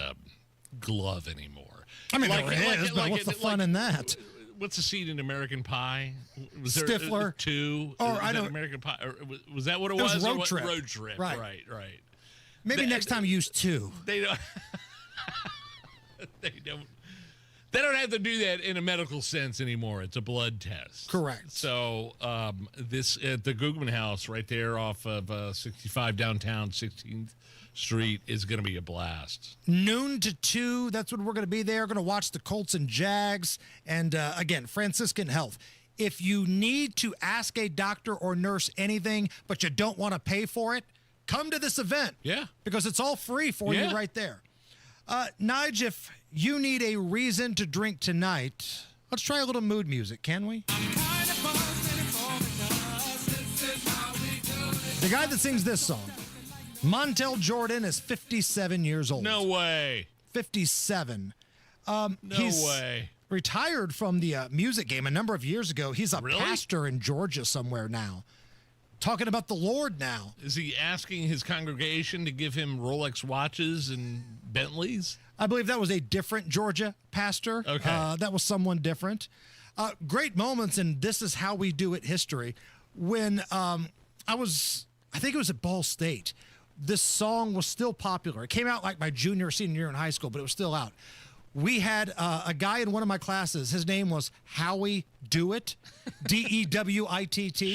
S13: glove anymore.
S14: I mean, there is, but what's the fun in that?
S13: What's the scene in American Pie? Was
S14: Stifler.
S13: There 2?
S14: Or I don't.
S13: American Pie. Or was that what it
S14: was?
S13: was?
S14: Road Trip.
S13: Road Trip. Right.
S14: Maybe next time use 2.
S13: They don't. They don't have to do that in a medical sense anymore. It's a blood test.
S14: Correct.
S13: So this at the Gugman House right there off of 65 downtown 16th Street is going to be a blast.
S14: Noon to 2, that's when we're going to be there. Going to watch the Colts and Jags. And again, Franciscan Health. If you need to ask a doctor or nurse anything, but you don't want to pay for it, come to this event.
S13: Yeah.
S14: Because it's all free for you right there. Nige, if you need a reason to drink tonight, let's try a little mood music, can we? The guy that sings this song, Montel Jordan, is 57 years old.
S13: No way.
S14: 57.
S13: No way.
S14: Retired from the music game a number of years ago. He's a pastor in Georgia somewhere now. Talking about the Lord now.
S13: Is he asking his congregation to give him Rolex watches and Bentleys?
S14: I believe that was a different Georgia pastor.
S13: Okay.
S14: That was someone different. Great moments in This Is How We Do It history. When I think it was at Ball State, this song was still popular. It came out like my junior, senior year in high school, but it was still out. We had a guy in one of my classes. His name was Howie Do It, Dewitt.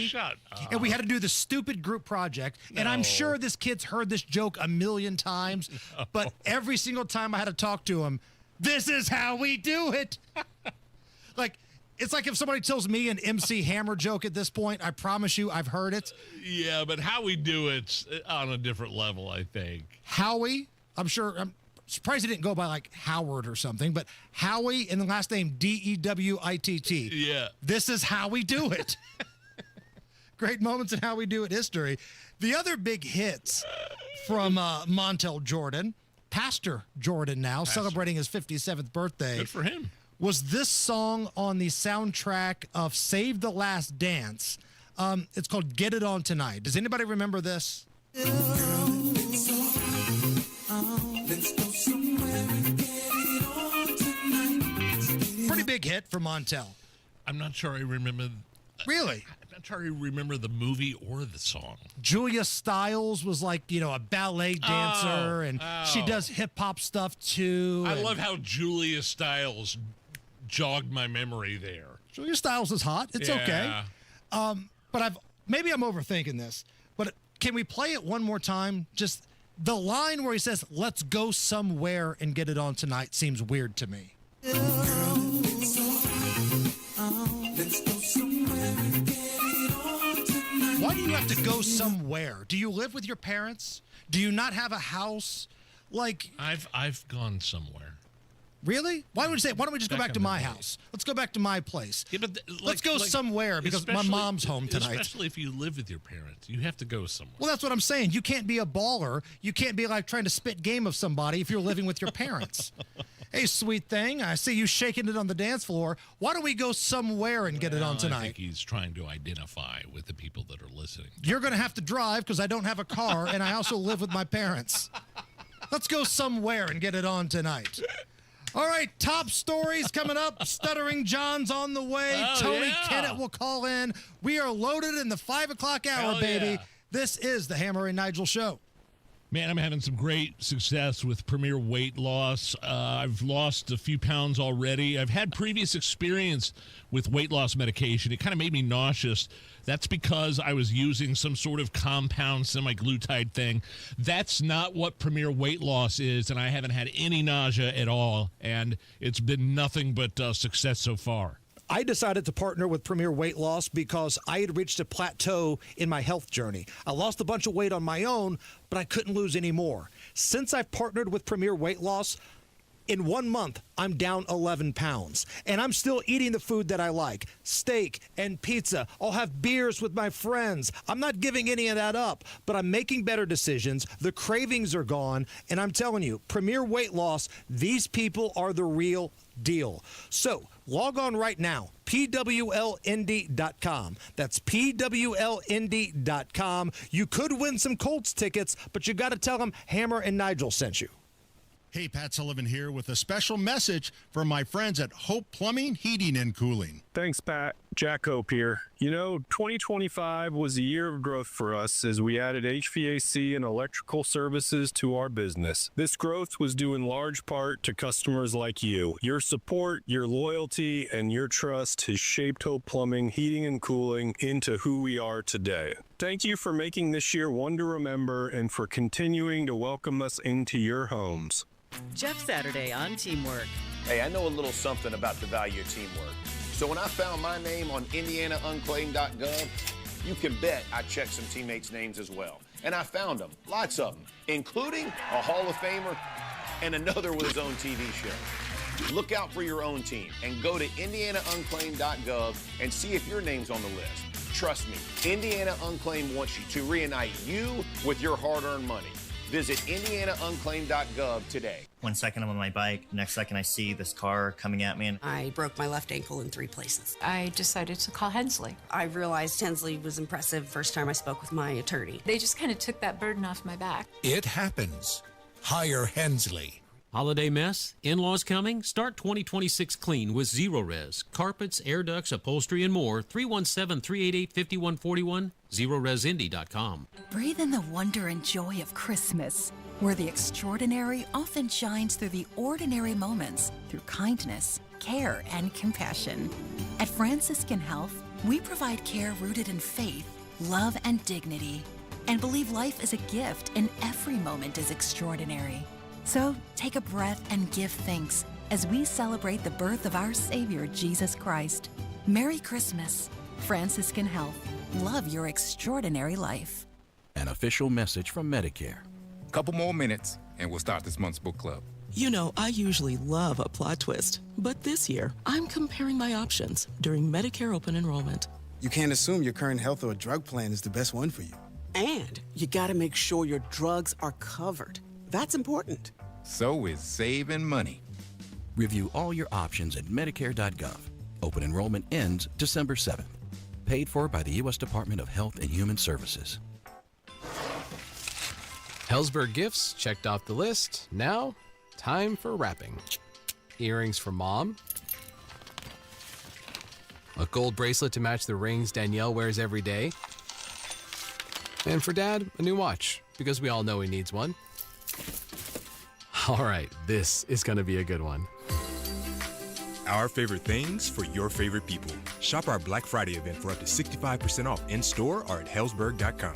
S13: Shut up.
S14: And we had to do the stupid group project. And I'm sure this kid's heard this joke a million times, but every single time I had to talk to him, this is how we do it. It's like if somebody tells me an MC Hammer joke at this point, I promise you I've heard it.
S13: Yeah, but how we do it's on a different level, I think.
S14: Howie, I'm surprised he didn't go by like Howard or something, but Howie and the last name Dewitt.
S13: Yeah.
S14: This is how we do it. Great moments in How We Do It history. The other big hits from Montel Jordan, Pastor Jordan now, celebrating his 57th birthday.
S13: Good for him.
S14: Was this song on the soundtrack of Save the Last Dance. It's called Get It On Tonight. Does anybody remember this? Pretty big hit for Montel.
S13: I'm not sure I remember.
S14: Really?
S13: not sure I remember the movie or the song.
S14: Julia Stiles was like, a ballet dancer, and she does hip-hop stuff, too.
S13: I love how Julia Stiles jogged my memory there.
S14: Julia Stiles is hot. It's okay. But maybe I'm overthinking this, but can we play it one more time? Just the line where he says, "Let's go somewhere and get it on tonight" seems weird to me. Why do you have to go somewhere? Do you live with your parents? Do you not have a house?
S13: I've gone somewhere.
S14: Really? Why don't we just go back to my house? Let's go back to my place. Yeah, but let's go somewhere because my mom's home tonight.
S13: Especially if you live with your parents, you have to go somewhere.
S14: Well, that's what I'm saying. You can't be a baller. You can't be like trying to spit game of somebody if you're living with your parents. Hey, sweet thing, I see you shaking it on the dance floor. Why don't we go somewhere and get it on tonight?
S13: I think he's trying to identify with the people that are listening.
S14: You're going to have to drive because I don't have a car and I also live with my parents. Let's go somewhere and get it on tonight. All right, top stories coming up. Stuttering John's on the way. Tony Kinnett will call in. We are loaded in the 5 o'clock hour, baby. This is the Hammer and Nigel Show.
S13: Man, I'm having some great success with Premier Weight Loss. I've lost a few pounds already. I've had previous experience with weight loss medication. It kind of made me nauseous. That's because I was using some sort of compound semaglutide thing. That's not what Premier Weight Loss is, and I haven't had any nausea at all, and it's been nothing but success so far.
S14: I decided to partner with Premier Weight Loss because I had reached a plateau in my health journey. I lost a bunch of weight on my own, but I couldn't lose any more. Since I've partnered with Premier Weight Loss, in 1 month, I'm down 11 pounds, and I'm still eating the food that I like, steak and pizza. I'll have beers with my friends. I'm not giving any of that up, but I'm making better decisions. The cravings are gone, and I'm telling you, Premier Weight Loss, these people are the real deal. So log on right now, pwlnd.com. That's pwlnd.com. You could win some Colts tickets, but you got to tell them Hammer and Nigel sent you.
S2: Hey, Pat Sullivan here with a special message from my friends at Hope Plumbing, Heating, and Cooling.
S3: Thanks, Pat. Jack Hope here. 2025 was a year of growth for us as we added HVAC and electrical services to our business. This growth was due in large part to customers like you. Your support, your loyalty, and your trust has shaped Hope Plumbing, Heating, and Cooling into who we are today. Thank you for making this year one to remember and for continuing to welcome us into your homes.
S4: Jeff Saturday on Teamwork.
S5: Hey, I know a little something about the value of teamwork. So when I found my name on IndianaUnclaimed.gov, you can bet I checked some teammates' names as well. And I found them, lots of them, including a Hall of Famer and another with his own TV show. Look out for your own team and go to IndianaUnclaimed.gov and see if your name's on the list. Trust me, Indiana Unclaimed wants you to reunite you with your hard-earned money. Visit IndianaUnclaimed.gov today.
S6: 1 second I'm on my bike, next second I see this car coming at me.
S8: I broke my left ankle in 3 places.
S9: I decided to call Hensley.
S8: I realized Hensley was impressive first time I spoke with my attorney.
S9: They just kind of took that burden off my back.
S10: It happens. Hire Hensley.
S11: Holiday mess? In-laws coming? Start 2026 clean with Zero Res. Carpets, air ducts, upholstery, and more. 317-388-5141. ZeroResIndy.com.
S15: Breathe in the wonder and joy of Christmas, where the extraordinary often shines through the ordinary moments, through kindness, care, and compassion. At Franciscan Health, we provide care rooted in faith, love, and dignity, and believe life is a gift and every moment is extraordinary. So take a breath and give thanks as we celebrate the birth of our Savior, Jesus Christ. Merry Christmas. Franciscan Health. Love your extraordinary life.
S7: An official message from Medicare.
S23: Couple more minutes, and we'll start this month's book club.
S24: I usually love a plot twist, but this year, I'm comparing my options during Medicare open enrollment.
S26: You can't assume your current health or drug plan is the best one for you.
S27: And you got to make sure your drugs are covered. That's important.
S23: So is saving money.
S7: Review all your options at Medicare.gov. Open enrollment ends December 7th. Paid for by the U.S. Department of Health and Human Services.
S16: Hellsberg gifts checked off the list. Now, time for wrapping. Earrings for mom. A gold bracelet to match the rings Danielle wears every day. And for Dad, a new watch, because we all know he needs one. All right, this is going to be a good one.
S12: Our favorite things for your favorite people. Shop our Black Friday event for up to 65% off in-store or at Hellsberg.com.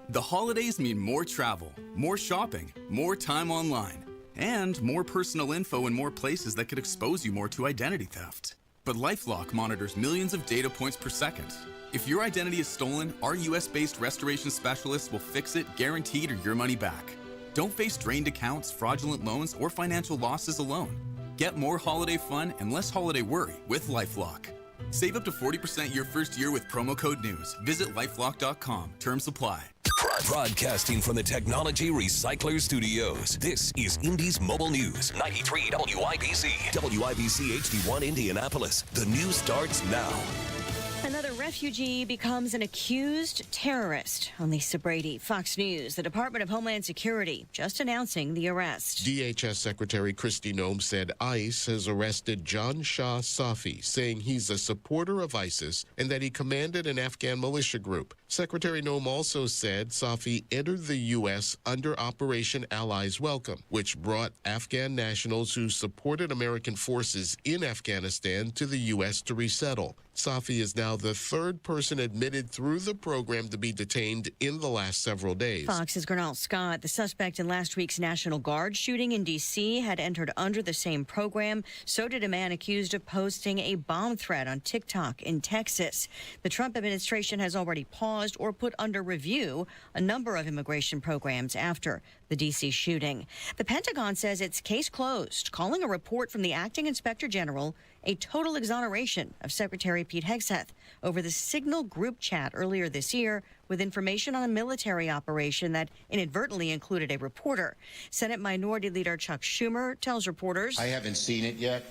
S17: The holidays mean more travel, more shopping, more time online, and more personal info in more places that could expose you more to identity theft. But LifeLock monitors millions of data points per second. If your identity is stolen, our US-based restoration specialists will fix it, guaranteed, or your money back. Don't face drained accounts, fraudulent loans, or financial losses alone. Get more holiday fun and less holiday worry with LifeLock. Save up to 40% your first year with promo code NEWS. Visit lifelock.com. Terms apply.
S18: Broadcasting from the Technology Recycler Studios, this is Indy's Mobile News. 93 WIBC. WIBC HD1 Indianapolis. The news starts now.
S19: Another refugee becomes an accused terrorist. On Lisa Brady, Fox News. The Department of Homeland Security just announcing the arrest.
S20: DHS Secretary Kristi Noem said ICE has arrested John Shah Safi, saying he's a supporter of ISIS and that he commanded an Afghan militia group. Secretary Noem also said Safi entered the U.S. under Operation Allies Welcome, which brought Afghan nationals who supported American forces in Afghanistan to the U.S. to resettle. Safi is now the third person admitted through the program to be detained in the last several days.
S19: Fox's Gernal Scott, the suspect in last week's National Guard shooting in D.C., had entered under the same program. So did a man accused of posting a bomb threat on TikTok in Texas. The Trump administration has already paused or put under review a number of immigration programs after the D.C. shooting. The Pentagon says it's case closed, calling a report from the acting inspector general a total exoneration of Secretary Pete Hegseth over the Signal group chat earlier this year with information on a military operation that inadvertently included a reporter. Senate Minority Leader Chuck Schumer tells reporters,
S21: I haven't seen it yet.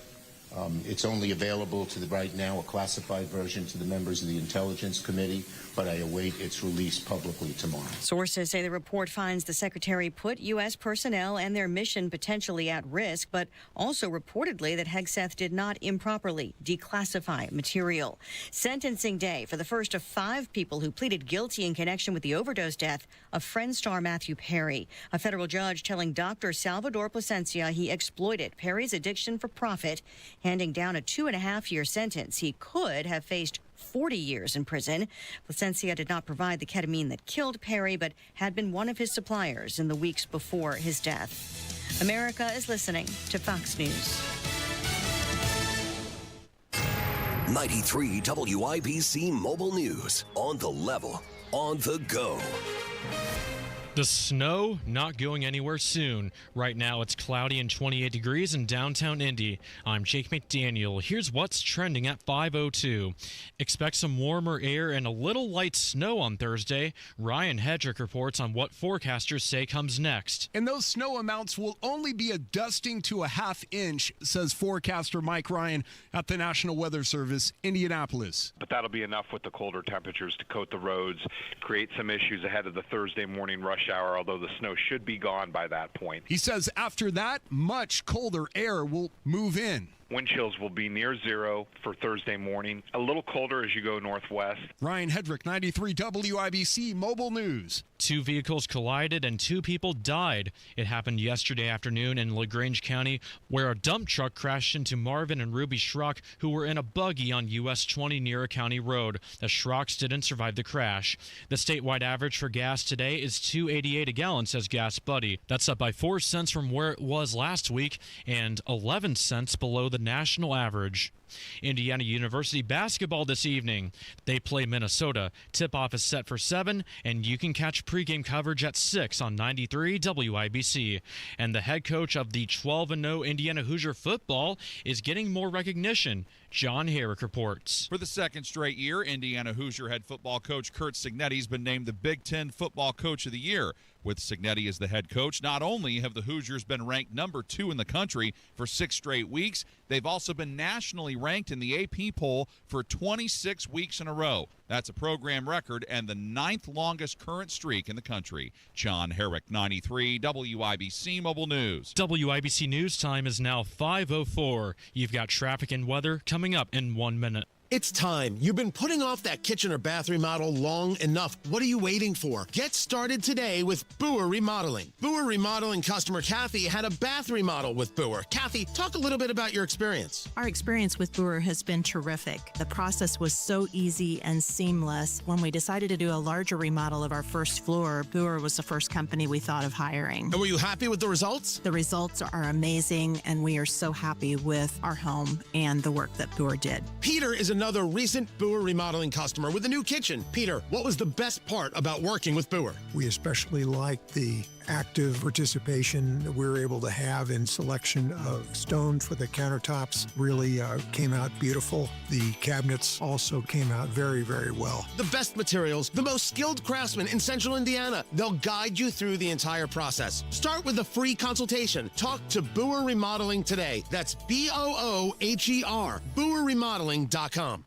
S21: It's only available to right now, a classified version to the members of the Intelligence Committee, but I await its release publicly tomorrow.
S19: Sources say the report finds the secretary put U.S. personnel and their mission potentially at risk, but also reportedly that Hegseth did not improperly declassify material. Sentencing day for the first of 5 people who pleaded guilty in connection with the overdose death of Friends star Matthew Perry. A federal judge telling Dr. Salvador Plasencia he exploited Perry's addiction for profit, handing down a 2.5-year sentence. He could have faced 40 years in prison. Plasencia did not provide the ketamine that killed Perry, but had been one of his suppliers in the weeks before his death. America is listening to Fox News.
S18: 93 WIBC Mobile News. On the level, on the go.
S22: The snow not going anywhere soon. Right now it's cloudy and 28 degrees in downtown Indy. I'm Jake McDaniel. Here's what's trending at 5:02. Expect some warmer air and a little light snow on Thursday. Ryan Hedrick reports on what forecasters say comes next.
S21: And those snow amounts will only be a dusting to a ½ inch, says forecaster Mike Ryan at the National Weather Service, Indianapolis.
S25: But that'll be enough with the colder temperatures to coat the roads, create some issues ahead of the Thursday morning rush hour, although the snow should be gone by that point.
S21: He says after that, much colder air will move in.
S25: Wind chills will be near zero for Thursday morning, a little colder as you go northwest.
S21: Ryan Hedrick, 93 WIBC Mobile News.
S22: 2 vehicles collided and 2 people died. It happened yesterday afternoon in LaGrange County, where a dump truck crashed into Marvin and Ruby Schrock, who were in a buggy on US 20 near a county road. The Schrocks didn't survive the crash. The statewide average for gas today is $2.88 a gallon, says Gas Buddy. That's up by 4 cents from where it was last week and 11 cents below the national average. Indiana University basketball this evening. They play Minnesota. Tip-off is set for 7, and you can catch pregame coverage at 6 on 93 WIBC. And the head coach of the 12-0 Indiana Hoosier football is getting more recognition. John Herrick reports.
S28: For the second straight year, Indiana Hoosier head football coach Curt Cignetti has been named the Big Ten Football Coach of the Year. With Cignetti as the head coach, not only have the Hoosiers been ranked number 2 in the country for 6 straight weeks, they've also been nationally ranked in the AP poll for 26 weeks in a row. That's a program record and the 9th longest current streak in the country. John Herrick, 93 WIBC Mobile News.
S22: WIBC News time is now 5:04. You've got traffic and weather coming up in 1 minute.
S1: It's time. You've been putting off that kitchen or bath remodel long enough. What are you waiting for? Get started today with Boer Remodeling. Boer Remodeling customer Kathy had a bath remodel with Boer. Kathy, talk a little bit about your experience.
S2: Our experience with Boer has been terrific. The process was so easy and seamless. When we decided to do a larger remodel of our first floor, Boer was the first company we thought of hiring.
S1: And were you happy with the results?
S2: The results are amazing, and we are so happy with our home and the work that Boer did.
S1: Peter is another recent Boer Remodeling customer with a new kitchen. Peter, what was the best part about working with Boer?
S3: We especially liked the active participation that we were able to have in selection of stone for the countertops. Really came out beautiful. The cabinets also came out very, very well.
S1: The best materials, the most skilled craftsmen in Central Indiana. They'll guide you through the entire process. Start with a free consultation. Talk to Boer Remodeling today. That's BOOHER, BoerRemodeling.com.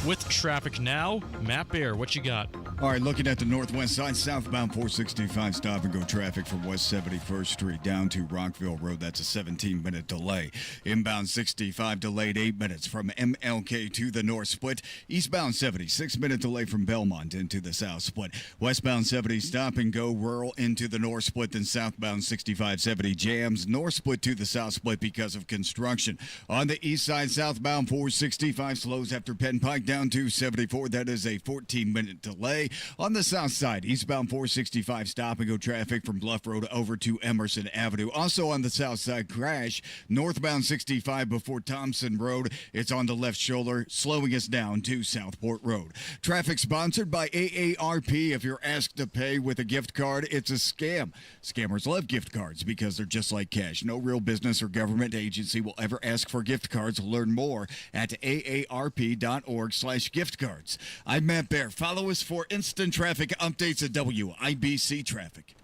S22: With traffic now, Matt Bear, what you got?
S4: All right, looking at the northwest side, southbound 465 stop-and-go traffic from West 71st Street down to Rockville Road. That's a 17-minute delay. Inbound 65 delayed 8 minutes from MLK to the north split. Eastbound 70, 6-minute delay from Belmont into the south split. Westbound 70 stop-and-go rural into the north split. Then southbound 65-70 jams north split to the south split because of construction. On the east side, southbound 465 slows after Penn Pike down to 74. That is a 14-minute delay. On the south side, eastbound 465 stop-and-go traffic from Bluff Road over to Emerson Avenue. Also on the south side, crash northbound 65 before Thompson Road. It's on the left shoulder, slowing us down to Southport Road. Traffic sponsored by AARP. If you're asked to pay with a gift card, it's a scam. Scammers love gift cards because they're just like cash. No real business or government agency will ever ask for gift cards. Learn more at aarp.org/gift cards. I'm Matt Bear. Follow us for instant traffic updates at WIBC Traffic.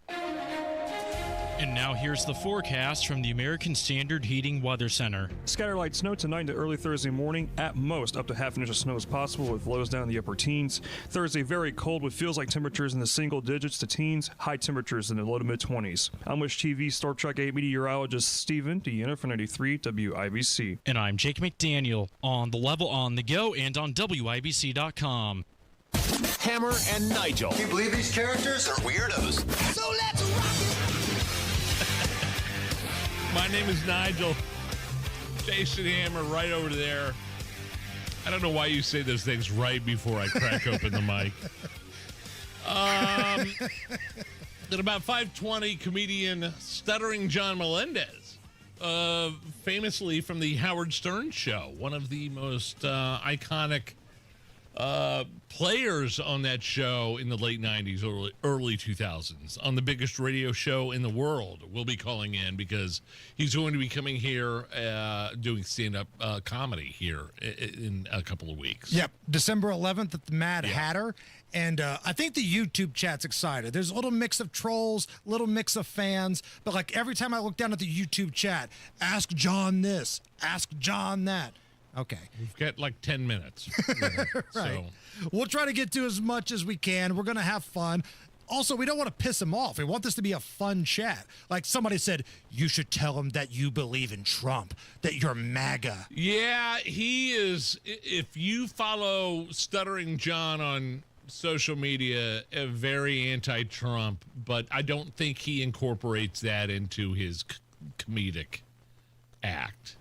S22: And now here's the forecast from the American Standard Heating Weather Center.
S5: Scattered light snow tonight to early Thursday morning. At most, up to half an inch of snow is possible with lows down in the upper teens. Thursday, very cold with feels like temperatures in the single digits to teens. High temperatures in the low to mid-20s. I'm Wish TV Storm Track 8 meteorologist Stephen Deanna for 93 WIBC.
S22: And I'm Jake McDaniel on The Level on the Go and on WIBC.com.
S18: Hammer and Nigel.
S6: Can you believe these characters are weirdos? So let's rock it!
S13: My name is Nigel. Jason Hammer right over there. I don't know why you say those things right before I crack open the mic. At about 5:20, comedian Stuttering John Melendez, famously from the Howard Stern Show, one of the most iconic players on that show in the late 90s, early 2000s, on the biggest radio show in the world, will be calling in because he's going to be coming here doing stand-up comedy here in a couple of weeks.
S14: Yep, December 11th at the Mad Hatter. And I think the YouTube chat's excited. There's a little mix of trolls, little mix of fans. But like every time I look down at the YouTube chat, ask John this, ask John that. Okay.
S13: We've got like 10 minutes.
S14: Right. So. We'll try to get to as much as we can. We're going to have fun. Also, we don't want to piss him off. We want this to be a fun chat. Like somebody said, you should tell him that you believe in Trump, that you're MAGA.
S13: Yeah, he is. If you follow Stuttering John on social media, very anti-Trump, but I don't think he incorporates that into his comedic act.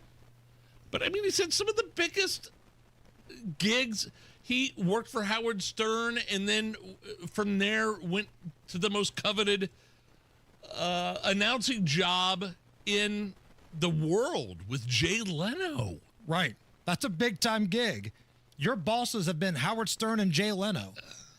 S13: But I mean, he said some of the biggest gigs. He worked for Howard Stern, and then from there went to the most coveted announcing job in the world with Jay Leno.
S14: Right. That's a big-time gig. Your bosses have been Howard Stern and Jay Leno.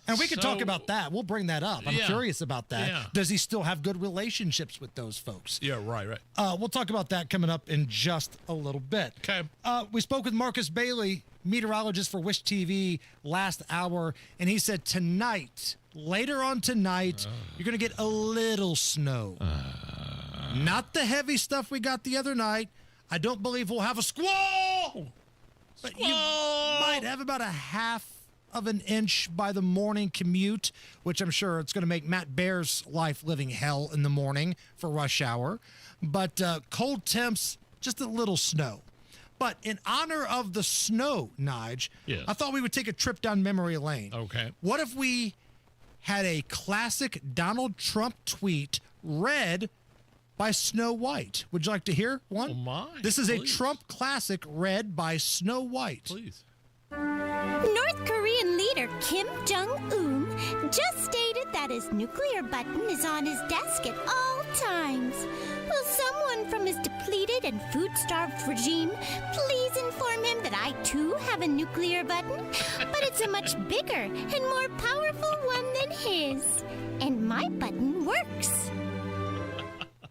S14: And we can talk about that. We'll bring that up. I'm curious about that. Yeah. Does he still have good relationships with those folks?
S13: Yeah, right.
S14: We'll talk about that coming up in just a little bit.
S13: Okay.
S14: We spoke with Marcus Bailey, meteorologist for Wish TV, last hour, and he said tonight, later on tonight, you're going to get a little snow. Not the heavy stuff we got the other night. I don't believe we'll have a squall! But you might have about a half of an inch by the morning commute, which I'm sure it's going to make Matt Bear's life living hell in the morning for rush hour. But cold temps, just a little snow. But in honor of the snow, Nige,
S13: Yes.
S14: I thought we would take a trip down memory lane.
S13: Okay.
S14: What if we had a classic Donald Trump tweet read by Snow White? Would you like to hear one?
S13: Oh, my.
S14: This is
S13: Please.
S14: a Trump classic read by Snow White.
S13: Please.
S8: North Korean leader Kim Jong-un just stated that his nuclear button is on his desk at all times. Will someone from his depleted and food-starved regime please inform him that I too have a nuclear button? But it's a much bigger and more powerful one than his. And my button works.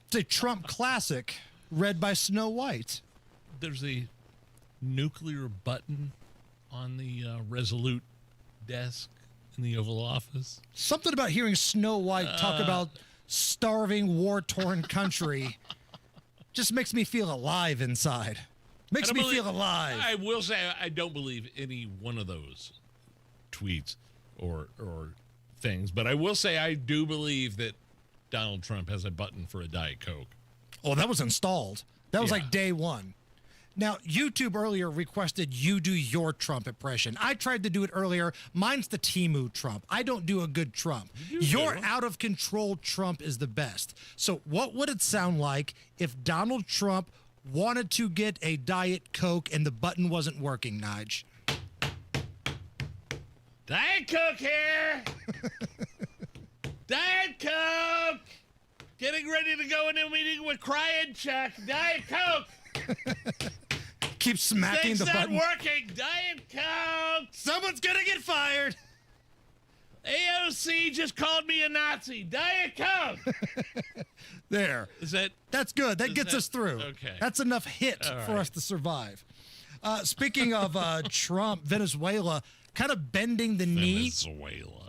S14: It's a Trump classic read by Snow White.
S13: There's a nuclear button on the Resolute desk in the Oval Office.
S14: Something about hearing Snow White talk about starving, war-torn country just makes me feel alive inside. Makes me feel alive.
S13: I will say I don't believe any one of those tweets or things, but I will say I do believe that Donald Trump has a button for a Diet Coke.
S14: Oh, that was installed. That was like day one. Now, YouTube earlier requested you do your Trump impression. I tried to do it earlier. Mine's the Temu Trump. I don't do a good Trump. Your out-of-control Trump is the best. So what would it sound like if Donald Trump wanted to get a Diet Coke and the button wasn't working, Nige?
S13: Diet Coke here! Diet Coke! Getting ready to go into a meeting with Crying Chuck. Diet Coke!
S14: Keep smacking the button.
S13: Things not working. Diet Coke!
S14: Someone's gonna get fired!
S13: AOC just called me a Nazi. Diet Coke!
S14: There. That's good. That gets us through.
S13: Okay.
S14: That's enough hit
S13: All
S14: for
S13: right.
S14: us to survive. Speaking of Trump, Venezuela kind of bending the knee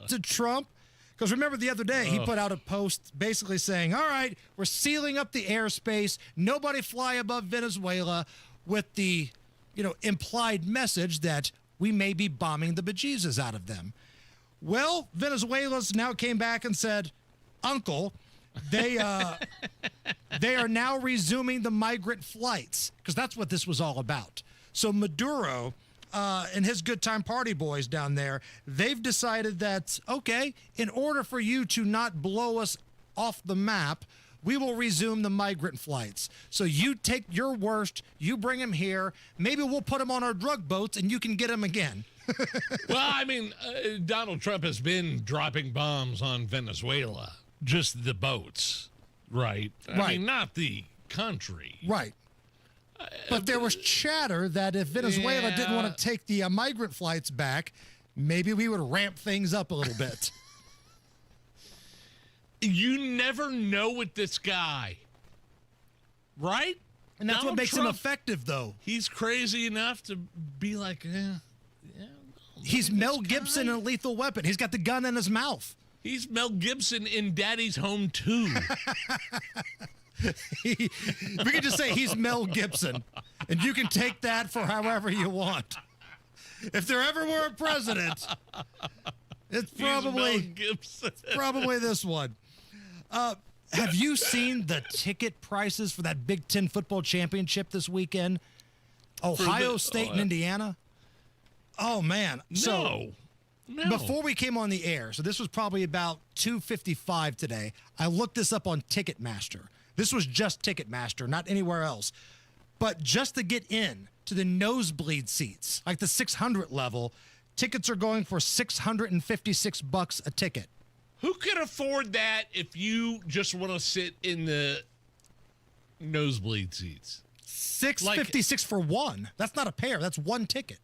S14: to Trump. Because remember the other day, he put out a post basically saying, all right, we're sealing up the airspace. Nobody fly above Venezuela, with the, implied message that we may be bombing the bejesus out of them. Well, Venezuela's now came back and said, Uncle, they are now resuming the migrant flights, because that's what this was all about. So Maduro and his good time party boys down there, they've decided that, okay, in order for you to not blow us off the map, we will resume the migrant flights. So you take your worst, you bring him here, maybe we'll put him on our drug boats and you can get him again.
S13: Well, I mean, Donald Trump has been dropping bombs on Venezuela, just the boats, right? I mean, not the country.
S14: Right. But there was chatter that if Venezuela didn't want to take the migrant flights back, maybe we would ramp things up a little bit.
S13: You never know with this guy, right?
S14: And that's
S13: Donald
S14: what makes
S13: Trump,
S14: him effective, though.
S13: He's crazy enough to be like,
S14: He's Mel Gibson in Lethal Weapon. He's got the gun in his mouth.
S13: He's Mel Gibson in Daddy's Home 2.
S14: We could just say he's Mel Gibson, and you can take that for however you want. If there ever were a president, it's probably this one. Have you seen the ticket prices for that Big Ten football championship this weekend? Ohio State and Indiana? Oh, man. So, before we came on the air, so this was probably about 2:55 today, I looked this up on Ticketmaster. This was just Ticketmaster, not anywhere else. But just to get in to the nosebleed seats, like the 600 level, tickets are going for $656 a ticket.
S13: Who could afford that if you just want to sit in the nosebleed seats?
S14: $656 for one. That's not a pair. That's one ticket.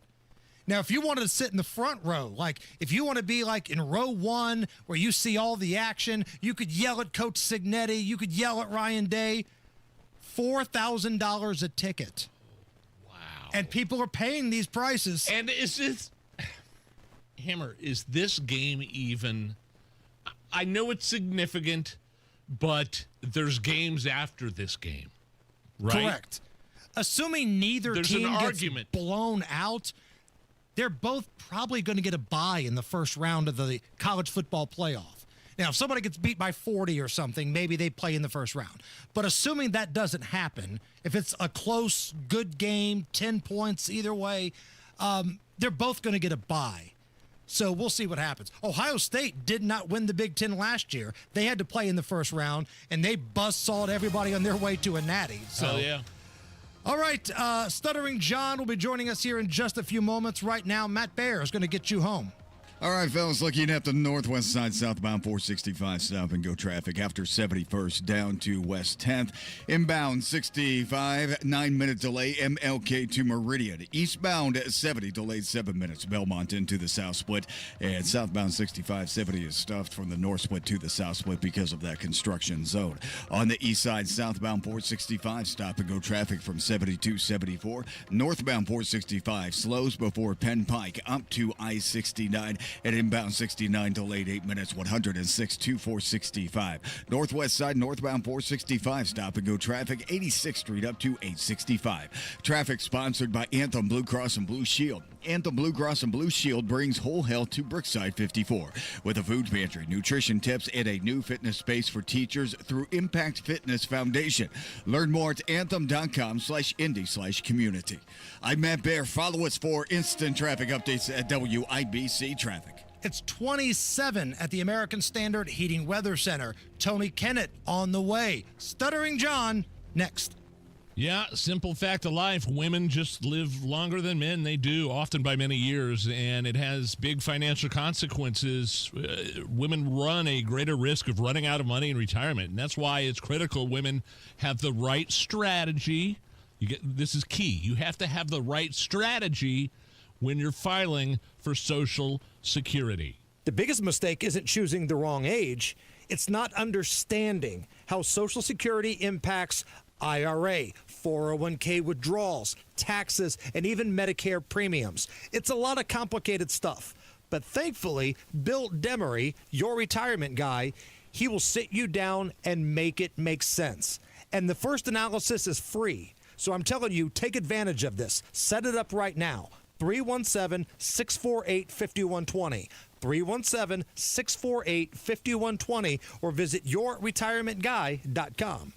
S14: Now, if you wanted to sit in the front row, like if you want to be like in row one where you see all the action, you could yell at Coach Signetti, you could yell at Ryan Day, $4,000 a ticket.
S13: Wow.
S14: And people are paying these prices.
S13: And is this, Hammer, is this game even, I know it's significant, but there's games after this game, right?
S14: Correct. Assuming neither team gets blown out, they're both probably going to get a bye in the first round of the college football playoff. Now, if somebody gets beat by 40 or something, maybe they play in the first round. But assuming that doesn't happen, if it's a close, good game, 10 points either way, they're both going to get a bye. So we'll see what happens. Ohio State did not win the Big Ten last year. They had to play in the first round, and they buzzsawed everybody on their way to a natty. So,
S13: yeah.
S14: All right, Stuttering John will be joining us here in just a few moments. Right now, Matt Baer is going to get you home.
S4: All right, fellas, looking at the northwest side, southbound 465 stop and go traffic after 71st down to West 10th. Inbound 65, 9-minute delay, MLK to Meridian. Eastbound 70, delayed 7 minutes, Belmont into the south split. And southbound 65, 70 is stuffed from the north split to the south split because of that construction zone. On the east side, southbound 465 stop and go traffic from 72, 74. Northbound 465 slows before Penn Pike up to I-69. At inbound 69, delayed 8 minutes, 106 to 465. Northwest side, northbound 465, stop and go traffic, 86th Street up to 865. Traffic sponsored by Anthem Blue Cross and Blue Shield. Anthem Blue Cross and Blue Shield brings whole health to Brookside 54 with a food pantry, nutrition tips, and a new fitness space for teachers through Impact Fitness Foundation. Learn more at anthem.com/indy/community. I'm Matt Baer. Follow us for instant traffic updates at WIBC Traffic.
S14: It's 27 at the American Standard Heating Weather Center. Tony Kinnett on the way. Stuttering John next.
S13: Yeah, simple fact of life. Women just live longer than men. They do, often by many years, and it has big financial consequences. Women run a greater risk of running out of money in retirement, and that's why it's critical women have the right strategy. This is key. You have to have the right strategy when you're filing for Social Security.
S9: The biggest mistake isn't choosing the wrong age. It's not understanding how Social Security impacts IRA, 401k withdrawals, taxes, and even Medicare premiums. It's a lot of complicated stuff. But thankfully, Bill Demery, your retirement guy, he will sit you down and make it make sense. And the first analysis is free. So I'm telling you, take advantage of this. Set it up right now. 317-648-5120. 317-648-5120 or visit yourretirementguy.com.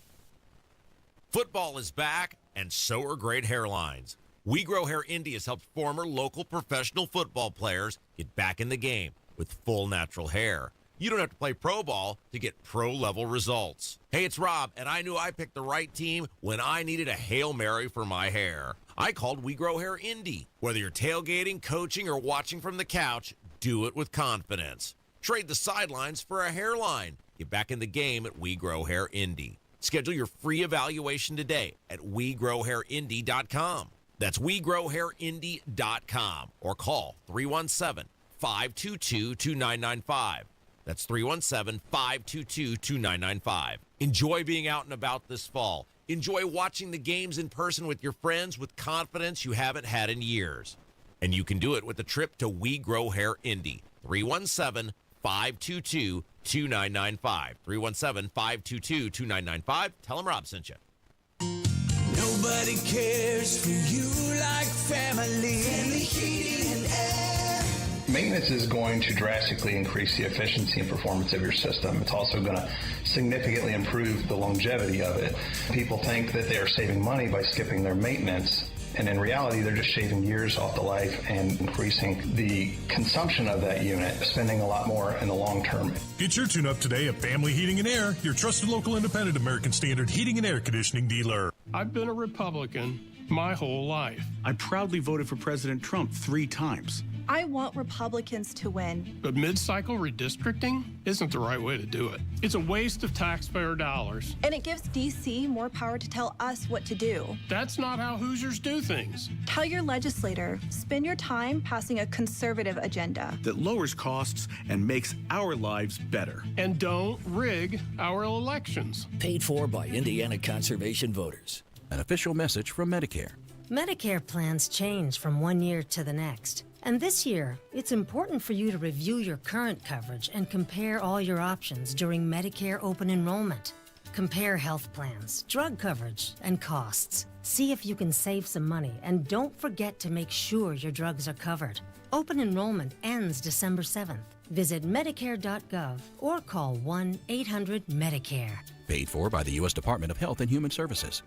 S10: Football is back, and so are great hairlines. We Grow Hair Indy has helped former local professional football players get back in the game with full natural hair. You don't have to play pro ball to get pro-level results. Hey, it's Rob, and I knew I picked the right team when I needed a Hail Mary for my hair. I called We Grow Hair Indy. Whether you're tailgating, coaching, or watching from the couch, do it with confidence. Trade the sidelines for a hairline. Get back in the game at We Grow Hair Indy. Schedule your free evaluation today at WeGrowHairIndy.com. That's WeGrowHairIndy.com or call 317-522-2995. That's 317-522-2995. Enjoy being out and about this fall. Enjoy watching the games in person with your friends with confidence you haven't had in years. And you can do it with a trip to We Grow Hair Indy. 317-522-2995. 317-522-2995. Tell them Rob sent you.
S6: Nobody cares for you like family. Family Heating and Air.
S11: Maintenance is going to drastically increase the efficiency and performance of your system. It's also going to significantly improve the longevity of it. People think that they are saving money by skipping their maintenance, and in reality, they're just shaving years off the life and increasing the consumption of that unit, spending a lot more in the long term.
S15: Get your tune-up today at Family Heating and Air, your trusted local independent American Standard heating and air conditioning dealer.
S23: I've been a Republican my whole life.
S24: I proudly voted for President Trump 3 times.
S26: I want Republicans to win.
S23: But mid-cycle redistricting isn't the right way to do it. It's a waste of taxpayer dollars.
S26: And it gives D.C. more power to tell us what to do.
S23: That's not how Hoosiers do things.
S26: Tell your legislator, spend your time passing a conservative agenda
S24: that lowers costs and makes our lives better.
S23: And don't rig our elections.
S27: Paid for by Indiana Conservation Voters.
S7: An official message from Medicare.
S29: Medicare plans change from one year to the next. And this year, it's important for you to review your current coverage and compare all your options during Medicare open enrollment. Compare health plans, drug coverage, and costs. See if you can save some money, and don't forget to make sure your drugs are covered. Open enrollment ends December 7th. Visit Medicare.gov or call 1-800-MEDICARE.
S7: Paid for by the U.S. Department of Health and Human Services.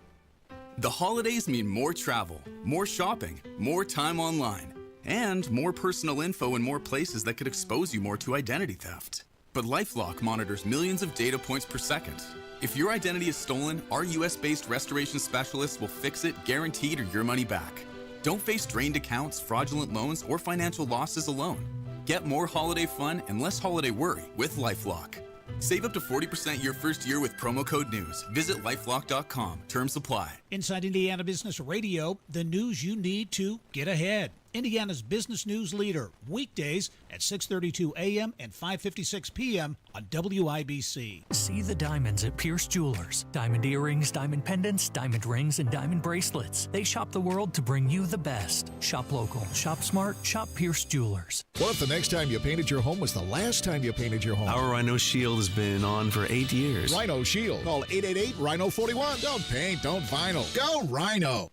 S2: The holidays mean more travel, more shopping, more time online, and more personal info in more places that could expose you more to identity theft. But LifeLock monitors millions of data points per second. If your identity is stolen, our U.S.-based restoration specialists will fix it, guaranteed, or your money back. Don't face drained accounts, fraudulent loans, or financial losses alone. Get more holiday fun and less holiday worry with LifeLock. Save up to 40% your first year with promo code NEWS. Visit lifelock.com. Terms apply.
S12: Inside Indiana Business Radio, the news you need to get ahead. Indiana's business news leader, weekdays at 6:32 a.m. and 5:56 p.m. on WIBC.
S16: See the diamonds at Pierce Jewelers. Diamond earrings, diamond pendants, diamond rings, and diamond bracelets. They shop the world to bring you the best. Shop local, shop smart, shop Pierce Jewelers.
S17: What if the next time you painted your home was the last time you painted your home?
S19: Our Rhino Shield has been on for 8 years.
S17: Rhino Shield. Call 888-RHINO-41. Don't paint, don't vinyl. Go Rhino.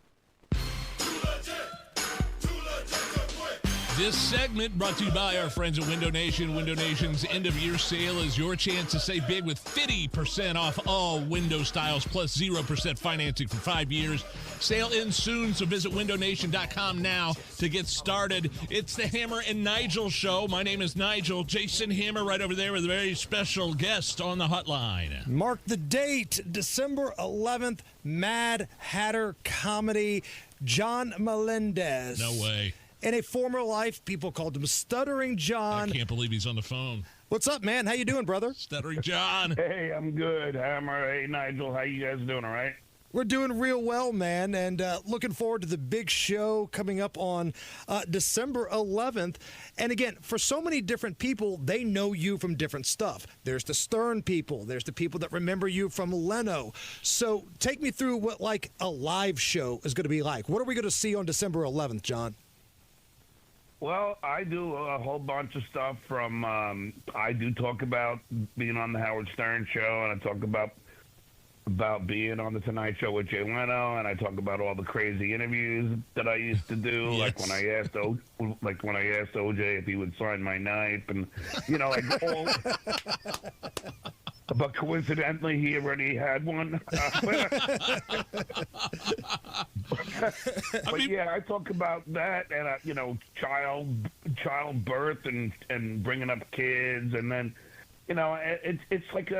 S13: This segment brought to you by our friends at Window Nation. Window Nation's end-of-year sale is your chance to save big with 50% off all window styles plus 0% financing for 5 years. Sale ends soon, so visit windownation.com now to get started. It's the Hammer and Nigel show. My name is Nigel. Jason Hammer right over there with a very special guest on the hotline.
S9: Mark the date, December 11th, Mad Hatter Comedy, John Melendez.
S13: No way.
S9: In a former life, people called him Stuttering John.
S13: I can't believe he's on the phone.
S9: What's up, man? How you doing, brother?
S13: Stuttering John.
S20: Hey, I'm good, Hammer. Hey, Nigel. How you guys doing, all right?
S9: We're doing real well, man, and looking forward to the big show coming up on December 11th. And again, for so many different people, they know you from different stuff. There's the Stern people. There's the people that remember you from Leno. So take me through what, like, a live show is going to be like. What are we going to see on December 11th, John?
S20: Well, I do a whole bunch of stuff from, I do talk about being on the Howard Stern show, and I talk about being on the Tonight Show with Jay Leno, and I talk about all the crazy interviews that I used to do,
S13: Yes.
S20: like when I asked OJ if he would sign my knife, and like all. But coincidentally, he already had one. But yeah, I talk about that and childbirth and bringing up kids, and then it's just like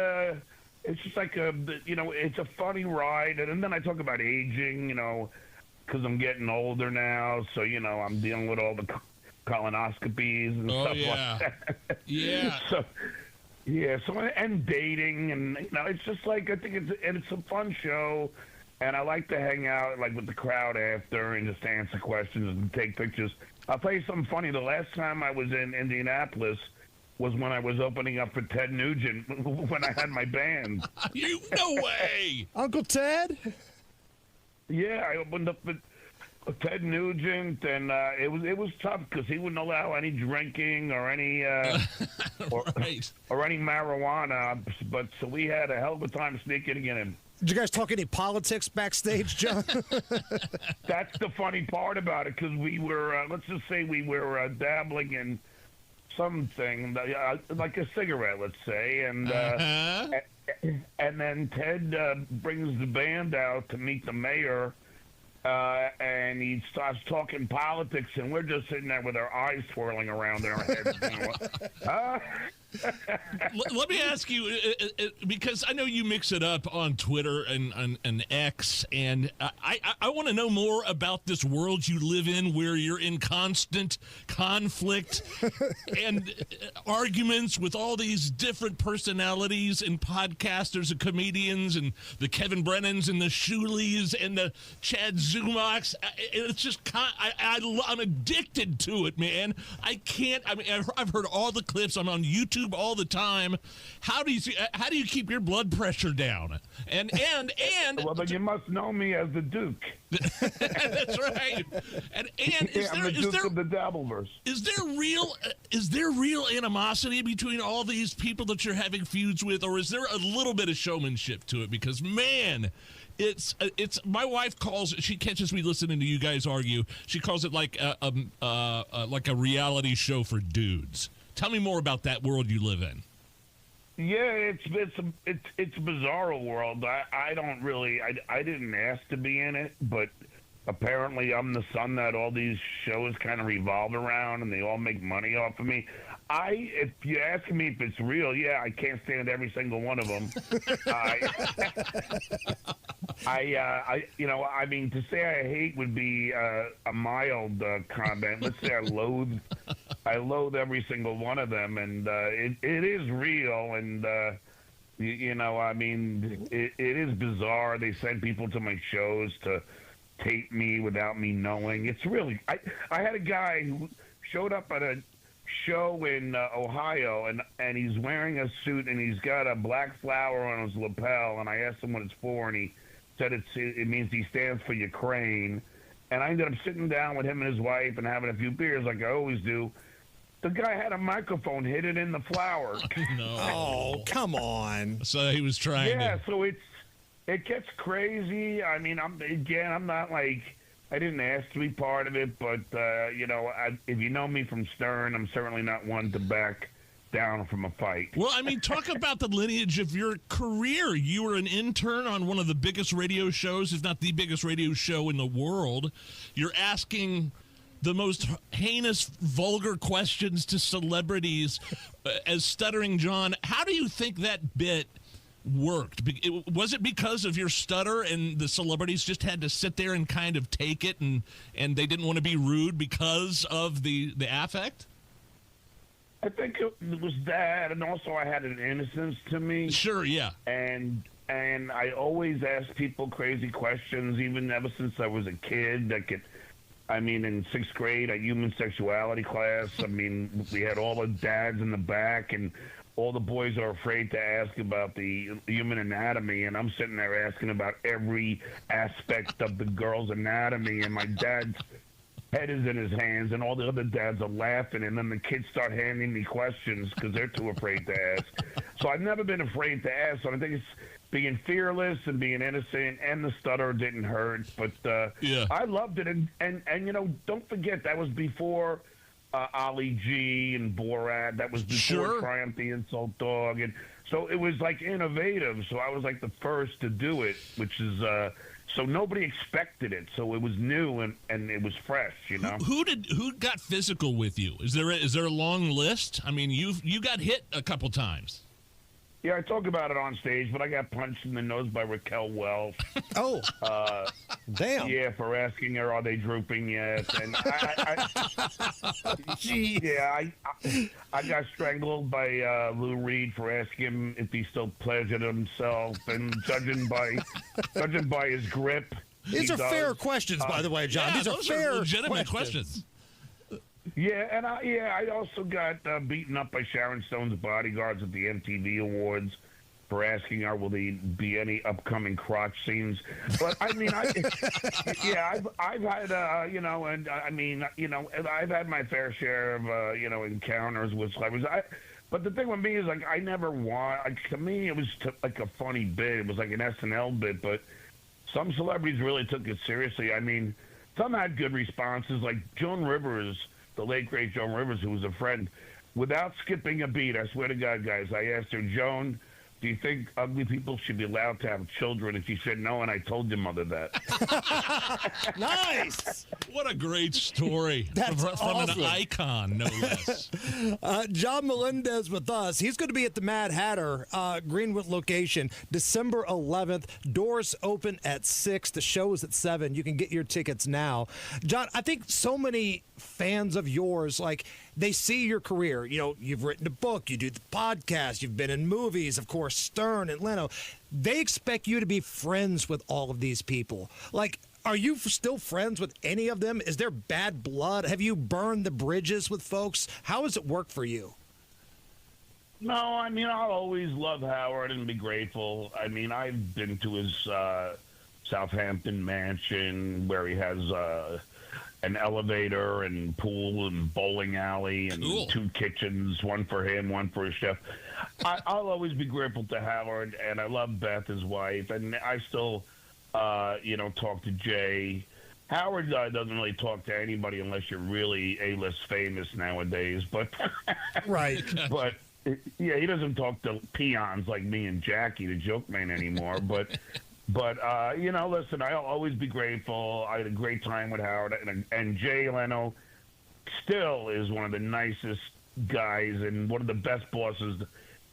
S20: it's a funny ride, and then I talk about aging, because I'm getting older now, so I'm dealing with all the colonoscopies and stuff like that.
S13: Yeah.
S20: So and dating, and it's just like I think it's a fun show, and I like to hang out like with the crowd after and just answer questions and take pictures. I'll tell you something funny. The last time I was in Indianapolis was when I was opening up for Ted Nugent when I had my band.
S13: No way,
S9: Uncle Ted. Yeah,
S20: I opened up for Ted Nugent, and it was tough because he wouldn't allow any drinking or any or any marijuana. But so we had a hell of a time sneaking in.
S9: Did you guys talk any politics backstage, John?
S20: That's the funny part about it, because we were let's just say we were dabbling in something like a cigarette, let's say, and then Ted brings the band out to meet the mayor. And he starts talking politics, and we're just sitting there with our eyes swirling around in our heads.
S13: Let me ask you, because I know you mix it up on Twitter and X, and I want to know more about this world you live in where you're in constant conflict and arguments with all these different personalities and podcasters and comedians and the Kevin Brennans and the Shuleys and the Chad Zumachs. It's just, I'm addicted to it, man. I can't, I've heard all the clips. I'm on YouTube all the time. How do you keep your blood pressure down? And
S20: well, then you must know me as the Duke.
S13: That's right. And
S20: I'm the Duke of the Dabbleverse.
S13: Is there real animosity between all these people that you're having feuds with, or is there a little bit of showmanship to it? Because man, it's my wife she catches me listening to you guys argue. She calls it like a reality show for dudes. Tell me more about that world you live in.
S20: Yeah, it's a bizarre world. I don't really I didn't ask to be in it, but apparently I'm the son that all these shows kind of revolve around, and they all make money off of me. If you're asking me if it's real, yeah, I can't stand every single one of them. I mean, to say I hate would be a mild comment. Let's say I loathe every single one of them, and it is real, and I mean, it is bizarre. They send people to my shows to tape me without me knowing. It's really. I had a guy who showed up at a show in Ohio, and he's wearing a suit, and he's got a black flower on his lapel, and I asked him what it's for, and he said it means he stands for Ukraine. And I ended up sitting down with him and his wife and having a few beers like I always do. The guy had a microphone hidden in the flower.
S13: No.
S9: Oh, come on.
S13: So he was trying
S20: Yeah, so it gets crazy. I mean, I'm not like, I didn't ask to be part of it, but, if you know me from Stern, I'm certainly not one to back down from a fight.
S13: Well, I mean, talk about the lineage of your career. You were an intern on one of the biggest radio shows, if not the biggest radio show in the world. You're asking the most heinous, vulgar questions to celebrities as Stuttering John. How do you think that bit worked? Was it because of your stutter and the celebrities just had to sit there and kind of take it, and they didn't want to be rude because of the affect?
S20: I think it was that, and also I had an innocence to me.
S13: Sure, yeah.
S20: And I always ask people crazy questions, even ever since I was a kid. In sixth grade, a human sexuality class, we had all the dads in the back, and all the boys are afraid to ask about the human anatomy, and I'm sitting there asking about every aspect of the girl's anatomy, and my dad's head is in his hands, and all the other dads are laughing, and then the kids start handing me questions because they're too afraid to ask. So I've never been afraid to ask, so I think it's being fearless and being innocent, and the stutter didn't hurt, but
S13: yeah.
S20: I loved it, and don't forget, that was before Ali G and Borat. That was before Triumph the Insult Dog, and so it was like innovative. So I was like the first to do it, which is so nobody expected it. So it was new and it was fresh, you know.
S13: Who got physical with you? Is there a long list? I mean, you got hit a couple times.
S20: Yeah, I talk about it on stage, but I got punched in the nose by Raquel Welch.
S9: Oh, damn.
S20: Yeah, for asking her, are they drooping yet? And I got strangled by Lou Reed for asking him if he still pleasured himself, and judging by his grip.
S9: These are fair questions, by the way, John. These are fair,
S13: legitimate questions.
S20: Yeah, and I also got beaten up by Sharon Stone's bodyguards at the MTV Awards for asking her, will there be any upcoming crotch scenes? But I've had I've had my fair share of encounters with celebrities. But the thing with me is, like, I never want. To me, it was like a funny bit. It was like an SNL bit, but some celebrities really took it seriously. I mean, some had good responses, like Joan Rivers. The late, great Joan Rivers, who was a friend, without skipping a beat, I swear to God, guys, I asked her, Joan, do you think ugly people should be allowed to have children? And she said no, and I told your mother that.
S9: Nice!
S13: What a great story.
S9: That's
S13: from
S9: awesome.
S13: An icon, no less.
S9: John Melendez with us. He's going to be at the Mad Hatter Greenwood location December 11th. Doors open at 6. The show is at 7. You can get your tickets now. John, I think so many fans of yours, like, they see your career. You know, you've written a book, you do the podcast, you've been in movies, of course, Stern and Leno. They expect you to be friends with all of these people. Like, are you still friends with any of them? Is there bad blood? Have you burned the bridges with folks? How does it work for you?
S20: No, I mean, I'll always love Howard and be grateful. I mean, I've been to his Southampton mansion where he has an elevator and pool and bowling alley and two kitchens, one for him, one for his chef. I'll always be grateful to Howard, and I love Beth, his wife, and I still, talk to Jay Howard doesn't really talk to anybody unless you're really A-list famous nowadays. But
S9: right.
S20: But yeah, he doesn't talk to peons like me and Jackie, the joke man, anymore. But listen, I'll always be grateful. I had a great time with Howard, and Jay Leno still is one of the nicest guys and one of the best bosses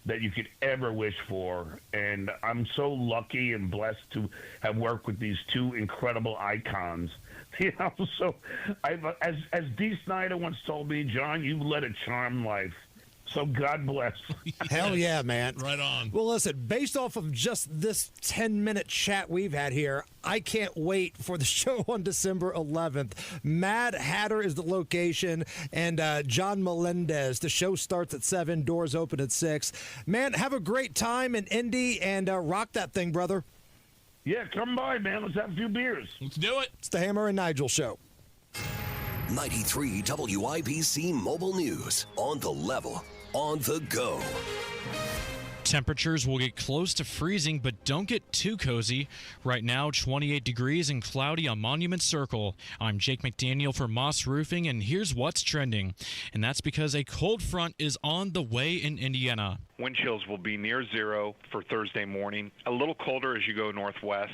S20: that you could ever wish for. And I'm so lucky and blessed to have worked with these two incredible icons. So as Dee Snider once told me, John, you've led a charmed life. So God bless.
S9: Hell yeah, man.
S13: Right on.
S9: Well, listen, based off of just this 10-minute chat we've had here, I can't wait for the show on December 11th. Mad Hatter is the location, and John Melendez. The show starts at 7, doors open at 6. Man, have a great time in Indy, and rock that thing, brother.
S20: Yeah, come by, man. Let's have a few beers.
S13: Let's do it.
S9: It's the Hammer and Nigel Show.
S1: 93 WIBC Mobile News. On the level. On the go.
S3: Temperatures will get close to freezing, but don't get too cozy. Right now, 28 degrees and cloudy on Monument Circle. I'm Jake McDaniel for Moss Roofing, and here's what's trending. And that's because a cold front is on the way in Indiana.
S5: Wind chills will be near zero for Thursday morning, a little colder as you go northwest.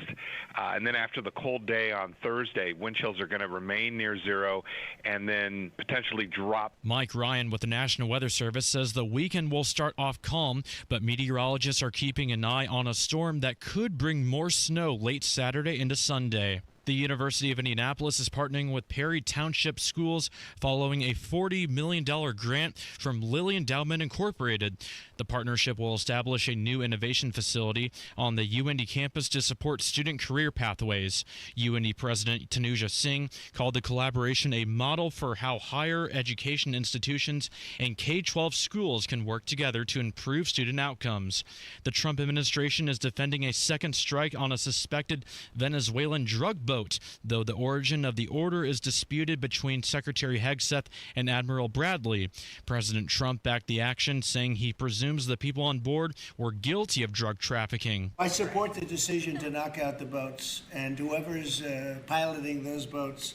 S5: And then after the cold day on Thursday, wind chills are going to remain near zero and then potentially drop.
S3: Mike Ryan with the National Weather Service says the weekend will start off calm, but meteorologists are keeping an eye on a storm that could bring more snow late Saturday into Sunday. The University of Indianapolis is partnering with Perry Township Schools following a $40 million grant from Lilly Endowment Incorporated. The partnership will establish a new innovation facility on the UIndy campus to support student career pathways. UIndy President Tanuja Singh called the collaboration a model for how higher education institutions and K-12 schools can work together to improve student outcomes. The Trump administration is defending a second strike on a suspected Venezuelan drug boat, though the origin of the order is disputed between Secretary Hegseth and Admiral Bradley. President Trump backed the action, saying he presumes the people on board were guilty of drug trafficking.
S8: I support the decision to knock out the boats, and whoever's piloting those boats,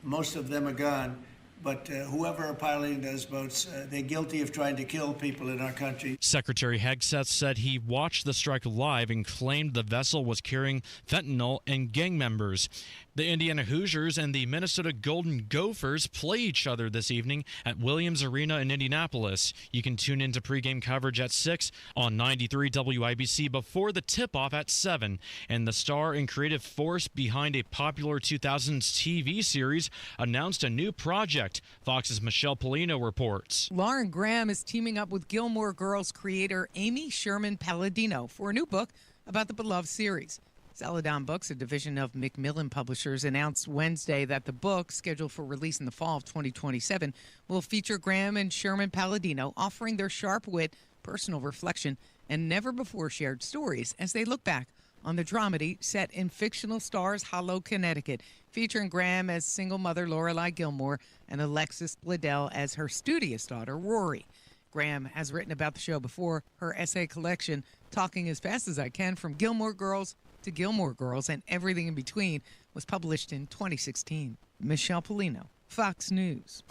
S8: most of them are gone. But whoever are piloting those boats, they're guilty of trying to kill people in our country.
S3: Secretary Hegseth said he watched the strike live and claimed the vessel was carrying fentanyl and gang members. The Indiana Hoosiers and the Minnesota Golden Gophers play each other this evening at Williams Arena in Indianapolis. You can tune into pregame coverage at 6 on 93 WIBC before the tip-off at 7. And the star and creative force behind a popular 2000s TV series announced a new project. Fox's Michelle Polino reports.
S18: Lauren Graham is teaming up with Gilmore Girls creator Amy Sherman Palladino for a new book about the beloved series. Celadon Books, a division of Macmillan Publishers, announced Wednesday that the book, scheduled for release in the fall of 2027, will feature Graham and Sherman Palladino offering their sharp wit, personal reflection, and never-before-shared stories as they look back on the dramedy set in fictional Stars Hollow, Connecticut, featuring Graham as single mother Lorelei Gilmore and Alexis Bledel as her studious daughter Rory. Graham has written about the show before. Her essay collection, Talking as Fast as I Can, From Gilmore Girls to Gilmore Girls and Everything in Between, was published in 2016. Michelle Polino, Fox News.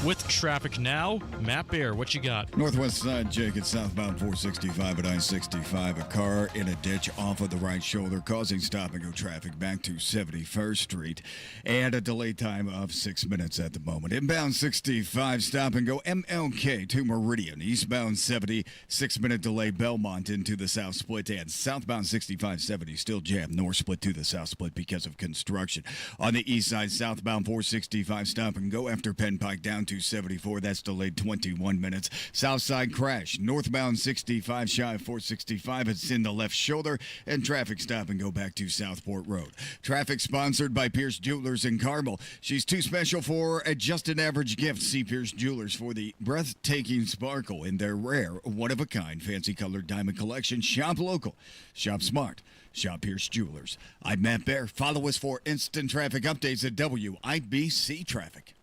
S3: With traffic now, Matt Bear, what you got?
S4: Northwest side, Jake, at southbound 465 at I-65. A car in a ditch off of the right shoulder causing stop-and-go traffic back to 71st Street. And a delay time of 6 minutes at the moment. Inbound 65, stop-and-go MLK to Meridian. Eastbound 70, 6-minute delay Belmont into the south split. And southbound 65-70 still jammed. North split to the south split because of construction. On the east side, southbound 465, stop-and-go after Penn Pike down to 74. That's delayed 21 minutes. South side crash. Northbound 65 shy of 465. It's in the left shoulder. And traffic stop and go back to Southport Road. Traffic sponsored by Pierce Jewelers in Carmel. She's too special for a just an average gift. See Pierce Jewelers for the breathtaking sparkle in their rare, one-of-a-kind, fancy-colored diamond collection. Shop local. Shop smart. Shop Pierce Jewelers. I'm Matt Bear. Follow us for instant traffic updates at WIBC Traffic.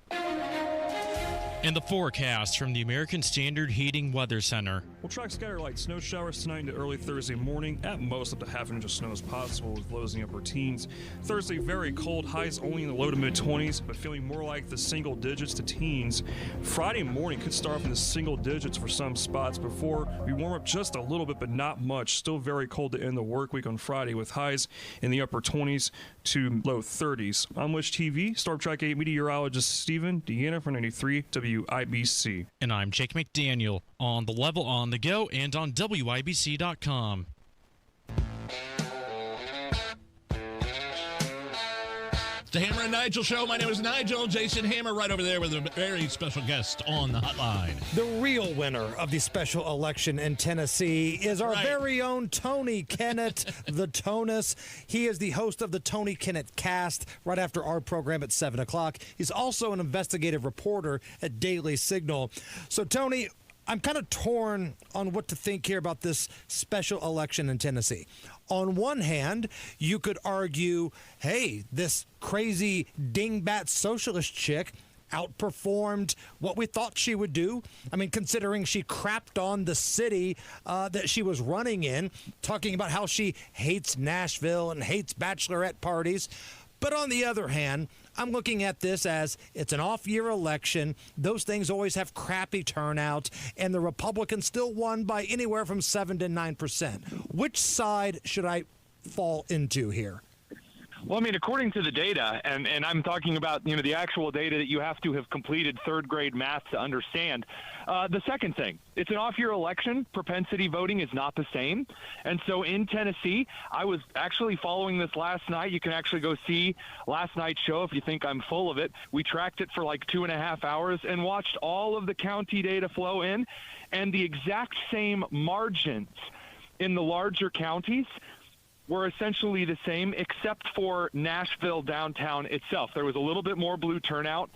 S3: And the forecast from the American Standard Heating Weather Center.
S6: We'll track scattered light snow showers tonight into early Thursday morning. At most, up to half an inch of snow is possible with lows in the upper teens. Thursday, very cold, highs only in the low to mid-20s, but feeling more like the single digits to teens. Friday morning could start off in the single digits for some spots before we warm up just a little bit, but not much. Still very cold to end the work week on Friday with highs in the upper 20s to low 30s. On Wish TV, Storm Track 8 meteorologist Stephen Deanna for 93 WIBC.
S3: And I'm Jake McDaniel on The Level on the Go and on WIBC.com.
S13: The Hammer and Nigel Show. My name is Nigel. Jason Hammer right over there with a very special guest on the hotline.
S9: The real winner of the special election in Tennessee is our very own Tony Kinnett, the Tonus. He is the host of the Tony Kinnett Cast right after our program at 7 o'clock. He's also an investigative reporter at Daily Signal. So, Tony, I'm kind of torn on what to think here about this special election in Tennessee. On one hand, you could argue, hey, this crazy dingbat socialist chick outperformed what we thought she would do. I mean, considering she crapped on the city that she was running in, talking about how she hates Nashville and hates bachelorette parties. But on the other hand, I'm looking at this as it's an off-year election. Those things always have crappy turnout, and the Republicans still won by anywhere from 7 to 9%. Which side should I fall into here?
S10: Well, I mean, according to the data, and I'm talking about, the actual data that you have to have completed third grade math to understand. The second thing, it's an off-year election. Propensity voting is not the same. And so in Tennessee, I was actually following this last night. You can actually go see last night's show if you think I'm full of it. We tracked it for like 2.5 hours and watched all of the county data flow in, and the exact same margins in the larger counties were essentially the same, except for Nashville downtown itself. There was a little bit more blue turnout.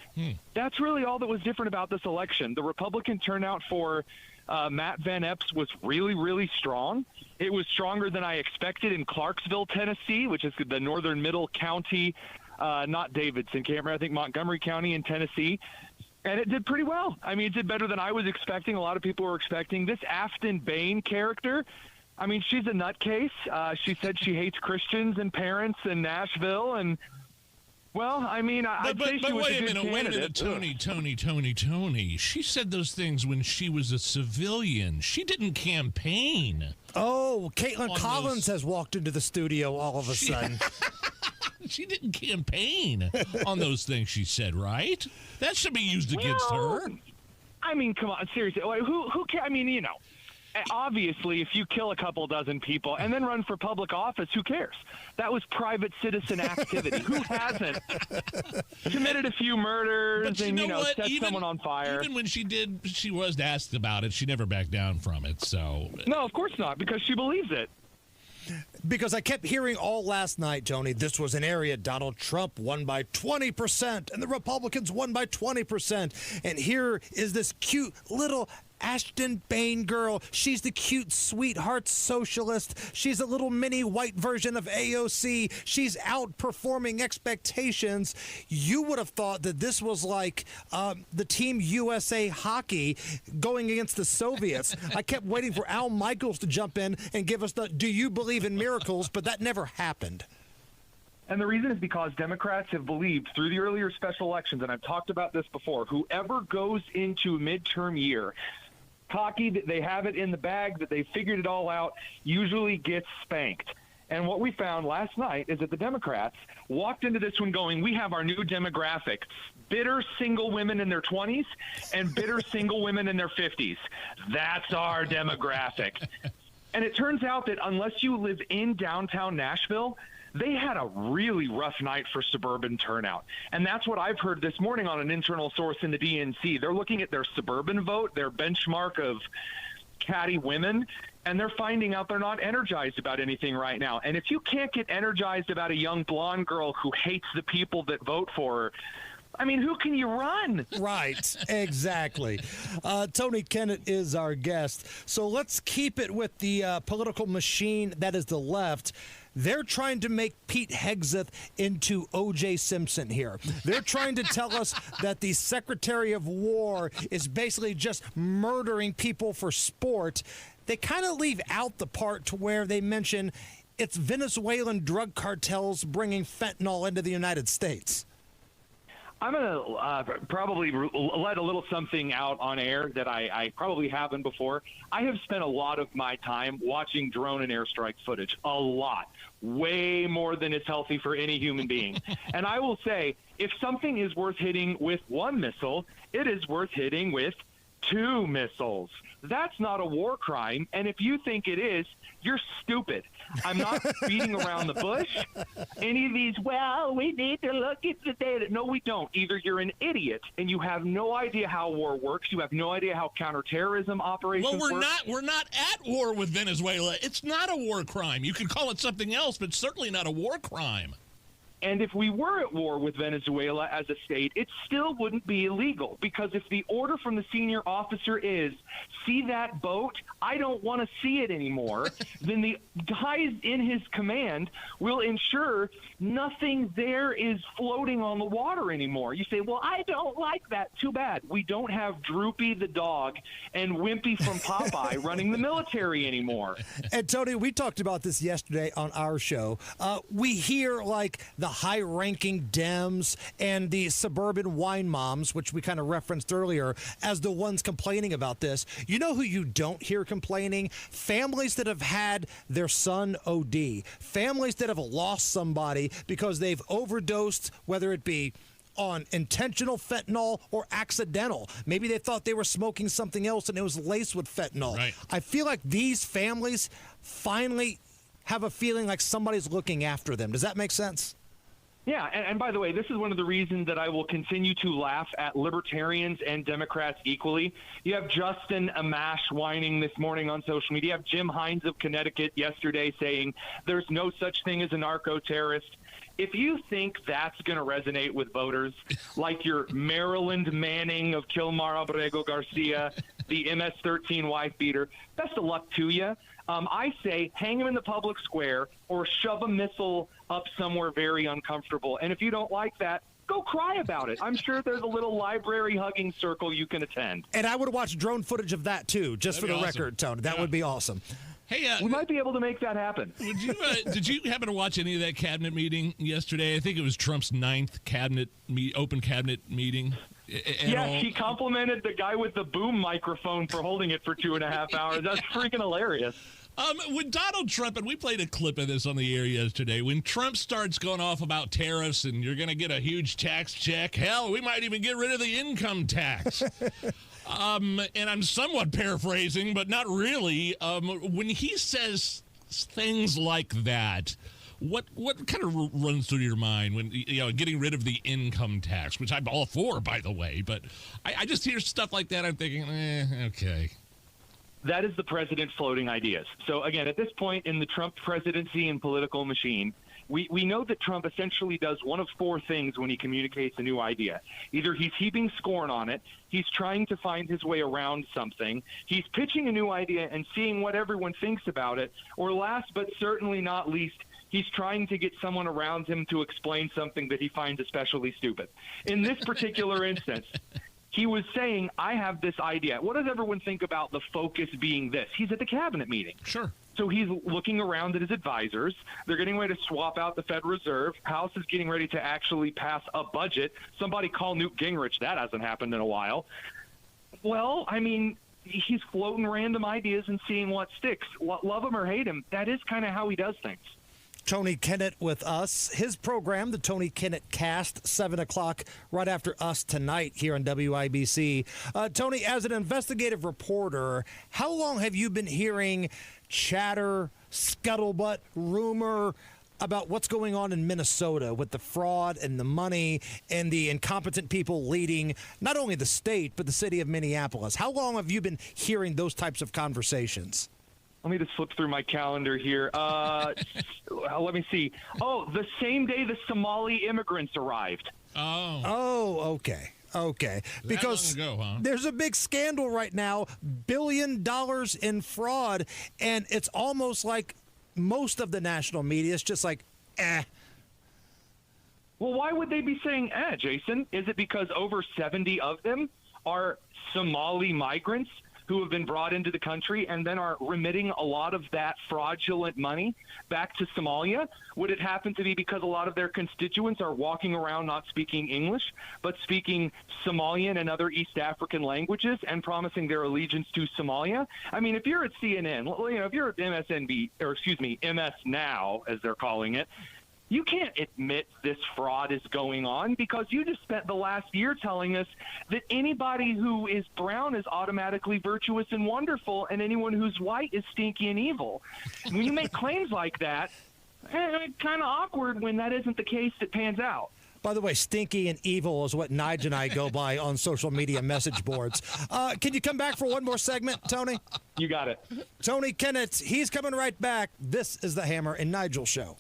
S10: That's really all that was different about this election. The Republican turnout for Matt Van Epps was really, really strong. It was stronger than I expected in Clarksville, Tennessee, which is the northern middle county, not Davidson, I think Montgomery County in Tennessee. And it did pretty well. I mean, it did better than I was expecting. A lot of people were expecting. This Afton Bain character, I mean, she's a nutcase. She said she hates Christians and parents in Nashville. And, well, I mean, I'd say she was a good candidate.
S13: Wait a minute, Tony. She said those things when she was a civilian. She didn't campaign.
S9: Oh, Caitlin Collins has walked into the studio all of a sudden.
S13: She didn't campaign on those things she said, right? That should be used against her.
S10: I mean, come on, seriously. Who cares? I mean, obviously, if you kill a couple dozen people and then run for public office, who cares? That was private citizen activity. Who hasn't committed a few murders and, set someone on fire?
S13: Even when she was asked about it, she never backed down from it. So
S10: no, of course not, because she believes it.
S9: Because I kept hearing all last night, Tony, this was an area Donald Trump won by 20% and the Republicans won by 20%. And here is this cute little Ashton Bain girl. She's the cute, sweetheart socialist. She's a little mini white version of AOC. She's outperforming expectations. You would have thought that this was like the Team USA hockey going against the Soviets. I kept waiting for Al Michaels to jump in and give us the "Do you believe in miracles?" but that never happened.
S10: And the reason is because Democrats have believed through the earlier special elections, and I've talked about this before, whoever goes into midterm year cocky that they have it in the bag, that they figured it all out, usually gets spanked. And what we found last night is that the Democrats walked into this one going, we have our new demographic, bitter single women in their 20s and bitter single women in their 50s. That's our demographic. And it turns out that unless you live in downtown Nashville, they had a really rough night for suburban turnout. And that's what I've heard this morning on an internal source in the DNC. They're looking at their suburban vote, their benchmark of catty women, and they're finding out they're not energized about anything right now. And if you can't get energized about a young blonde girl who hates the people that vote for her, I mean, who can you run?
S9: Right, exactly. Tony Kinnett is our guest. So let's keep it with the political machine that is the left. They're trying to make Pete Hegseth into O.J. Simpson here. They're trying to tell us that the Secretary of War is basically just murdering people for sport. They kind of leave out the part to where they mention it's Venezuelan drug cartels bringing fentanyl into the United States.
S10: I'm going to probably let a little something out on air that I probably haven't before. I have spent a lot of my time watching drone and airstrike footage. A lot. Way more than is healthy for any human being. And I will say, if something is worth hitting with one missile, it is worth hitting with 2 missiles. That's not a war crime. And if you think it is, you're stupid. I'm not beating around the bush. Any of these, well, we need to look at the data. No, we don't. Either you're an idiot and you have no idea how war works. You have no idea how counterterrorism operations work.
S13: We're not at war with Venezuela. It's not a war crime. You can call it something else, but certainly not a war crime.
S10: And if we were at war with Venezuela as a state, it still wouldn't be illegal, because if the order from the senior officer is, see that boat, I don't want to see it anymore, then the guys in his command will ensure nothing there is floating on the water anymore. You say, well, I don't like that. Too bad. We don't have Droopy the dog and Wimpy from Popeye running the military anymore.
S9: And Tony, we talked about this yesterday on our show. We hear like the high-ranking Dems and the suburban wine moms, which we kind of referenced earlier, as the ones complaining about this. You know who you don't hear complaining? Families that have had their son OD. Families that have lost somebody because they've overdosed, whether it be on intentional fentanyl or accidental. Maybe they thought they were smoking something else and it was laced with fentanyl.
S13: Right.
S9: I feel like these families finally have a feeling like somebody's looking after them. Does that make sense?
S10: Yeah, and by the way, this is one of the reasons that I will continue to laugh at libertarians and Democrats equally. You have Justin Amash whining this morning on social media. You have Jim Hines of Connecticut yesterday saying there's no such thing as a narco-terrorist. If you think that's going to resonate with voters, like your Maryland Manning of Kilmar Abrego Garcia, the MS-13 wife beater, best of luck to you. I say hang him in the public square or shove a missile up somewhere very uncomfortable. And if you don't like that, go cry about it. I'm sure there's a little library hugging circle you can attend.
S9: And I would watch drone footage of that, too, just
S13: That'd
S9: for the
S13: be awesome.
S9: record, Tony. That would be awesome.
S13: Hey,
S10: we might be able to make that happen.
S13: Did you happen to watch any of that cabinet meeting yesterday? I think it was Trump's 9th open cabinet meeting.
S10: Yeah, he complimented the guy with the boom microphone for holding it for 2.5 hours. That's freaking hilarious.
S13: When Donald Trump, and we played a clip of this on the air yesterday, when Trump starts going off about tariffs and you're going to get a huge tax check, hell, we might even get rid of the income tax. And I'm somewhat paraphrasing, but not really. When he says things like that, what kind of runs through your mind when, getting rid of the income tax, which I'm all for, by the way, but I just hear stuff like that. I'm thinking, okay.
S10: That is the president floating ideas. So, again, at this point in the Trump presidency and political machine, we know that Trump essentially does one of 4 things when he communicates a new idea. Either he's heaping scorn on it, he's trying to find his way around something, he's pitching a new idea and seeing what everyone thinks about it, or last but certainly not least, he's trying to get someone around him to explain something that he finds especially stupid. In this particular instance, he was saying, I have this idea. What does everyone think about the focus being this? He's at the cabinet meeting.
S13: Sure.
S10: So he's looking around at his advisors. They're getting ready to swap out the Fed Reserve. House is getting ready to actually pass a budget. Somebody call Newt Gingrich. That hasn't happened in a while. Well, I mean, he's floating random ideas and seeing what sticks. Love him or hate him, that is kind of how he does things.
S9: Tony Kinnett with us. His program, the Tony Kinnett Cast, 7 o'clock, right after us tonight here on WIBC. Tony, as an investigative reporter, how long have you been hearing chatter, scuttlebutt, rumor about what's going on in Minnesota with the fraud and the money and the incompetent people leading not only the state, but the city of Minneapolis? How long have you been hearing those types of conversations?
S10: Let me just flip through my calendar here. Let me see. Oh, the same day the Somali immigrants arrived.
S9: Oh, okay. Okay. Because
S13: long ago, huh?
S9: There's a big scandal right now, $1 billion in fraud, and it's almost like most of the national media is just like, eh.
S10: Well, why would they be saying Jason? Is it because over 70 of them are Somali migrants who have been brought into the country and then are remitting a lot of that fraudulent money back to Somalia? Would it happen to be because a lot of their constituents are walking around not speaking English, but speaking Somalian and other East African languages and promising their allegiance to Somalia? I mean, if you're at CNN, if you're at MS Now, as they're calling it, you can't admit this fraud is going on because you just spent the last year telling us that anybody who is brown is automatically virtuous and wonderful, and anyone who's white is stinky and evil. When you make claims like that, it's kind of awkward when that isn't the case that pans out.
S9: By the way, stinky and evil is what Nigel and I go by on social media message boards. Can you come back for one more segment, Tony?
S10: You got it.
S9: Tony Kinnett, he's coming right back. This is the Hammer and Nigel Show.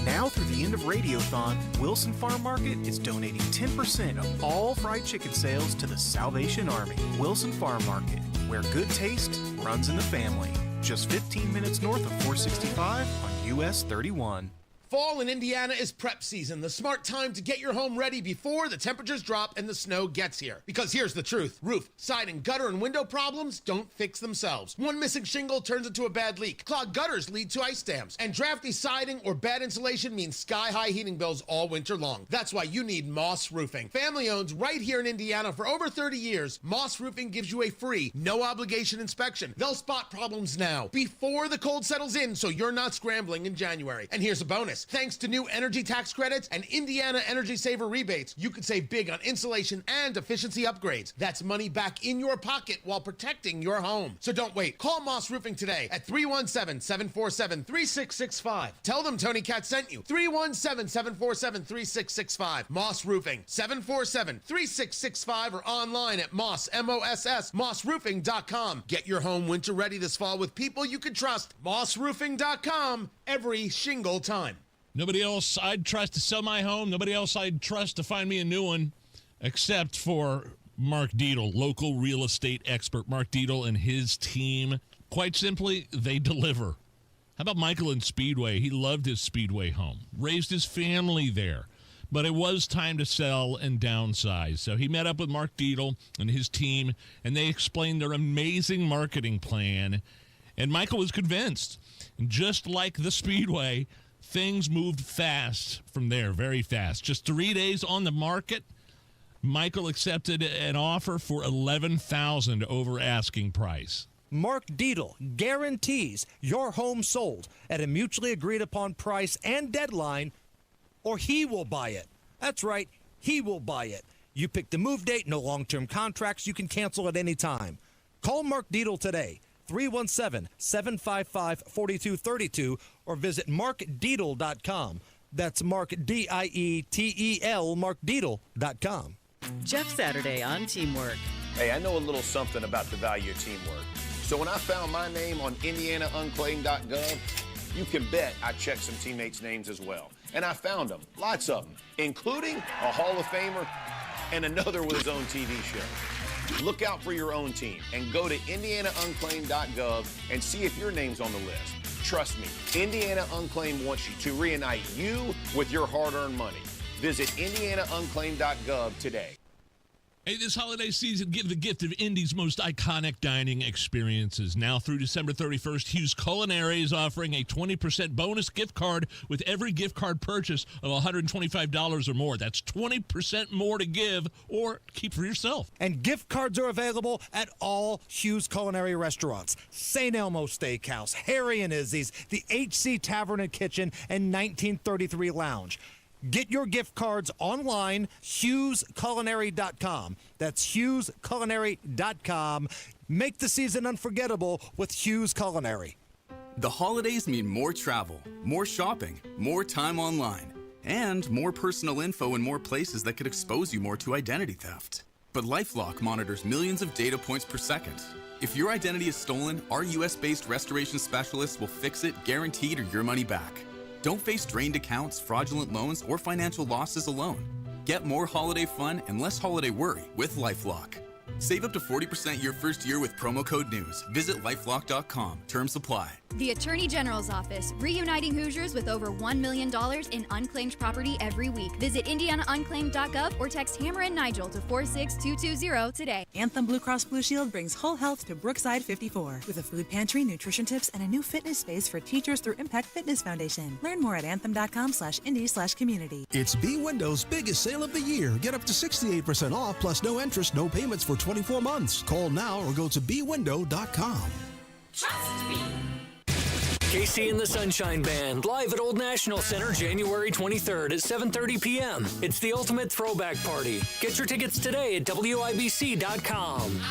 S11: Now through the end of Radiothon, Wilson Farm Market is donating 10% of all fried chicken sales to the Salvation Army. Wilson Farm Market, where good taste runs in the family. Just 15 minutes north of 465 on US 31.
S14: Fall in Indiana is prep season, the smart time to get your home ready before the temperatures drop and the snow gets here. Because here's the truth. Roof, siding, gutter, and window problems don't fix themselves. One missing shingle turns into a bad leak. Clogged gutters lead to ice dams. And drafty siding or bad insulation means sky-high heating bills all winter long. That's why you need Moss Roofing. Family-owned right here in Indiana for over 30 years, Moss Roofing gives you a free, no-obligation inspection. They'll spot problems now, before the cold settles in, so you're not scrambling in January. And here's a bonus. Thanks to new energy tax credits and Indiana Energy Saver rebates, you could save big on insulation and efficiency upgrades. That's money back in your pocket while protecting your home. So don't wait. Call Moss Roofing today at 317-747-3665. Tell them Tony Cat sent you. 317-747-3665. Moss Roofing, 747-3665, or online at mossroofing.com. Get your home winter ready this fall with people you can trust. mossroofing.com, every shingle time.
S13: Nobody else I'd trust to sell my home. Nobody else I'd trust to find me a new one, except for Mark Dietl, local real estate expert. Mark Dietl and his team, quite simply, they deliver. How about Michael in Speedway? He loved his Speedway home, raised his family there. But it was time to sell and downsize. So he met up with Mark Dietl and his team, and they explained their amazing marketing plan. And Michael was convinced. And just like the Speedway, things moved fast from there, very fast. Just 3 days on the market, Michael accepted an offer for $11,000 over asking price.
S9: Mark Dietl guarantees your home sold at a mutually agreed upon price and deadline, or he will buy it. That's right, he will buy it. You pick the move date, no long-term contracts. You can cancel at any time. Call Mark Dietl today. 317-755-4232, or visit markdietl.com. That's Mark, D-I-E-T-E-L, markdietl.com.
S15: Jeff Saturday on Teamwork.
S21: Hey, I know a little something about the value of teamwork. So when I found my name on IndianaUnclaimed.gov, you can bet I checked some teammates' names as well. And I found them, lots of them, including a Hall of Famer and another with his own TV show. Look out for your own team and go to IndianaUnclaimed.gov and see if your name's on the list. Trust me, Indiana Unclaimed wants you to reunite you with your hard-earned money. Visit IndianaUnclaimed.gov today.
S13: Hey, this holiday season, give the gift of Indy's most iconic dining experiences. Now through December 31st, Hughes Culinary is offering a 20% bonus gift card with every gift card purchase of $125 or more. That's 20% more to give or keep for yourself.
S9: And gift cards are available at all Hughes Culinary restaurants. St. Elmo Steakhouse, Harry and Izzy's, the HC Tavern and Kitchen, and 1933 Lounge. Get your gift cards online, HughesCulinary.com. That's HughesCulinary.com. Make the season unforgettable with Hughes Culinary.
S2: The holidays mean more travel, more shopping, more time online, and more personal info in more places that could expose you more to identity theft. But LifeLock monitors millions of data points per second. If your identity is stolen, our US-based restoration specialists will fix it, guaranteed, or your money back. Don't face drained accounts, fraudulent loans, or financial losses alone. Get more holiday fun and less holiday worry with LifeLock. Save up to 40% your first year with promo code NEWS. Visit lifelock.com. Terms apply.
S7: The Attorney General's Office, reuniting Hoosiers with over $1 million in unclaimed property every week. Visit indianaunclaimed.gov or text Hammer and Nigel to 46220 today.
S22: Anthem Blue Cross Blue Shield brings whole health to Brookside 54 with a food pantry, nutrition tips, and a new fitness space for teachers through Impact Fitness Foundation. Learn more at anthem.com/indy/community.
S23: It's B Windows' biggest sale of the year. Get up to 68% off plus no interest, no payments for 24 months. Call now or go to bwindow.com.
S24: Trust me.
S25: KC and the Sunshine Band, live at Old National Center, January 23rd at 7:30 p.m. It's the ultimate throwback party. Get your tickets today at WIBC.com.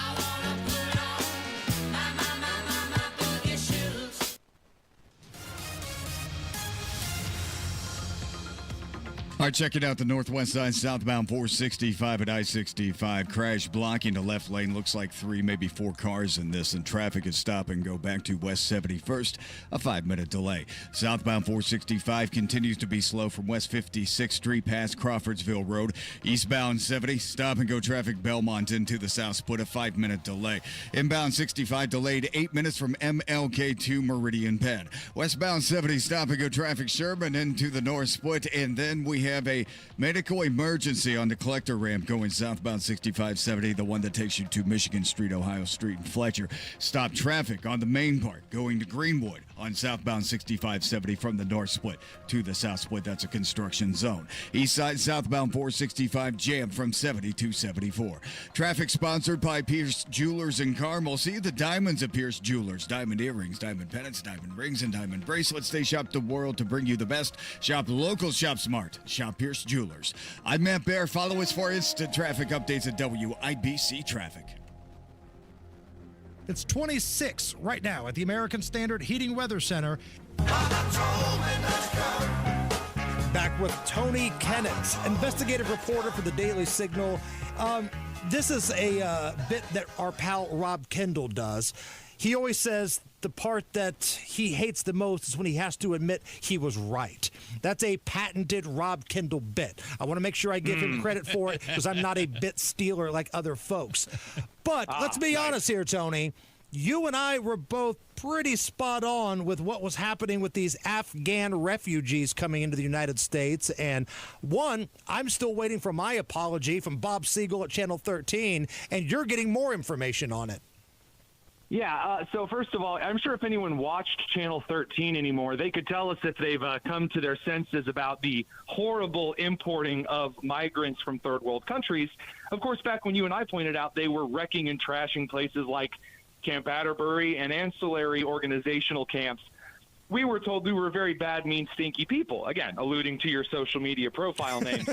S4: All right, checking out the northwest side, southbound 465 at I-65. Crash blocking the left lane. Looks like 3, maybe 4 cars in this, and traffic is stopping. Go back to West 71st, a 5-minute delay. Southbound 465 continues to be slow from West 56th Street past Crawfordsville Road. Eastbound 70, stop and go traffic Belmont into the south split, a 5-minute delay. Inbound 65 delayed 8 minutes from MLK to Meridian Penn. Westbound 70, stop and go traffic Sherman into the north split, and then we have a medical emergency on the collector ramp going southbound 6570, the one that takes you to Michigan Street, Ohio Street, and Fletcher. Stop traffic on the main part going to Greenwood on southbound 6570 from the north split to the south split. That's a construction zone. East side southbound 465 jammed from 70 to 74. Traffic sponsored by Pierce Jewelers in Carmel. See the diamonds at Pierce Jewelers. Diamond earrings, diamond pendants, diamond rings, and diamond bracelets. They shop the world to bring you the best. Shop local, shop smart. Shop Pierce Jewelers. I'm Matt Bear. Follow us for instant traffic updates at WIBC Traffic.
S9: It's 26 right now at the American Standard Heating Weather Center. Back with Tony Kinnett, investigative reporter for the Daily Signal. This is a bit that our pal Rob Kendall does. He always says the part that he hates the most is when he has to admit he was right. That's a patented Rob Kendall bit. I want to make sure I give him credit for it because I'm not a bit stealer like other folks. But let's be honest here, Tony. You and I were both pretty spot on with what was happening with these Afghan refugees coming into the United States. And one, I'm still waiting for my apology from Bob Siegel at Channel 13, and you're getting more information on it.
S10: Yeah, so first of all, I'm sure if anyone watched Channel 13 anymore, they could tell us if they've come to their senses about the horrible importing of migrants from third world countries. Of course, back when you and I pointed out they were wrecking and trashing places like Camp Atterbury and ancillary organizational camps, we were told we were very bad, mean, stinky people. Again, alluding to your social media profile name.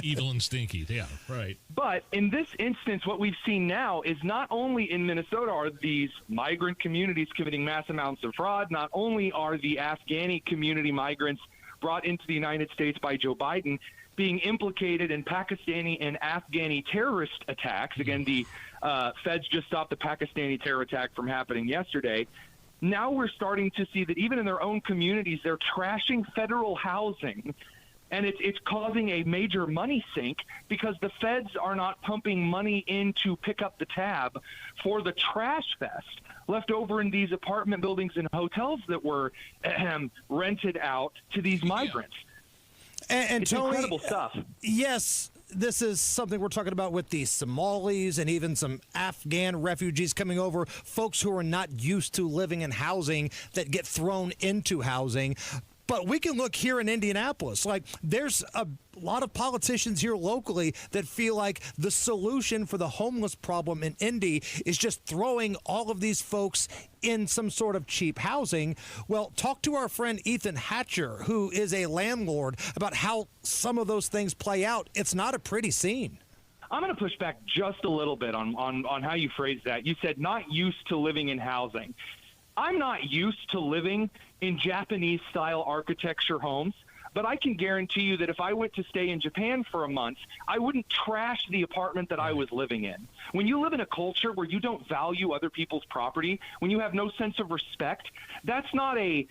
S13: Evil and stinky, yeah, right.
S10: But in this instance, what we've seen now is not only in Minnesota are these migrant communities committing mass amounts of fraud, not only are the Afghani community migrants brought into the United States by Joe Biden being implicated in Pakistani and Afghani terrorist attacks. Again, the feds just stopped the Pakistani terror attack from happening yesterday. Now we're starting to see that even in their own communities, they're trashing federal housing, and it's causing a major money sink because the feds are not pumping money in to pick up the tab for the trash fest left over in these apartment buildings and hotels that were rented out to these migrants.
S9: And
S10: it's
S9: Tony,
S10: incredible stuff.
S9: Yes, this is something we're talking about with the Somalis and even some Afghan refugees coming over, folks who are not used to living in housing that get thrown into housing. But we can look here in Indianapolis. Like, there's a lot of politicians here locally that feel like the solution for the homeless problem in Indy is just throwing all of these folks in some sort of cheap housing. Well, talk to our friend Ethan Hatcher, who is a landlord, about how some of those things play out. It's not a pretty scene.
S10: I'm going to push back just a little bit on how you phrased that. You said not used to living in housing. I'm not used to living in Japanese-style architecture homes. but I can guarantee you that if I went to stay in Japan for a month, I wouldn't trash the apartment that I was living in. When you live in a culture where you don't value other people's property, when you have no sense of respect, that's not a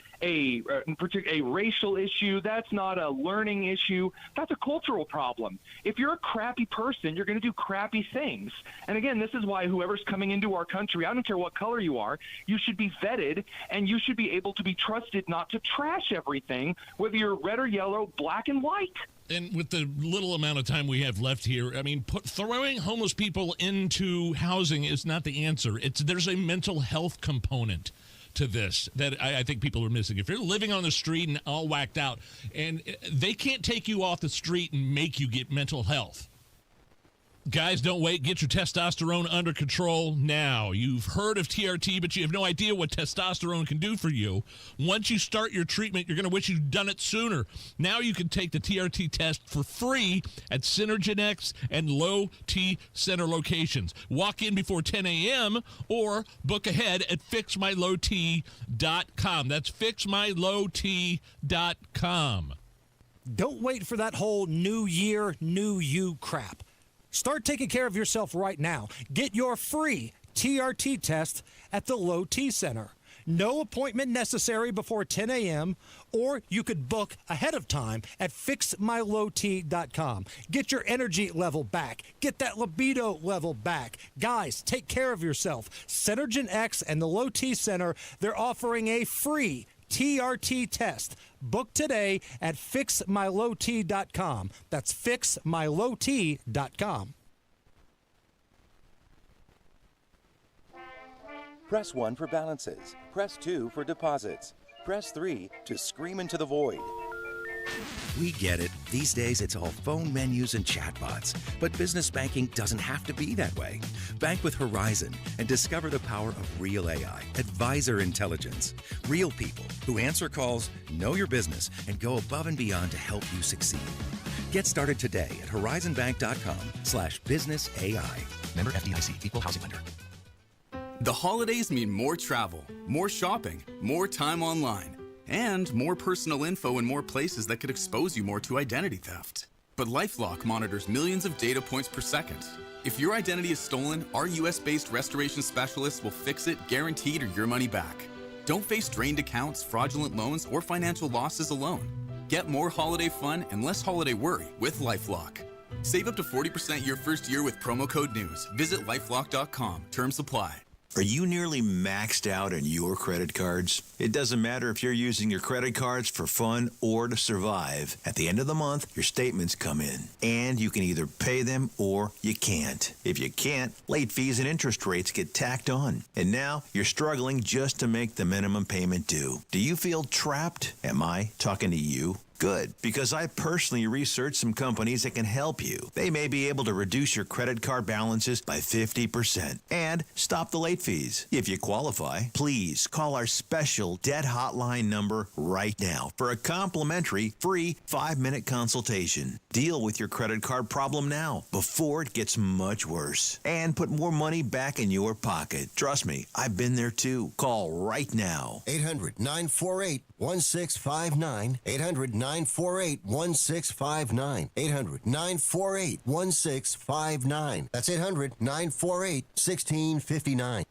S10: racial issue. That's not a learning issue. That's a cultural problem. If you're a crappy person, you're going to do crappy things. And again, this is why whoever's coming into our country, I don't care what color you are, you should be vetted and you should be able to be trusted not to trash everything, whether you're red or yellow, black and white.
S13: And with the little amount of time we have left here, I mean, throwing homeless people into housing is not the answer. There's a mental health component to this that I think people are missing. If you're living on the street and all whacked out, and they can't take you off the street and make you get mental health. Guys, don't wait. Get your testosterone under control now. You've heard of TRT, but you have no idea what testosterone can do for you. Once you start your treatment, you're going to wish you'd done it sooner. Now you can take the TRT test for free at Synergenex and Low T Center locations. Walk in before 10 a.m. or book ahead at fixmylowt.com. That's fixmylowt.com.
S9: Don't wait for that whole new year, new you crap. Start taking care of yourself right now. Get your free TRT test at the Low T Center. No appointment necessary before 10 a.m., or you could book ahead of time at fixmylowt.com. Get your energy level back. Get that libido level back. Guys, take care of yourself. Synergenex and the Low T Center, they're offering a free TRT test. Book today at fixmylowt.com. That's fixmylowt.com.
S12: Press 1 for balances. Press 2 for deposits. Press 3 to scream into the void.
S16: We get it. These days, it's all phone menus and chatbots. But business banking doesn't have to be that way. Bank with Horizon and discover the power of real AI, advisor intelligence. Real people who answer calls, know your business, and go above and beyond to help you succeed. Get started today at horizonbank.com/business AI. Member FDIC, Equal Housing Lender.
S2: The holidays mean more travel, more shopping, more time online, and more personal info in more places that could expose you more to identity theft. But LifeLock monitors millions of data points per second. If your identity is stolen, our US-based restoration specialists will fix it, guaranteed, or your money back. Don't face drained accounts, fraudulent loans, or financial losses alone. Get more holiday fun and less holiday worry with LifeLock. Save up to 40% your first year with promo code NEWS. Visit lifelock.com. Terms apply.
S17: Are you nearly maxed out on your credit cards? It doesn't matter if you're using your credit cards for fun or to survive. At the end of the month, your statements come in, and you can either pay them or you can't. If you can't, late fees and interest rates get tacked on. And now you're struggling just to make the minimum payment due. Do you feel trapped? Am I talking to you? Good, because I personally researched some companies that can help you. They may be able to reduce your credit card balances by 50% and stop the late fees. If you qualify, please call our special debt hotline number right now for a complimentary free 5-minute consultation. Deal with your credit card problem now before it gets much worse and put more money back in your pocket. Trust me, I've been there too. Call right now.
S19: 800-948-1659. 800-948-1659. 800-948-1659. That's 800-948-1659.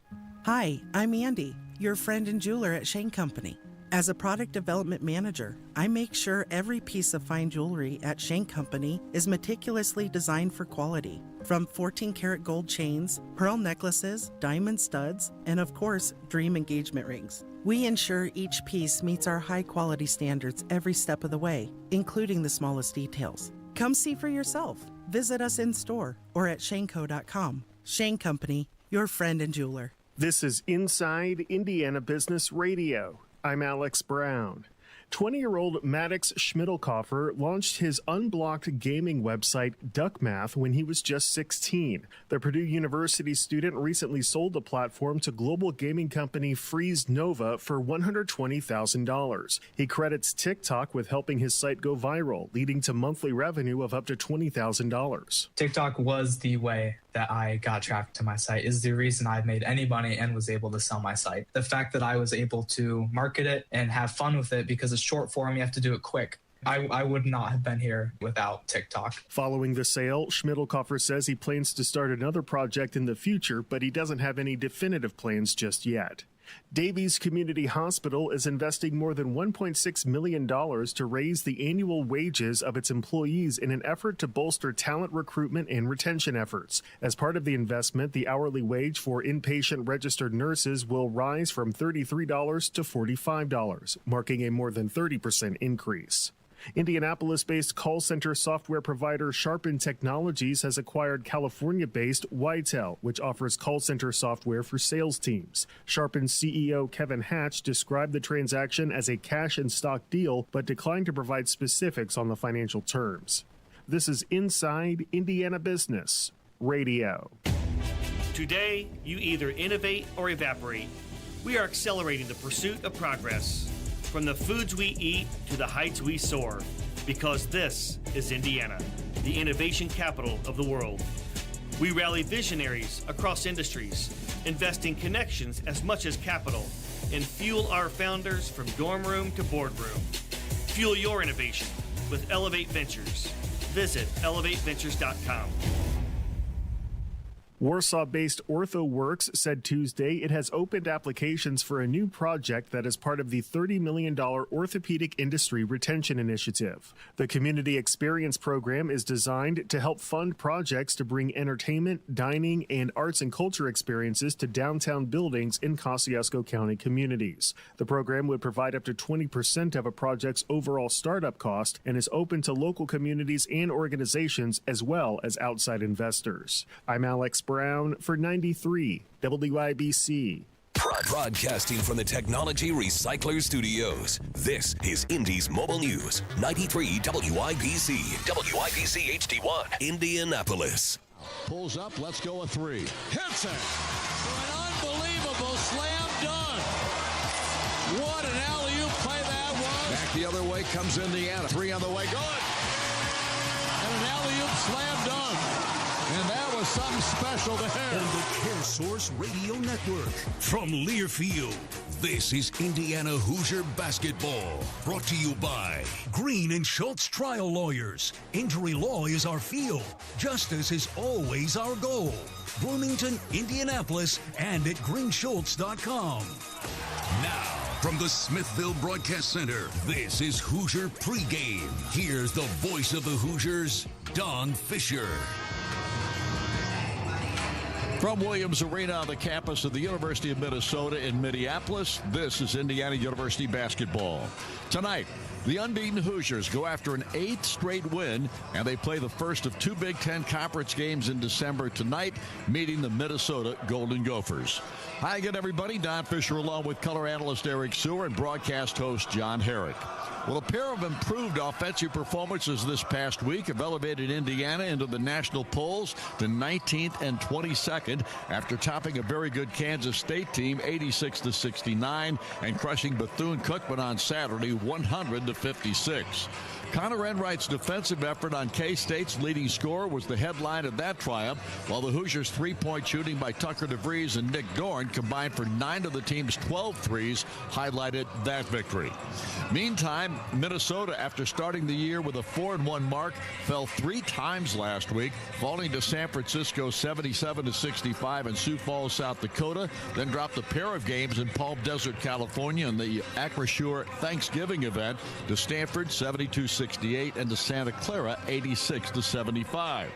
S24: Hi, I'm Andy, your friend and jeweler at Shane Company. As a product development manager, I make sure every piece of fine jewelry at Shane Company is meticulously designed for quality. From 14-karat gold chains, pearl necklaces, diamond studs, and of course, dream engagement rings. We ensure each piece meets our high-quality standards every step of the way, including the smallest details. Come see for yourself. Visit us in store or at shaneco.com. Shane Company, your friend and jeweler.
S26: This is Inside Indiana Business Radio. I'm Alex Brown. 20-year-old Maddox Schmidlkoffer launched his unblocked gaming website Duckmath when he was just 16. The Purdue University student recently sold the platform to global gaming company Freeze Nova for $120,000. He credits TikTok with helping his site go viral, leading to monthly revenue of up to $20,000.
S27: TikTok was the way that I got traffic to my site, is the reason I made any money and was able to sell my site. The fact that I was able to market it and have fun with it, because it's short form, you have to do it quick. I would not have been here without TikTok.
S26: Following the sale, Schmidlkoffer says he plans to start another project in the future, but he doesn't have any definitive plans just yet. Davies Community Hospital is investing more than $1.6 million to raise the annual wages of its employees in an effort to bolster talent recruitment and retention efforts. As part of the investment, the hourly wage for inpatient registered nurses will rise from $33 to $45, marking a more than 30% increase. Indianapolis-based call center software provider Sharpen Technologies has acquired California-based Whitel, which offers call center software for sales teams. Sharpen's CEO Kevin Hatch described the transaction as a cash and stock deal, but declined to provide specifics on the financial terms. This is Inside Indiana Business Radio.
S1: Today, you either innovate or evaporate. We are accelerating the pursuit of progress. From the foods we eat to the heights we soar, because this is Indiana, the innovation capital of the world. We rally visionaries across industries, invest in connections as much as capital, and fuel our founders from dorm room to boardroom. Fuel your innovation with Elevate Ventures. Visit elevateventures.com.
S26: Warsaw-based OrthoWorks said Tuesday it has opened applications for a new project that is part of the $30 million Orthopedic Industry Retention Initiative. The Community Experience Program is designed to help fund projects to bring entertainment, dining, and arts and culture experiences to downtown buildings in Kosciuszko County communities. The program would provide up to 20% of a project's overall startup cost and is open to local communities and organizations as well as outside investors. I'm Alex Brown for 93 WIBC.
S3: Broadcasting from the Technology Recycler Studios, this is Indy's Mobile News, 93 WIBC, WIBC HD1, Indianapolis.
S5: Pulls up, let's go a three. Hits it! An unbelievable slam dunk! What an alley-oop play that was! Back the other way comes Indiana. Three on the way, good! And an alley-oop slam dunk! And that was something special to have.
S23: On the Care Source Radio Network. From Learfield, this is Indiana Hoosier Basketball. Brought to you by Green and Schultz Trial Lawyers. Injury law is our field. Justice is always our goal. Bloomington, Indianapolis, and at greenschultz.com. Now, from the Smithville Broadcast Center, this is Hoosier Pregame. Here's the voice of the Hoosiers, Don Fisher.
S6: From Williams Arena on the campus of the University of Minnesota in Minneapolis, this is Indiana University basketball. Tonight, the unbeaten Hoosiers go after an 8th straight win, and they play the first of 2 Big Ten Conference games in December tonight, meeting the Minnesota Golden Gophers. Hi again, everybody. Don Fisher along with color analyst Eric Sewer and broadcast host John Herrick. Well, a pair of improved offensive performances this past week have elevated Indiana into the national polls to 19th and 22nd after topping a very good Kansas State team 86-69 and crushing Bethune-Cookman on Saturday 100-56. Connor Enright's defensive effort on K-State's leading scorer was the headline of that triumph, while the Hoosiers' three-point shooting by Tucker DeVries and Nick Dorn combined for 9 of the team's 12 threes highlighted that victory. Meantime, Minnesota, after starting the year with a 4-1 mark, fell 3 times last week, falling to San Francisco 77-65 in Sioux Falls, South Dakota, then dropped a pair of games in Palm Desert, California in the Acrisure Thanksgiving event to Stanford 72-68 and to Santa Clara 86-75.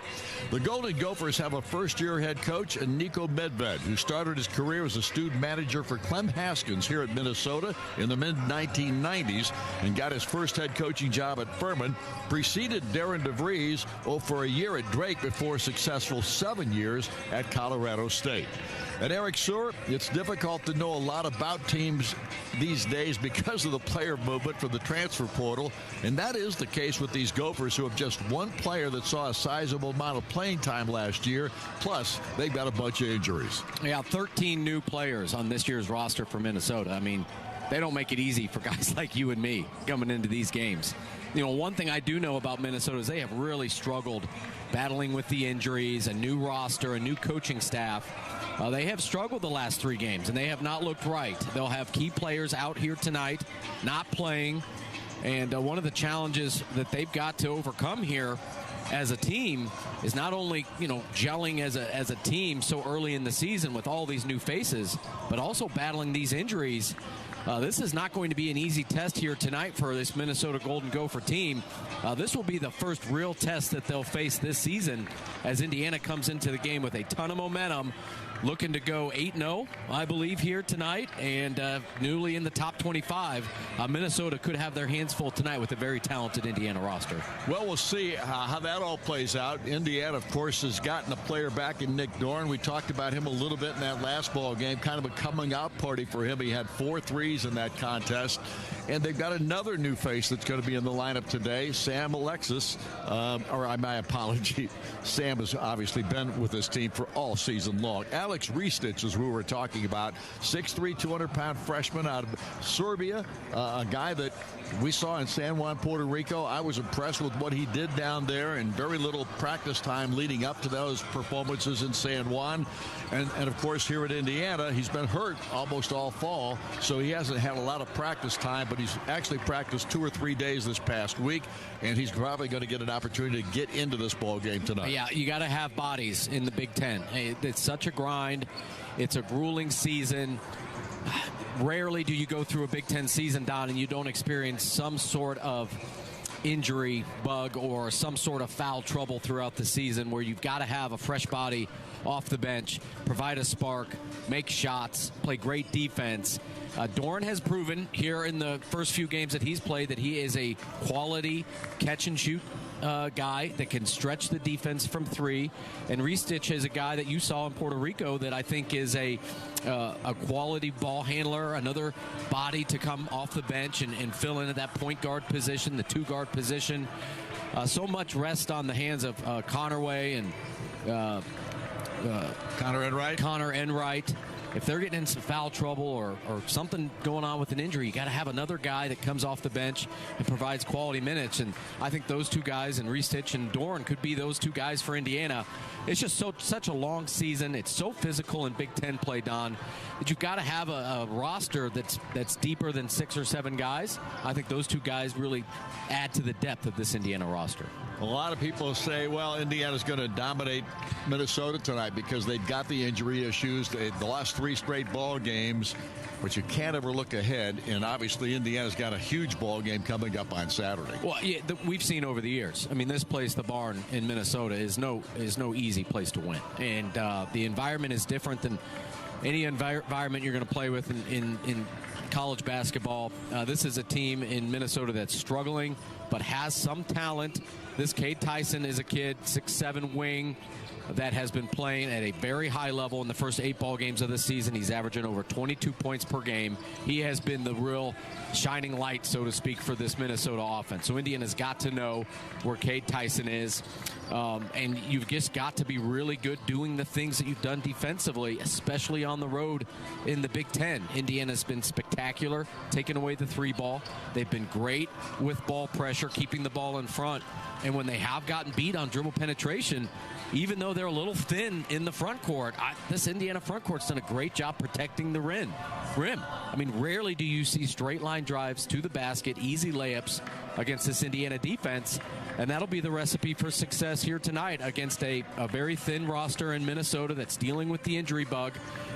S6: The Golden Gophers have a first-year head coach in Nico Medved, who started his career as a student manager for Clem Haskins here at Minnesota in the mid-1990s and got his first head coaching job at Furman, preceded Darren DeVries for a year at Drake before a successful 7 years at Colorado State. And Eric Sewer, it's difficult to know a lot about teams these days because of the player movement for the transfer portal, and that is the case with these Gophers, who have just one player that saw a sizable amount of playing time last year, plus they've got a bunch of injuries.
S8: Yeah, 13 new players on this year's roster for Minnesota. I mean, they don't make it easy for guys like you and me coming into these games. You know, one thing I do know about Minnesota is they have really struggled battling with the injuries, a new roster, a new coaching staff. They have struggled the last 3 games, and they have not looked right. They'll have key players out here tonight, not playing. And one of the challenges that they've got to overcome here as a team is not only, gelling as a team so early in the season with all these new faces, but also battling these injuries. This is not going to be an easy test here tonight for this Minnesota Golden Gopher team. This will be the first real test that they'll face this season as Indiana comes into the game with a ton of momentum, looking to go 8-0, I believe, here tonight, and newly in the top 25. Minnesota could have their hands full tonight with a very talented Indiana roster.
S6: Well, we'll see how that all plays out. Indiana, of course, has gotten a player back in Nick Dorn. We talked about him a little bit in that last ball game, kind of a coming-out party for him. He had 4 threes in that contest. And they've got another new face that's going to be in the lineup today, Sam Alexis. My apology. Sam has obviously been with this team for all season long. Alex Redistricting is who we're talking about. 6'3", 200-pound freshman out of Serbia, a guy that we saw in San Juan, Puerto Rico. I was impressed with what he did down there, and very little practice time leading up to those performances in San Juan. And of course, here at Indiana, he's been hurt almost all fall, so he hasn't had a lot of practice time, but he's actually practiced 2 or 3 days this past week, and he's probably going to get an opportunity to get into this ball game tonight.
S8: Yeah, you got to have bodies in the Big Ten. It's such a grind. It's a grueling season. Rarely do you go through a Big Ten season, Don, and you don't experience some sort of injury bug or some sort of foul trouble throughout the season, where you've got to have a fresh body off the bench, provide a spark, make shots, play great defense. Dorn has proven here in the first few games that he's played that he is a quality catch-and-shoot guy that can stretch the defense from 3. And Redistricting is a guy that you saw in Puerto Rico that I think is a quality ball handler, another body to come off the bench and fill into that point guard position, the 2-guard position. So much rest on the hands of Connerway and Connor Enright. If they're getting in some foul trouble or something going on with an injury, you got to have another guy that comes off the bench and provides quality minutes. And I think those two guys, and Redistricting and Dorn, could be those two guys for Indiana. It's just such a long season. It's so physical in Big Ten play, Don, that you've got to have a roster that's deeper than 6 or 7 guys. I think those two guys really add to the depth of this Indiana roster.
S6: A lot of people say, well, Indiana's going to dominate Minnesota tonight because they've got the injury issues. They lost 3 straight ball games, but you can't ever look ahead. And obviously, Indiana's got a huge ball game coming up on Saturday.
S8: Well, yeah, we've seen over the years. I mean, this place, the Barn in Minnesota, is no easy place to win. And the environment is different than any environment you're going to play with in college basketball. This is a team in Minnesota that's struggling, but has some talent. This Cade Tyson is a kid, 6'7" wing, that has been playing at a very high level in the first 8 ball games of the season. He's averaging over 22 points per game. He has been the real shining light, so to speak, for this Minnesota offense. So Indiana's got to know where Cade Tyson is. And you've just got to be really good doing the things that you've done defensively, especially on the road in the Big Ten. Indiana's been spectacular, taking away the 3 ball. They've been great with ball pressure, keeping the ball in front. And when they have gotten beat on dribble penetration, even though they're a little thin in the front court, this Indiana front court's done a great job protecting the rim. I mean, rarely do you see straight line drives to the basket, easy layups against this Indiana defense. And that'll be the recipe for success here tonight against a very thin roster in Minnesota that's dealing with the injury bug.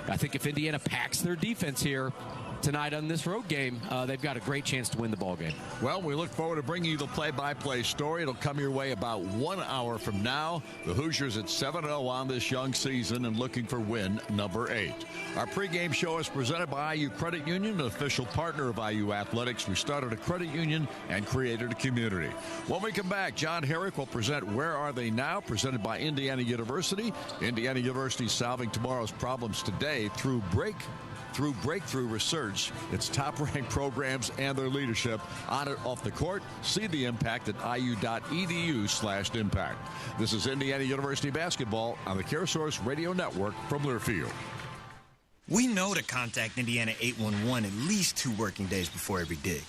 S8: I think if Indiana packs their defense here tonight on this road game, they've got a great chance to win the ball game.
S6: Well, we look forward to bringing you the play-by-play story. It'll come your way about 1 hour from now. The Hoosiers at 7-0 on this young season and looking for win number 8. Our pregame show is presented by IU Credit Union, an official partner of IU Athletics. We started a credit union and created a community. When we come back, John Herrick will present Where Are They Now?, presented by Indiana University. Indiana University solving tomorrow's problems today through breakthrough research, its top-ranked programs and their leadership on and off the court. See the impact at iu.edu/impact. This is Indiana University basketball on the CareSource Radio Network from Learfield.
S7: We know to contact Indiana 811 at least 2 working days before every dig.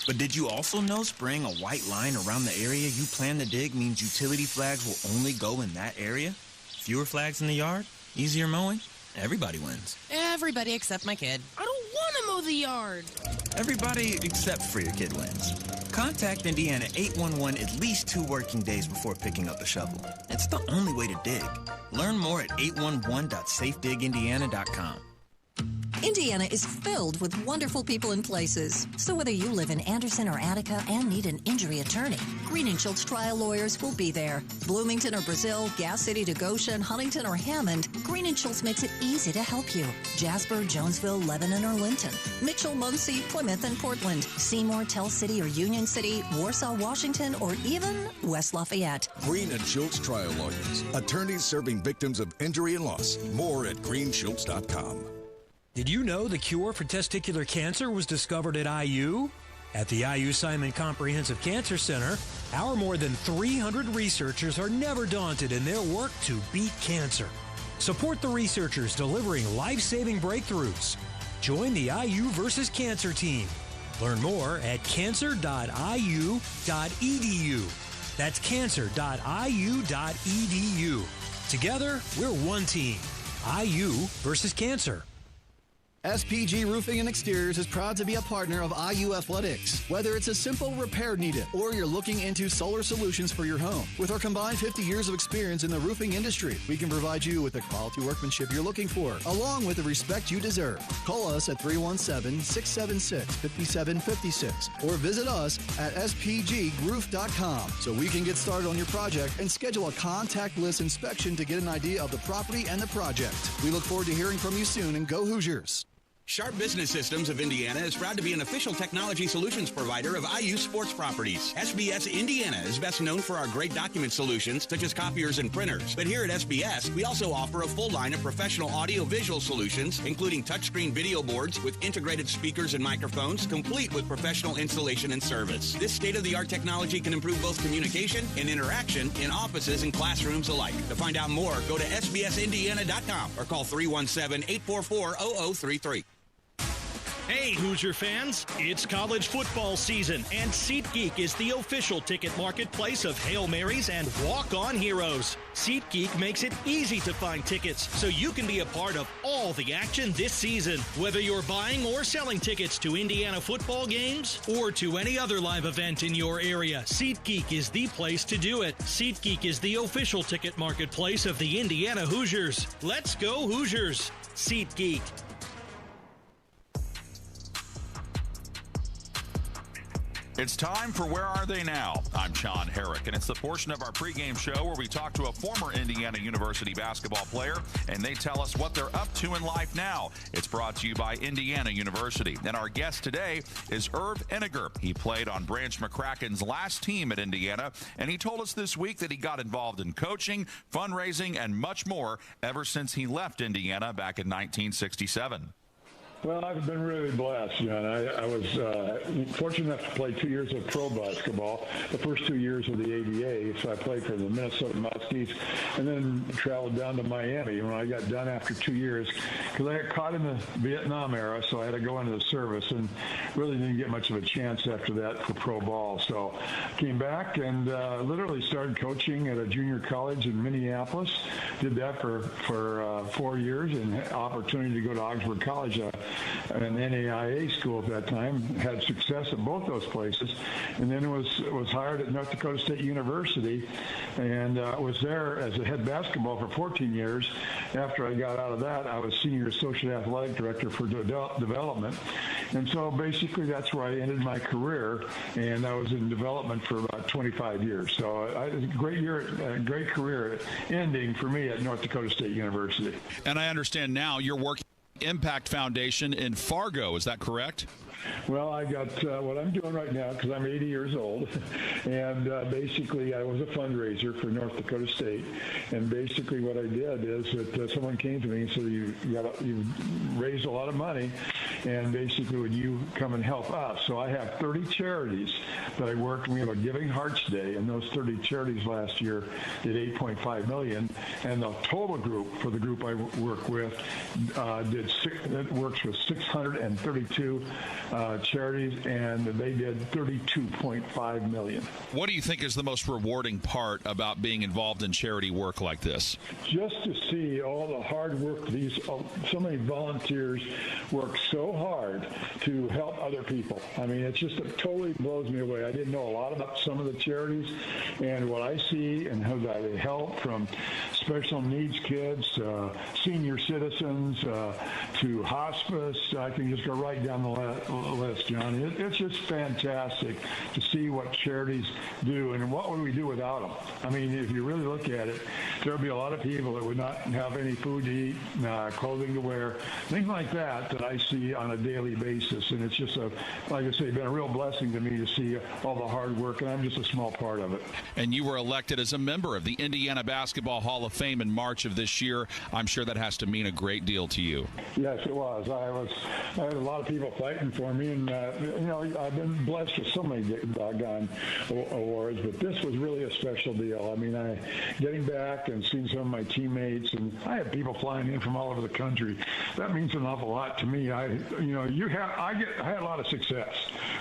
S7: But did you also know spraying a white line around the area you plan to dig means utility flags will only go in that area? Fewer flags in the yard? Easier mowing? Everybody wins.
S11: Everybody except my kid. I don't want to mow the yard.
S7: Everybody except for your kid wins. Contact Indiana 811 at least 2 working days before picking up the shovel. It's the only way to dig. Learn more at 811.safedigindiana.com.
S11: Indiana is filled with wonderful people and places. So whether you live in Anderson or Attica and need an injury attorney, Green & Schultz trial lawyers will be there. Bloomington or Brazil, Gas City to Goshen, Huntington or Hammond, Green & Schultz makes it easy to help you. Jasper, Jonesville, Lebanon or Linton, Mitchell, Muncie, Plymouth and Portland, Seymour, Tell City or Union City, Warsaw, Washington or even West Lafayette.
S23: Green & Schultz trial lawyers, attorneys serving victims of injury and loss. More at greenschultz.com.
S14: Did you know the cure for testicular cancer was discovered at IU? At the IU Simon Comprehensive Cancer Center, our more than 300 researchers are never daunted in their work to beat cancer. Support the researchers delivering life-saving breakthroughs. Join the IU versus Cancer team. Learn more at cancer.iu.edu. That's cancer.iu.edu. Together, we're one team. IU versus Cancer.
S15: SPG Roofing and Exteriors is proud to be a partner of IU Athletics. Whether it's a simple repair needed or you're looking into solar solutions for your home, with our combined 50 years of experience in the roofing industry, we can provide you with the quality workmanship you're looking for, along with the respect you deserve. Call us at 317-676-5756 or visit us at spgroof.com so we can get started on your project and schedule a contactless inspection to get an idea of the property and the project. We look forward to hearing from you soon, and go Hoosiers.
S18: Sharp Business Systems of Indiana is proud to be an official technology solutions provider of IU Sports Properties. SBS Indiana is best known for our great document solutions, such as copiers and printers. But here at SBS, we also offer a full line of professional audio-visual solutions, including touchscreen video boards with integrated speakers and microphones, complete with professional installation and service. This state-of-the-art technology can improve both communication and interaction in offices and classrooms alike. To find out more, go to sbsindiana.com or call 317-844-0033.
S20: Hey, Hoosier fans, it's college football season, and SeatGeek is the official ticket marketplace of Hail Marys and walk-on heroes. SeatGeek makes it easy to find tickets so you can be a part of all the action this season. Whether you're buying or selling tickets to Indiana football games or to any other live event in your area, SeatGeek is the place to do it. SeatGeek is the official ticket marketplace of the Indiana Hoosiers. Let's go Hoosiers! SeatGeek.
S21: It's time for Where Are They Now? I'm Sean Herrick, and it's the portion of our pregame show where we talk to a former Indiana University basketball player, and they tell us what they're up to in life now. It's brought to you by Indiana University, and our guest today is Irv Eniger. He played on Branch McCracken's last team at Indiana, and he told us this week that he got involved in coaching, fundraising, and much more ever since he left Indiana back in 1967.
S22: Well, I've been really blessed, John. I was fortunate enough to play 2 years of pro basketball, the first 2 years of the ABA. So I played for the Minnesota Muskies and then traveled down to Miami when I got done after 2 years because I got caught in the Vietnam era, so I had to go into the service and really didn't get much of a chance after that for pro ball. So came back and literally started coaching at a junior college in Minneapolis. Did that for 4 years and had opportunity to go to Augsburg College, an NAIA school at that time. Had success at both those places, and then was hired at North Dakota State University, and was there as a head basketball for 14 years. After I got out of that, I was senior associate athletic director for development, and so basically that's where I ended my career, and I was in development for about 25 years. So great career ending for me at North Dakota State University.
S21: And I understand now you're working Impact Foundation in Fargo. Is that correct?
S22: Well, I got what I'm doing right now because I'm 80 years old, and basically I was a fundraiser for North Dakota State, and basically what I did is that someone came to me and said, you raised a lot of money, and basically would you come and help us? So I have 30 charities that I work. We have a Giving Hearts Day, and those 30 charities last year did $8.5 million, and the total group for the group I work with works with 632 charities, and they did $32.5so million.
S21: What do you think is the most rewarding part about being involved in charity work like this?
S22: Just to see all the hard work so many volunteers work so hard to help other people. I mean, it totally blows me away. I didn't know a lot about some of the charities, and what I see and how they help, from special needs kids, senior citizens, to hospice. I can just go right down the list, John. It's just fantastic to see what charities do, and what would we do without them? I mean, if you really look at it, there would be a lot of people that would not have any food to eat, clothing to wear, things like that I see on a daily basis. And it's just, like I say, been a real blessing to me to see all the hard work, and I'm just a small part of it.
S21: And you were elected as a member of the Indiana Basketball Hall of Fame in March of this year. I'm sure that has to mean a great deal to you.
S22: Yes, it was. I had a lot of people fighting for me, and I've been blessed with so many doggone awards, but this was really a special deal. I mean, getting back and seeing some of my teammates, and I had people flying in from all over the country. That means an awful lot to me. I had a lot of success,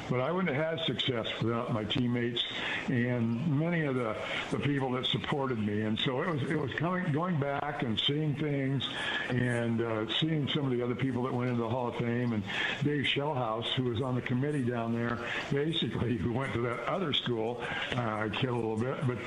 S22: but I wouldn't have had success without my teammates and many of the people that supported me. And so it was going back and seeing things, and seeing some of the other people that went into the Hall of Fame, and Dave Shellhouse, who was on the committee down there, basically, who went to that other school. I kid a little bit, but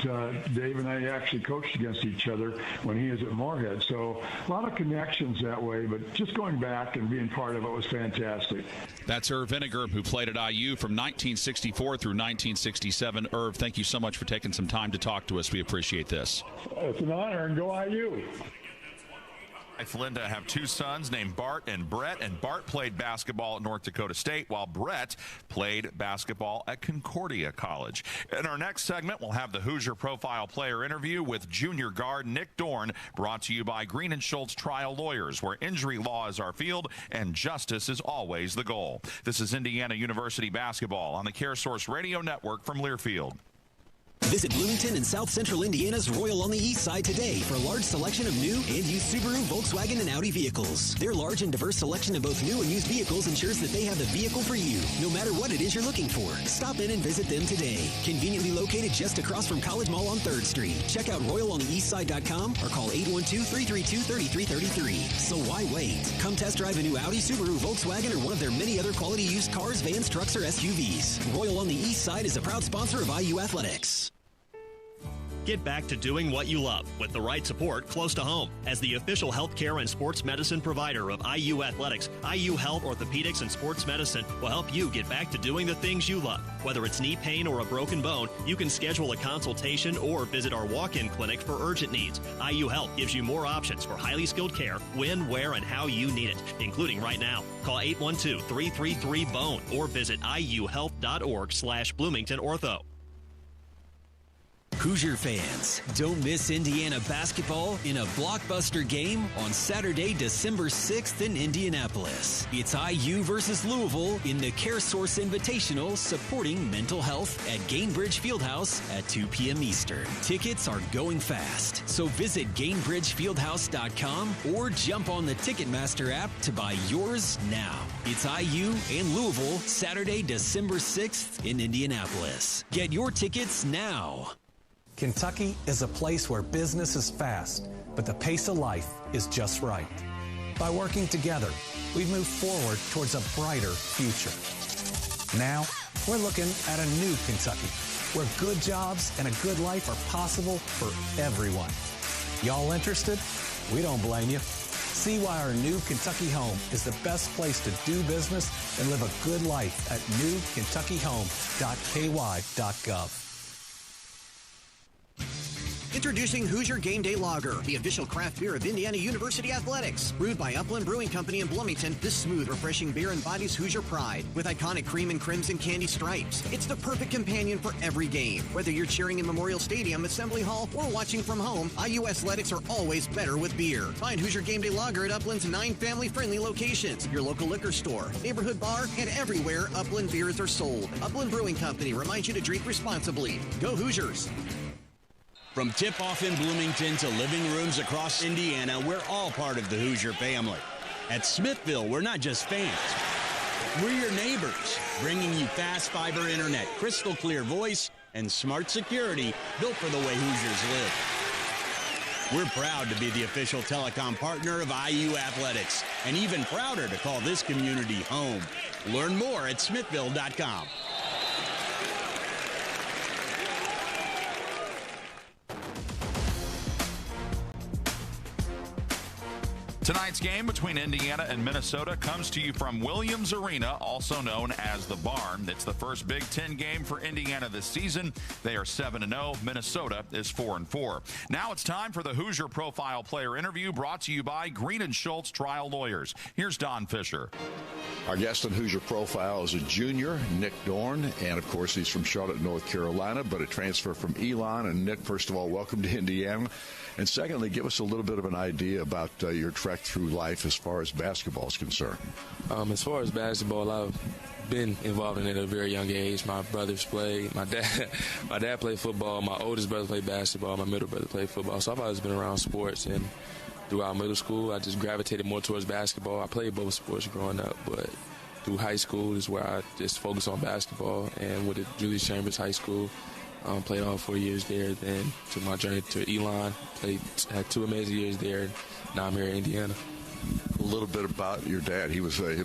S22: Dave and I actually coached against each other when he was at Moorhead. So a lot of connections that way, but just going back and being part of it was fantastic.
S21: That's Irv Vinegar, who played at IU from 1964 through 1967. Irv, thank you so much for taking some time to talk to us. We appreciate this.
S22: It's an honor, and go IU.
S21: Wife Linda have two sons named Bart and Brett, and Bart played basketball at North Dakota State, while Brett played basketball at Concordia College. In our next segment, we'll have the Hoosier Profile Player interview with junior guard Nick Dorn, brought to you by Green and Schultz Trial Lawyers, where injury law is our field and justice is always the goal. This is Indiana University basketball on the CareSource Radio Network from Learfield.
S4: Visit Bloomington and South Central Indiana's Royal on the East Side today for a large selection of new and used Subaru, Volkswagen, and Audi vehicles. Their large and diverse selection of both new and used vehicles ensures that they have the vehicle for you, no matter what it is you're looking for. Stop in and visit them today. Conveniently located just across from College Mall on 3rd Street. Check out RoyalOnTheEastSide.com or call 812-332-3333. So why wait? Come test drive a new Audi, Subaru, Volkswagen, or one of their many other quality used cars, vans, trucks, or SUVs. Royal on the East Side is a proud sponsor of IU Athletics.
S9: Get back to doing what you love with the right support close to home. As the official healthcare and sports medicine provider of IU Athletics, IU Health Orthopedics and Sports Medicine will help you get back to doing the things you love. Whether it's knee pain or a broken bone, you can schedule a consultation or visit our walk-in clinic for urgent needs. IU Health gives you more options for highly skilled care when, where, and how you need it, including right now. Call 812-333-BONE or visit iuhealth.org/BloomingtonOrtho.
S4: Hoosier fans, don't miss Indiana basketball in a blockbuster game on Saturday, December 6th in Indianapolis. It's IU versus Louisville in the CareSource Invitational, supporting mental health at Gainbridge Fieldhouse at 2 p.m. Eastern. Tickets are going fast, so visit GainbridgeFieldhouse.com or jump on the Ticketmaster app to buy yours now. It's IU and Louisville, Saturday, December 6th in Indianapolis. Get your tickets now.
S10: Kentucky is a place where business is fast, but the pace of life is just right. By working together, we've moved forward towards a brighter future. Now, we're looking at a new Kentucky, where good jobs and a good life are possible for everyone. Y'all interested? We don't blame you. See why our new Kentucky home is the best place to do business and live a good life at newkentuckyhome.ky.gov.
S12: Introducing Hoosier Game Day Lager, the official craft beer of Indiana University Athletics. Brewed by Upland Brewing Company in Bloomington, this smooth, refreshing beer embodies Hoosier pride. With iconic cream and crimson candy stripes, it's the perfect companion for every game. Whether you're cheering in Memorial Stadium, Assembly Hall, or watching from home, IU Athletics are always better with beer. Find Hoosier Game Day Lager at Upland's 9 family-friendly locations, your local liquor store, neighborhood bar, and everywhere Upland beers are sold. Upland Brewing Company reminds you to drink responsibly. Go Hoosiers!
S18: From tip-off in Bloomington to living rooms across Indiana, we're all part of the Hoosier family. At Smithville, we're not just fans. We're your neighbors, bringing you fast fiber internet, crystal clear voice, and smart security built for the way Hoosiers live. We're proud to be the official telecom partner of IU Athletics, and even prouder to call this community home. Learn more at smithville.com.
S21: Tonight's game between Indiana and Minnesota comes to you from Williams Arena, also known as the Barn. It's the first Big Ten game for Indiana this season. They are 7-0. Minnesota is 4-4. Now it's time for the Hoosier Profile Player Interview, brought to you by Green & Schultz Trial Lawyers. Here's Don Fisher.
S6: Our guest on Hoosier Profile is a junior, Nick Dorn, and of course he's from Charlotte, North Carolina, but a transfer from Elon. And Nick, first of all, welcome to Indiana. And secondly, give us a little bit of an idea about your trek through life as far as basketball is concerned.
S2: As far as basketball, I've been involved in it at a very young age. My brothers played. My dad played football. My oldest brother played basketball. My middle brother played football. So I've always been around sports. And throughout middle school, I just gravitated more towards basketball. I played both sports growing up, but through high school is where I just focused on basketball. And with the Julius Chambers High School, played all 4 years there. Then took my journey to Elon. Had 2 amazing years there. Now I'm here in Indiana.
S6: A little bit about your dad. He was a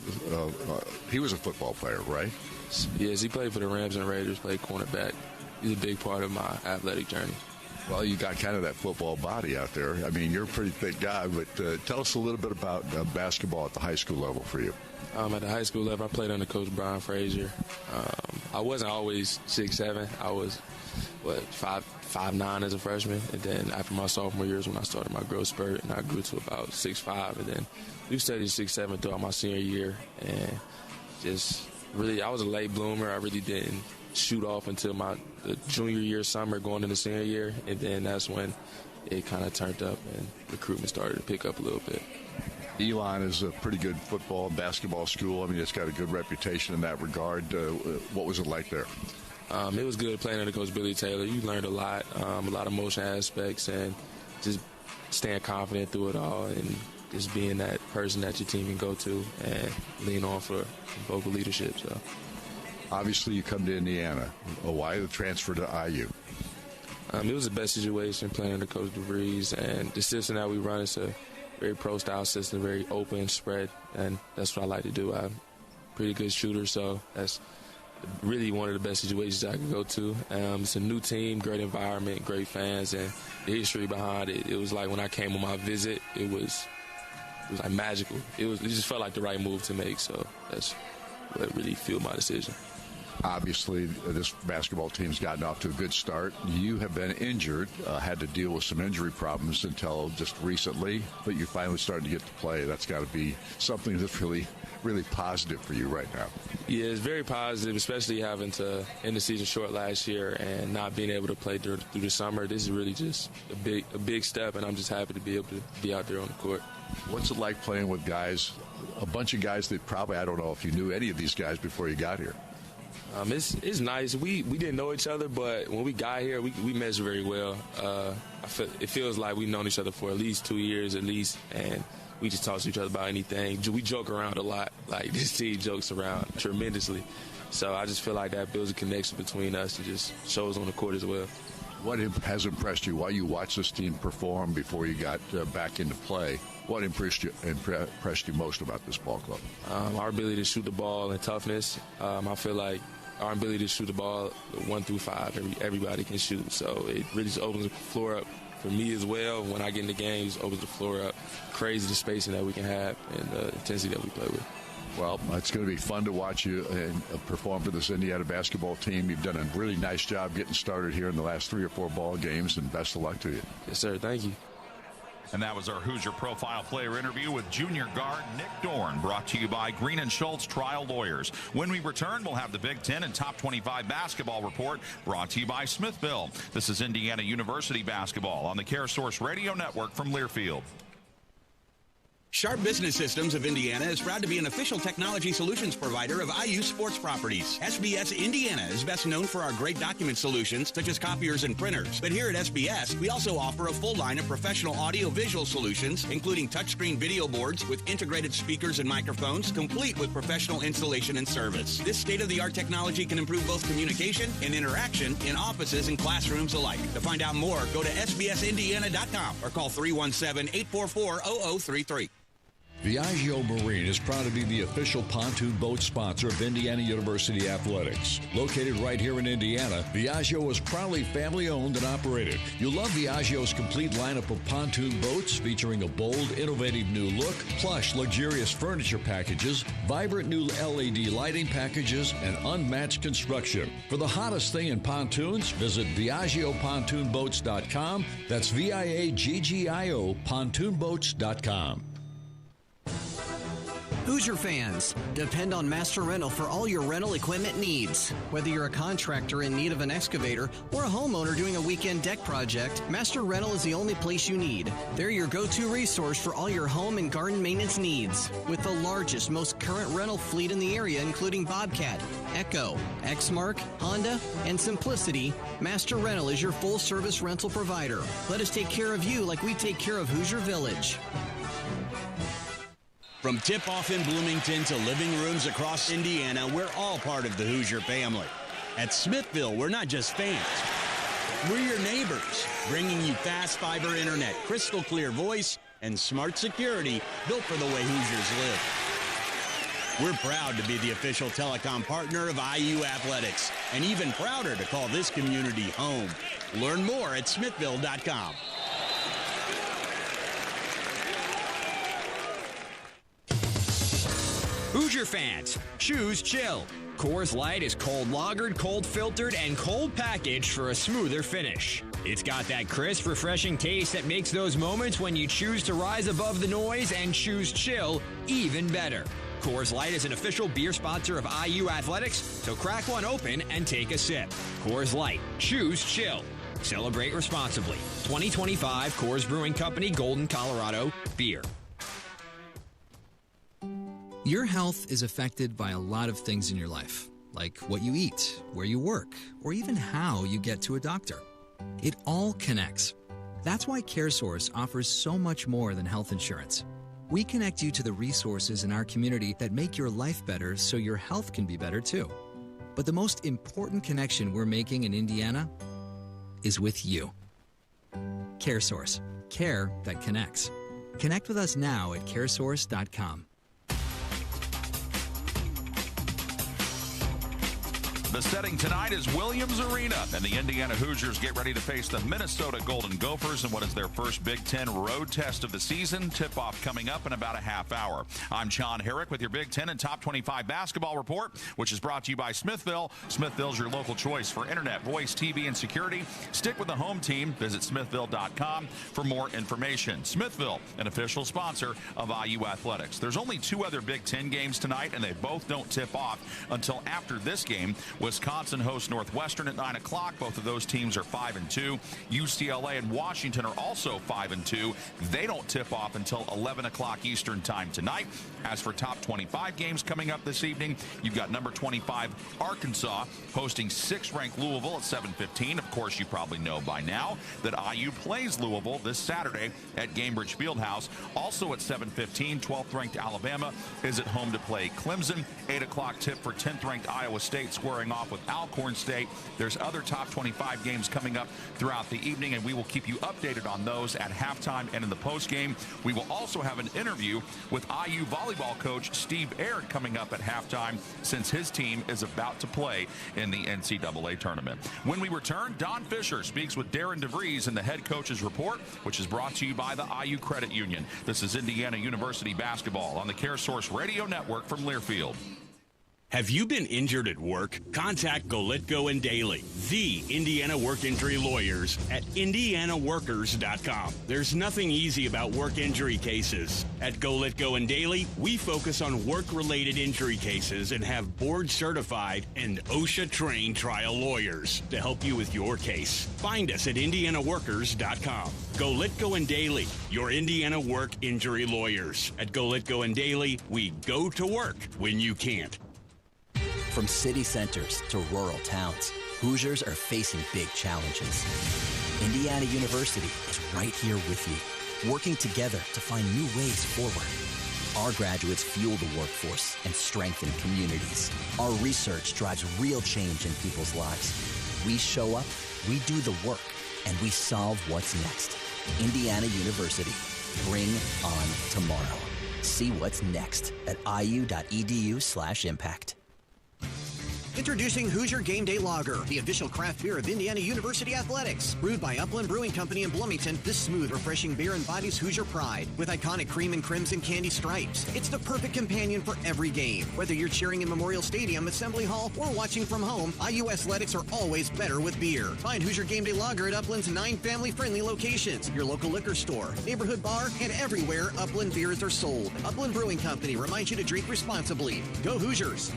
S6: football player, right?
S2: Yes, he played for the Rams and Raiders, played cornerback. He's a big part of my athletic journey.
S6: Well, you got kind of that football body out there. I mean, you're a pretty thick guy, but tell us a little bit about basketball at the high school level for you.
S2: At the high school level, I played under Coach Brian Frazier. I wasn't always 6'7". I was, 5'9" as a freshman. And then after my sophomore year is when I started my growth spurt, and I grew to about 6'5". And then we studied 6'7" throughout my senior year. And just really, I was a late bloomer. I really didn't shoot off until the junior year, summer, going into senior year. And then that's when it kind of turned up and recruitment started to pick up a little bit.
S6: Elon is a pretty good football and basketball school. I mean, it's got a good reputation in that regard. What was it like there?
S2: It was good playing under Coach Billy Taylor. You learned a lot of motion aspects, and just staying confident through it all, and just being that person that your team can go to and lean on for vocal leadership. So,
S6: obviously, you come to Indiana. Why the transfer to IU?
S2: It was the best situation playing under Coach DeVries, and the system that we run is a very pro-style system, very open spread, and that's what I like to do. I'm a pretty good shooter, so that's really one of the best situations I could go to. It's a new team, great environment, great fans, and the history behind it. It was like when I came on my visit, it was like magical. It just felt like the right move to make, so that's what really fueled my decision.
S6: Obviously, this basketball team's gotten off to a good start. You have been injured, had to deal with some injury problems until just recently, but you're finally starting to get to play. That's got to be something that's really, really positive for you right now.
S2: Yeah, it's very positive, especially having to end the season short last year and not being able to play through the summer. This is really just a big step, and I'm just happy to be able to be out there on the court.
S6: What's it like playing with guys, a bunch of guys that probably, I don't know if you knew any of these guys before you got here?
S2: It's nice. We didn't know each other, but when we got here, we measure very well. It feels like we've known each other for at least 2 years at least, and we just talk to each other about anything. We joke around a lot. Like, this team jokes around tremendously. So I just feel like that builds a connection between us and just shows on the court as well.
S6: What has impressed you while you watched this team perform before you got back into play? What impressed you most about this ball club?
S2: Our ability to shoot the ball and toughness. I feel like our ability to shoot the ball 1 through 5, everybody can shoot. So it really just opens the floor up for me as well. When I get in the game, it opens the floor up. Crazy the spacing that we can have and the intensity that we play with.
S6: Well, it's going to be fun to watch you perform for this Indiana basketball team. You've done a really nice job getting started here in the last 3 or 4 ball games, and best of luck to you.
S2: Yes, sir. Thank you.
S21: And that was our Hoosier Profile Player Interview with junior guard Nick Dorn, brought to you by Green & Schultz Trial Lawyers. When we return, we'll have the Big Ten and Top 25 Basketball Report, brought to you by Smithville. This is Indiana University Basketball on the CareSource Radio Network from Learfield.
S18: Sharp Business Systems of Indiana is proud to be an official technology solutions provider of IU Sports Properties. SBS Indiana is best known for our great document solutions, such as copiers and printers. But here at SBS, we also offer a full line of professional audio-visual solutions, including touchscreen video boards with integrated speakers and microphones, complete with professional installation and service. This state-of-the-art technology can improve both communication and interaction in offices and classrooms alike. To find out more, go to sbsindiana.com or call 317-844-0033.
S6: Viaggio Marine is proud to be the official pontoon boat sponsor of Indiana University Athletics. Located right here in Indiana, Viaggio is proudly family-owned and operated. You'll love Viaggio's complete lineup of pontoon boats featuring a bold, innovative new look, plush, luxurious furniture packages, vibrant new LED lighting packages, and unmatched construction. For the hottest thing in pontoons, visit ViaggioPontoonBoats.com. That's VIAGGIO pontoonboats.com.
S12: Hoosier fans, depend on Master Rental for all your rental equipment needs. Whether you're a contractor in need of an excavator or a homeowner doing a weekend deck project, Master Rental is the only place you need. They're your go-to resource for all your home and garden maintenance needs. With the largest, most current rental fleet in the area, including Bobcat, Echo, Exmark, Honda, and Simplicity, Master Rental is your full-service rental provider. Let us take care of you like we take care of Hoosier Village.
S18: From tip-off in Bloomington to living rooms across Indiana, we're all part of the Hoosier family. At Smithville, we're not just fans. We're your neighbors, bringing you fast fiber internet, crystal clear voice, and smart security built for the way Hoosiers live. We're proud to be the official telecom partner of IU Athletics, and even prouder to call this community home. Learn more at smithville.com.
S13: Hoosier fans, choose chill. Coors Light is cold lagered, cold filtered, and cold packaged for a smoother finish. It's got that crisp, refreshing taste that makes those moments when you choose to rise above the noise and choose chill even better. Coors Light is an official beer sponsor of IU Athletics, so crack one open and take a sip. Coors Light, choose chill. Celebrate responsibly. 2025 Coors Brewing Company, Golden, Colorado, beer.
S16: Your health is affected by a lot of things in your life, like what you eat, where you work, or even how you get to a doctor. It all connects. That's why CareSource offers so much more than health insurance. We connect you to the resources in our community that make your life better so your health can be better too. But the most important connection we're making in Indiana is with you. CareSource. Care that connects. Connect with us now at caresource.com.
S21: The setting tonight is Williams Arena, and the Indiana Hoosiers get ready to face the Minnesota Golden Gophers in what is their first Big Ten road test of the season. Tip-off coming up in about a half hour. I'm Sean Herrick with your Big Ten and Top 25 basketball report, which is brought to you by Smithville. Smithville's your local choice for internet, voice, TV, and security. Stick with the home team. Visit smithville.com for more information. Smithville, an official sponsor of IU Athletics. There's only two other Big Ten games tonight, and they both don't tip off until after this game. Wisconsin hosts Northwestern at 9 o'clock. Both of those teams are 5-2. UCLA and Washington are also 5-2. They don't tip off until 11 o'clock Eastern time tonight. As for top 25 games coming up this evening, you've got number 25 Arkansas hosting 6th-ranked Louisville at 7:15. Of course, you probably know by now that IU plays Louisville this Saturday at Gainbridge Fieldhouse. Also at 7:15, 12th-ranked Alabama is at home to play Clemson. 8 o'clock tip for 10th-ranked Iowa State squaring off with Alcorn State. There's other top 25 games coming up throughout the evening, and we will keep you updated on those at halftime and in the postgame. We will also have an interview with IU volleyball coach Steve Aird coming up at halftime, since his team is about to play in the NCAA tournament. When we return, Don Fisher speaks with Darren DeVries in the head coach's report, which is brought to you by the IU Credit Union. This is Indiana University basketball on the CareSource Radio Network from Learfield.
S18: Have you been injured at work? Contact Golitko and Daly, the Indiana work injury lawyers, at indianaworkers.com. There's nothing easy about work injury cases. At Golitko and Daly, we focus on work-related injury cases and have board-certified and OSHA-trained trial lawyers to help you with your case. Find us at indianaworkers.com. Golitko and Daly, your Indiana work injury lawyers. At Golitko and Daly, we go to work when you can't.
S1: From city centers to rural towns, Hoosiers are facing big challenges. Indiana University is right here with you, working together to find new ways forward. Our graduates fuel the workforce and strengthen communities. Our research drives real change in people's lives. We show up, we do the work, and we solve what's next. Indiana University. Bring on tomorrow. See what's next at iu.edu/impact.
S12: Introducing Hoosier Game Day Lager, the official craft beer of Indiana University Athletics. Brewed by Upland Brewing Company in Bloomington, this smooth, refreshing beer embodies Hoosier pride with iconic cream and crimson candy stripes. It's the perfect companion for every game. Whether you're cheering in Memorial Stadium, Assembly Hall, or watching from home, IU Athletics are always better with beer. Find Hoosier Game Day Lager at Upland's 9 family-friendly locations, your local liquor store, neighborhood bar, and everywhere Upland beers are sold. Upland Brewing Company reminds you to drink responsibly. Go Hoosiers!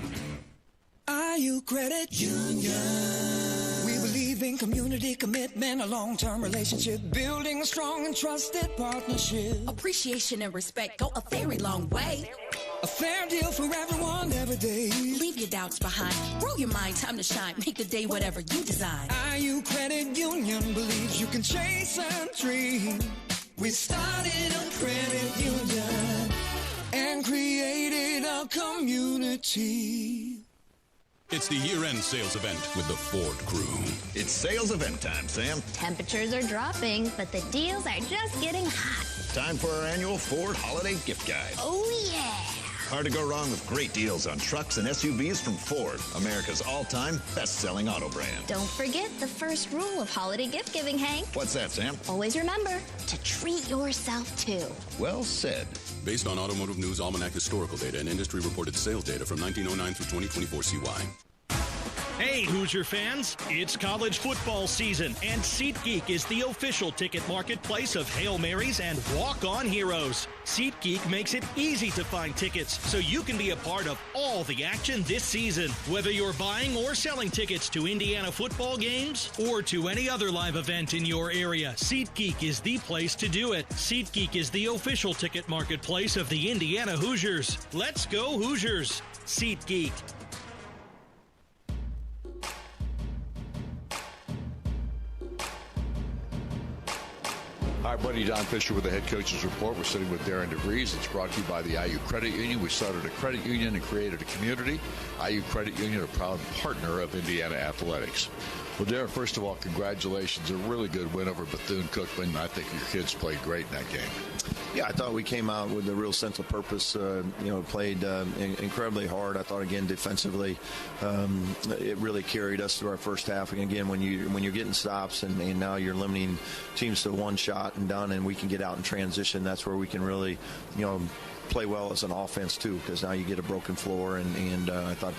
S17: IU Credit Union. We believe in community commitment, a long-term relationship, building a strong and trusted partnership.
S19: Appreciation and respect go a very long way.
S17: A fair deal for everyone every day.
S19: Leave your doubts behind. Grow your mind, time to shine. Make the day whatever you design.
S17: IU Credit Union believes you can chase a dream. We started a credit union and created a community.
S24: It's the year-end sales event with the Ford crew.
S25: It's sales event time, Sam.
S26: Temperatures are dropping, but the deals are just getting hot.
S25: Time for our annual Ford Holiday Gift Guide.
S26: Oh, yeah.
S25: Hard to go wrong with great deals on trucks and SUVs from Ford, America's all-time best-selling auto brand.
S26: Don't forget the first rule of holiday gift giving, Hank.
S25: What's that, Sam?
S26: Always remember to treat yourself, too.
S25: Well said.
S24: Based on Automotive News Almanac historical data and industry-reported sales data from 1909 through 2024 CY.
S20: Hey, Hoosier fans, it's college football season, and SeatGeek is the official ticket marketplace of Hail Marys and walk-on heroes. SeatGeek makes it easy to find tickets so you can be a part of all the action this season. Whether you're buying or selling tickets to Indiana football games or to any other live event in your area, SeatGeek is the place to do it. SeatGeek is the official ticket marketplace of the Indiana Hoosiers. Let's go Hoosiers! SeatGeek.
S6: Hi, buddy. Don Fisher with the Head Coaches Report. We're sitting with Darren DeVries. It's brought to you by the IU Credit Union. We started a credit union and created a community. IU Credit Union, a proud partner of Indiana Athletics. Well, Darren, first of all, congratulations. A really good win over Bethune-Cookman. I think your kids played great in that game.
S27: Yeah, I thought we came out with a real sense of purpose. Played incredibly hard. I thought, again, defensively, it really carried us through our first half. And again, when you're getting stops and now you're limiting teams to one shot and done, and we can get out and transition, that's where we can really, play well as an offense too, because now you get a broken floor, and I thought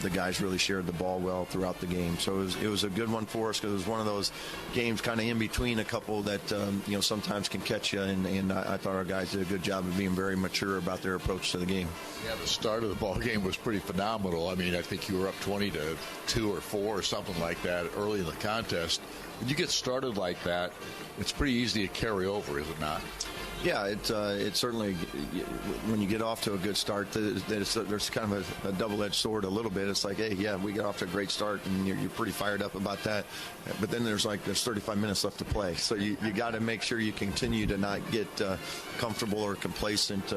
S27: the guys really shared the ball well throughout the game. So it was a good one for us, because it was one of those games kind of in between a couple that sometimes can catch you, and I thought our guys did a good job of being very mature about their approach to the game.
S6: Yeah, the start of the ball game was pretty phenomenal. I mean, I think you were up 20-2 or 4 or something like that early in the contest. When you get started like that, it's pretty easy to carry over, is it not?
S27: Yeah, it's certainly, when you get off to a good start, there's kind of a double-edged sword a little bit. It's like, hey, yeah, we got off to a great start, and you're pretty fired up about that. But then there's 35 minutes left to play. So you got to make sure you continue to not get comfortable or complacent.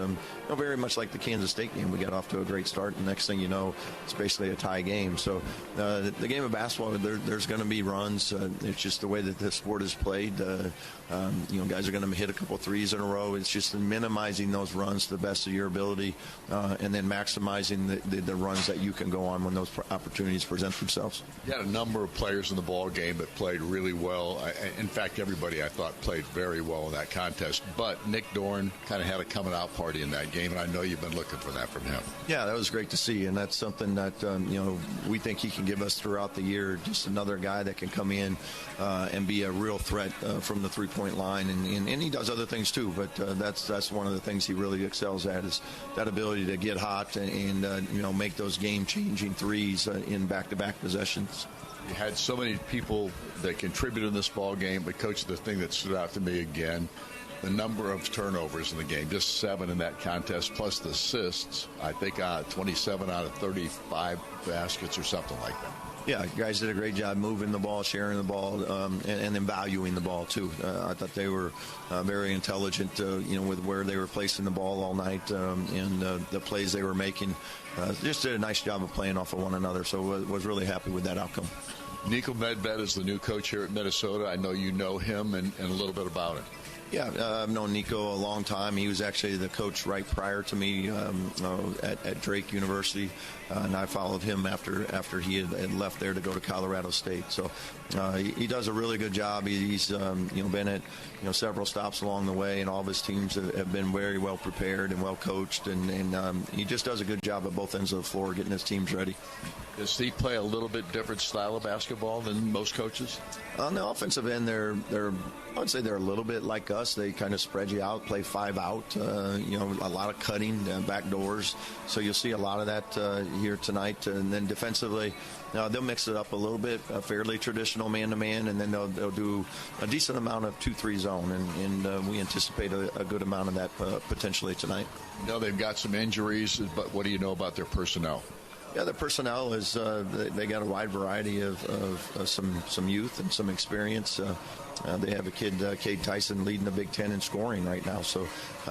S27: Very much like the Kansas State game. We got off to a great start, and next thing you know, it's basically a tie game. So the game of basketball, there's going to be runs. It's just the way that this sport is played. Guys are going to hit a couple threes in a row. It's just minimizing those runs to the best of your ability, and then maximizing the runs that you can go on when those opportunities present themselves.
S6: You had a number of players in the ball game that played really well. In fact, everybody, I thought, played very well in that contest. But Nick Dorn kind of had a coming-out party in that game, and I know you've been looking for that from him.
S27: Yeah, that was great to see, and that's something that we think he can give us throughout the year. Just another guy that can come in and be a real threat from the three-point line, and he does other things too. But that's one of the things he really excels at, is that ability to get hot and make those game-changing threes in back-to-back possessions.
S6: You had so many people that contributed in this ball game, but Coach, the thing that stood out to me again, the number of turnovers in the game, just 7 in that contest, plus the assists. I think 27 out of 35 baskets or something like that.
S27: Yeah, guys did a great job moving the ball, sharing the ball, and then valuing the ball too. I thought they were very intelligent, with where they were placing the ball all night and the plays they were making. Just did a nice job of playing off of one another, so was really happy with that outcome.
S6: Niko Medved is the new coach here at Minnesota. I know you know him and a little bit about it.
S27: Yeah, I've known Niko a long time. He was actually the coach right prior to me at Drake University, and I followed him after he had left there to go to Colorado State. So he does a really good job. He's been at several stops along the way, and all of his teams have been very well prepared and well coached, and he just does a good job at both ends of the floor getting his teams ready.
S6: Does he play a little bit different style of basketball than most coaches?
S27: On the offensive end, I would say they're a little bit like us. They kind of spread you out, play 5 out, a lot of cutting, back doors. So you'll see a lot of that here tonight. And then defensively, they'll mix it up a little bit, fairly traditional man-to-man, and then they'll do a decent amount of 2-3 zone. And we anticipate a good amount of that potentially tonight.
S6: They've got some injuries, but what do you know about their personnel?
S27: Yeah, the personnel is they got a wide variety of some youth and some experience. They have a kid, Cade Tyson, leading the Big Ten in scoring right now. So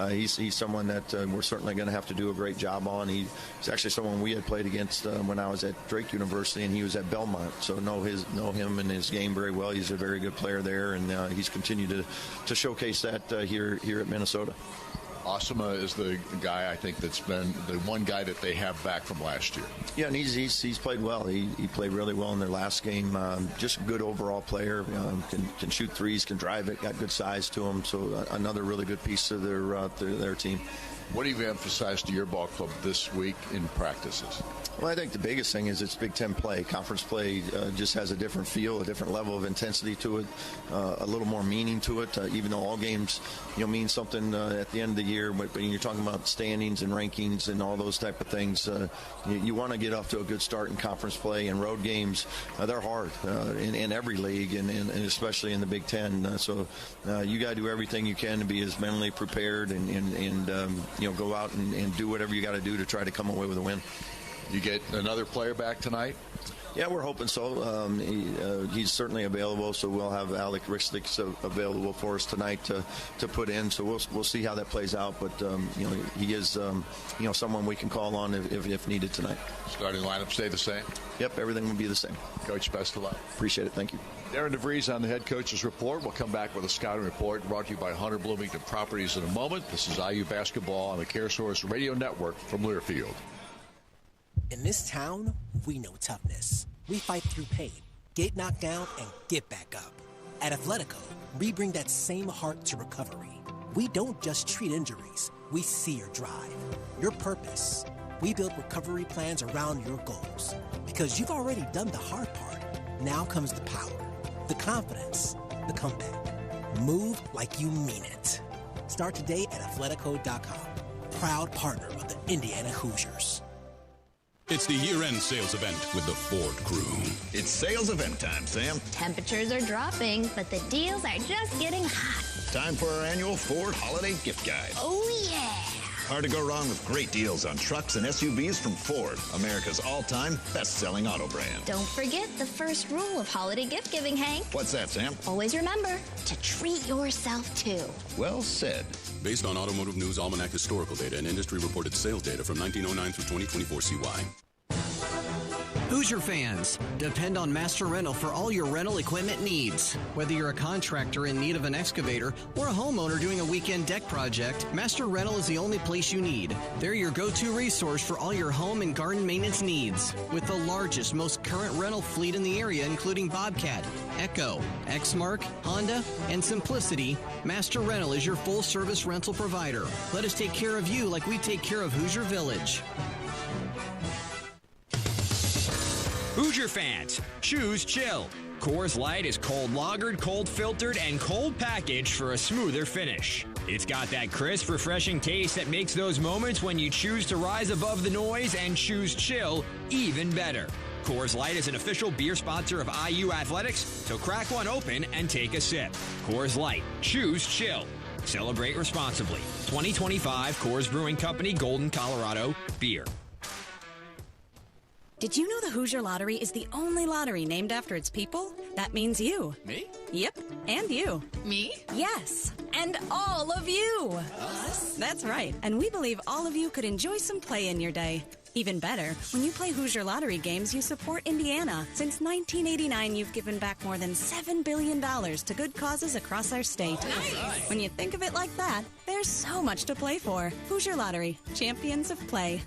S27: he's someone that we're certainly going to have to do a great job on. He's actually someone we had played against when I was at Drake University, and he was at Belmont. So know him and his game very well. He's a very good player there, and he's continued to showcase that here at Minnesota.
S6: Osama is the guy, I think, that's been the one guy that they have back from last year.
S27: Yeah, and he's played well. He played really well in their last game. Just a good overall player. Can shoot threes, can drive it, got good size to him. So another really good piece of their team.
S6: What have you emphasized to your ball club this week in practices?
S27: Well, I think the biggest thing is it's Big Ten play. Conference play just has a different feel, a different level of intensity to it, a little more meaning to it, even though all games mean something at the end of the year. But when you're talking about standings and rankings and all those type of things, you want to get off to a good start in conference play. And road games, they're hard in every league, and especially in the Big Ten. So you got to do everything you can to be as mentally prepared and go out and do whatever you got to do to try to come away with a win.
S6: You get another player back tonight?
S27: Yeah, we're hoping so. He's certainly available, so we'll have Alec Redistricting available for us tonight to put in. So we'll see how that plays out. But he is someone we can call on if needed tonight.
S6: Starting lineup stay the same?
S27: Yep, everything will be the same.
S6: Coach, best of luck.
S27: Appreciate it. Thank you.
S6: Darren DeVries on the head coach's report. We'll come back with a scouting report brought to you by Hunter Bloomington Properties in a moment. This is IU Basketball on the CareSource Radio Network from Learfield.
S3: In this town, we know toughness. We fight through pain, get knocked down, and get back up. At Athletico, we bring that same heart to recovery. We don't just treat injuries, we see your drive, your purpose. We build recovery plans around your goals. Because you've already done the hard part. Now comes the power, the confidence, the comeback. Move like you mean it. Start today at Athletico.com. Proud partner of the Indiana Hoosiers.
S5: It's the year-end sales event with the Ford crew.
S25: It's sales event time, Sam.
S26: Temperatures are dropping, but the deals are just getting hot.
S25: Time for our annual Ford Holiday Gift Guide.
S26: Oh, yeah.
S25: Hard to go wrong with great deals on trucks and SUVs from Ford, America's all-time best-selling auto brand.
S26: Don't forget the first rule of holiday gift giving, Hank.
S25: What's that, Sam?
S26: Always remember to treat yourself, too.
S25: Well said.
S24: Based on Automotive News Almanac historical data and industry-reported sales data from 1909 through 2024 CY.
S12: Hoosier fans, depend on Master Rental for all your rental equipment needs. Whether you're a contractor in need of an excavator or a homeowner doing a weekend deck project, Master Rental is the only place you need. They're your go-to resource for all your home and garden maintenance needs. With the largest, most current rental fleet in the area, including Bobcat, Echo, Exmark, Honda, and Simplicity, Master Rental is your full-service rental provider. Let us take care of you like we take care of Hoosier Village.
S13: Hoosier fans, choose chill. Coors Light is cold lagered, cold filtered, and cold packaged for a smoother finish. It's got that crisp, refreshing taste that makes those moments when you choose to rise above the noise and choose chill even better. Coors Light is an official beer sponsor of IU Athletics, so crack one open and take a sip. Coors Light, choose chill. Celebrate responsibly. 2025 Coors Brewing Company, Golden, Colorado, beer.
S7: Did you know the Hoosier Lottery is the only lottery named after its people? That means you.
S8: Me?
S7: Yep, and you.
S8: Me?
S7: Yes, and all of you.
S8: Us?
S7: That's right, and we believe all of you could enjoy some play in your day. Even better, when you play Hoosier Lottery games, you support Indiana. Since 1989, you've given back more than $7 billion to good causes across our state.
S8: Nice.
S7: When you think of it like that, there's so much to play for. Hoosier Lottery, champions of play.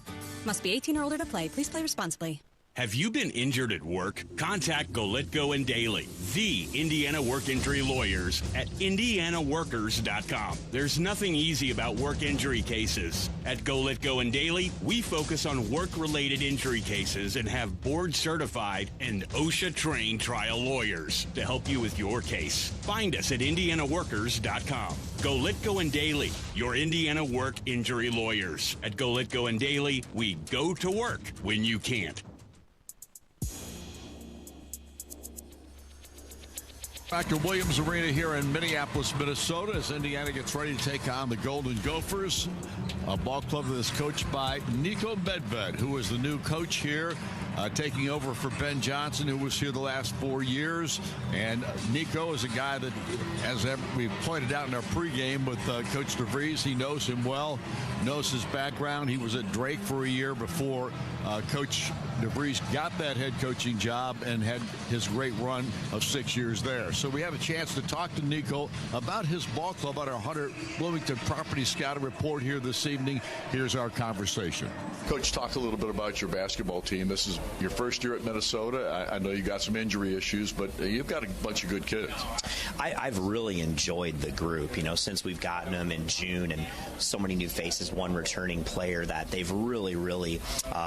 S7: Must be 18 or older to play. Please play responsibly.
S18: Have you been injured at work? Contact Golitko and Daly, the Indiana work injury lawyers at IndianaWorkers.com. There's nothing easy about work injury cases. At Golitko and Daly, we focus on work-related injury cases and have board-certified and OSHA-trained trial lawyers to help you with your case. Find us at IndianaWorkers.com. Golitko and Daly, your Indiana work injury lawyers. At Golitko and Daly, we go to work when you can't.
S6: Back to Williams Arena here in Minneapolis, Minnesota, as Indiana gets ready to take on the Golden Gophers, a ball club that is coached by Nico Medved, who is the new coach here, taking over for Ben Johnson, who was here the last 4 years. And Nico is a guy that, as we pointed out in our pregame with Coach DeVries, he knows him well, knows his background. He was at Drake for a year before Coach DeVries got that head coaching job and had his great run of 6 years there. So we have a chance to talk to Nico about his ball club on our Hunter Bloomington Property Scouting Report here this evening. Here's our conversation.
S11: Coach, talk a little bit about your basketball team. This is your first year at Minnesota. I know you got some injury issues, but you've got a bunch of good kids.
S14: I've really enjoyed the group, since we've gotten them in June, and so many new faces, one returning player, that they've really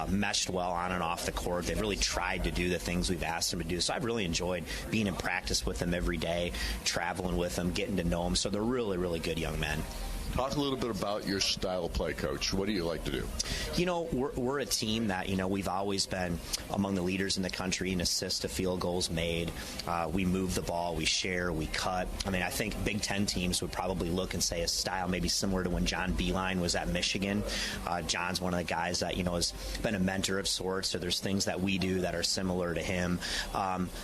S14: meshed well on and off the court. They've really tried to do the things we've asked them to do. So I've really enjoyed being in practice with them every day, traveling with them, getting to know them. So they're really good young men.
S11: Talk a little bit about your style of play, Coach. What do you like to do?
S14: We're a team that, we've always been among the leaders in the country in assists to field goals made. We move the ball, we share, we cut. I think Big Ten teams would probably look and say a style maybe similar to when John Beilein was at Michigan. John's one of the guys that, has been a mentor of sorts, so there's things that we do that are similar to him.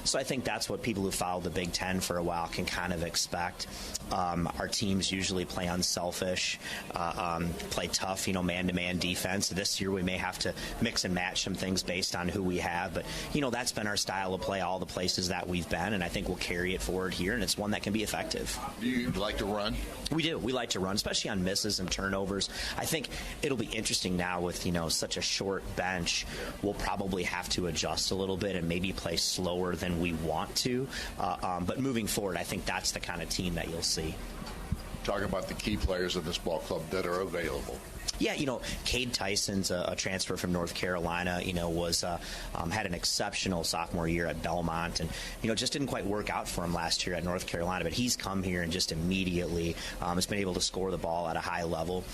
S14: So I think that's what people who followed the Big Ten for a while can kind of expect. Our teams usually play unselfish. Play tough, man-to-man defense. This year we may have to mix and match some things based on who we have, but, that's been our style of play all the places that we've been, and I think we'll carry it forward here, and it's one that can be effective.
S11: Do you like to run?
S14: We do. We like to run, especially on misses and turnovers. I think it'll be interesting now with, such a short bench. We'll probably have to adjust a little bit and maybe play slower than we want to, but moving forward, I think that's the kind of team that you'll see.
S11: Talking about the key players of this ball club that are available.
S14: Yeah, Cade Tyson's a transfer from North Carolina, was had an exceptional sophomore year at Belmont, and, just didn't quite work out for him last year at North Carolina, but he's come here and just immediately has been able to score the ball at a high level.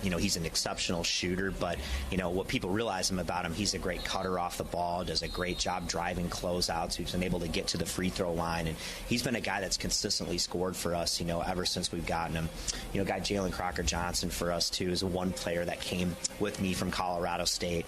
S14: He's an exceptional shooter, but, what people realize about him, he's a great cutter off the ball, does a great job driving closeouts. He's been able to get to the free throw line, and he's been a guy that's consistently scored for us, ever since we we've gotten him. Got Jalen Crocker-Johnson for us, too, is one player that came with me from Colorado State.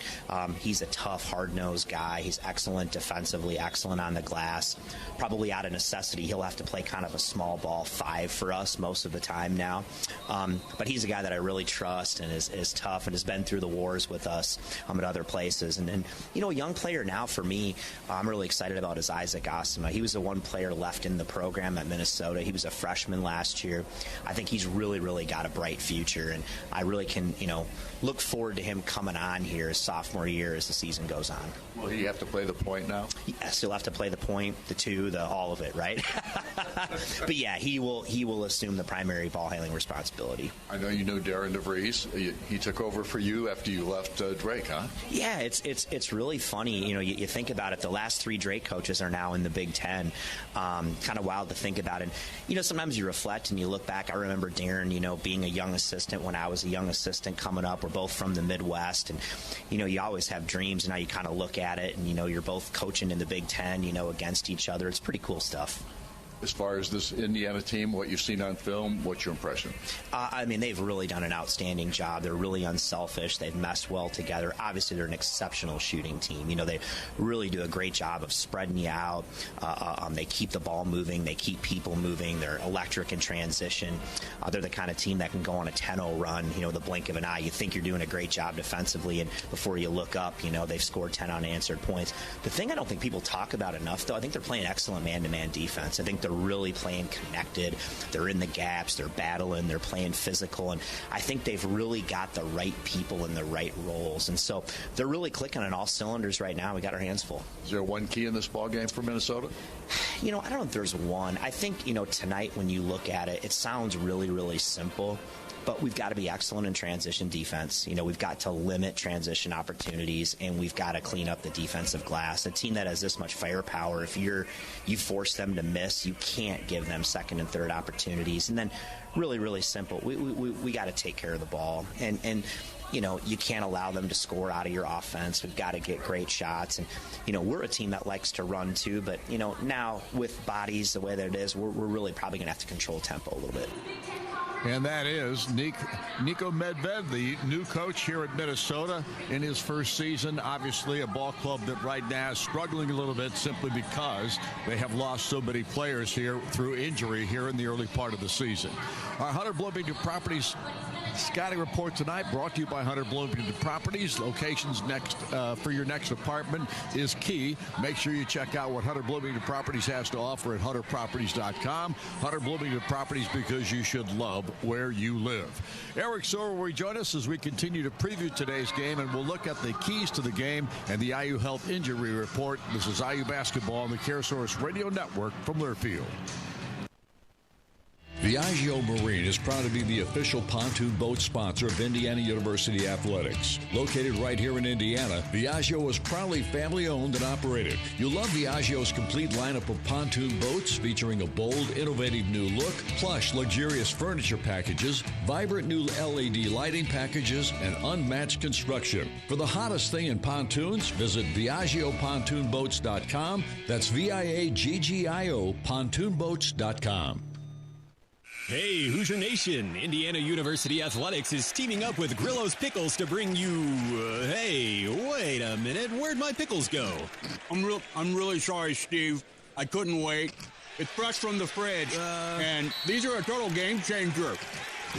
S14: He's a tough, hard-nosed guy. He's excellent defensively, excellent on the glass. Probably out of necessity, he'll have to play kind of a small ball 5 for us most of the time now. But he's a guy that I really trust and is tough and has been through the wars with us at other places. And a young player now for me, I'm really excited about is Isaac Osima. He was the one player left in the program at Minnesota. He was a freshman last year. I think he's really got a bright future, and I really can, look forward to him coming on here his sophomore year as the season goes on.
S11: Will he have to play the point now?
S14: Yes, he'll have to play the point, the 2, the all of it, right? But yeah, he will assume the primary ball handling responsibility.
S11: I know you know Darren DeVries. He took over for you after you left Drake, huh?
S14: Yeah, it's really funny. You think about it. The last 3 Drake coaches are now in the Big Ten. Kind of wild to think about. And sometimes you reflect and you look back. I remember Darren, being a young assistant when I was a young assistant coming up. We're both from the Midwest, and you always have dreams. And now you kind of look at it, and you're both coaching in the Big Ten, against each other. It's pretty cool stuff.
S11: As far as this Indiana team, what you've seen on film, what's your impression?
S14: They've really done an outstanding job. They're really unselfish. They've meshed well together. Obviously, they're an exceptional shooting team. They really do a great job of spreading you out. They keep the ball moving. They keep people moving. They're electric in transition. They're the kind of team that can go on a 10-0 run, the blink of an eye. You think you're doing a great job defensively, and before you look up, they've scored 10 unanswered points. The thing I don't think people talk about enough, though, I think they're playing excellent man-to-man defense. I think they're really playing connected. They're in the gaps. They're battling. They're playing physical. And I think they've really got the right people in the right roles. And so they're really clicking on all cylinders right now. We got our hands full.
S11: Is there one key in this ball game for Minnesota?
S14: I don't know if there's one. I think, tonight when you look at it, it sounds really simple. But we've got to be excellent in transition defense. We've got to limit transition opportunities, and we've got to clean up the defensive glass. A team that has this much firepower, if you force them to miss, you can't give them second and third opportunities. And then really simple, we got to take care of the ball. And you can't allow them to score out of your offense. We've got to get great shots. And, we're a team that likes to run too. But, now with bodies the way that it is, we're really probably going to have to control tempo a little bit.
S6: And that is Niko Medved, the new coach here at Minnesota in his first season. Obviously a ball club that right now is struggling a little bit simply because they have lost so many players here through injury here in the early part of the season. Our Hunter Bloomington Properties scouting report tonight brought to you by Hunter Bloomington Properties. Locations next for your next apartment is key. Make sure you check out what Hunter Bloomington Properties has to offer at hunterproperties.com. Hunter Bloomington Properties, because you should love where you live. Eric Sorrell will join us as we continue to preview today's game, and we'll look at the keys to the game and the IU Health Injury Report. This is IU Basketball on the CareSource Radio Network from Learfield.
S4: Viaggio Marine is proud to be the official pontoon boat sponsor of Indiana University Athletics. Located right here in Indiana, Viaggio is proudly family-owned and operated. You'll love Viaggio's complete lineup of pontoon boats featuring a bold, innovative new look, plush, luxurious furniture packages, vibrant new LED lighting packages, and unmatched construction. For the hottest thing in pontoons, visit ViaggioPontoonBoats.com. That's VIAGGIO pontoonboats.com.
S8: Hey, Hoosier Nation! Indiana University Athletics is teaming up with Grillo's Pickles to bring you... hey, wait a minute. Where'd my pickles go?
S9: I'm really sorry, Steve. I couldn't wait. It's fresh from the fridge, and these are a total game changer.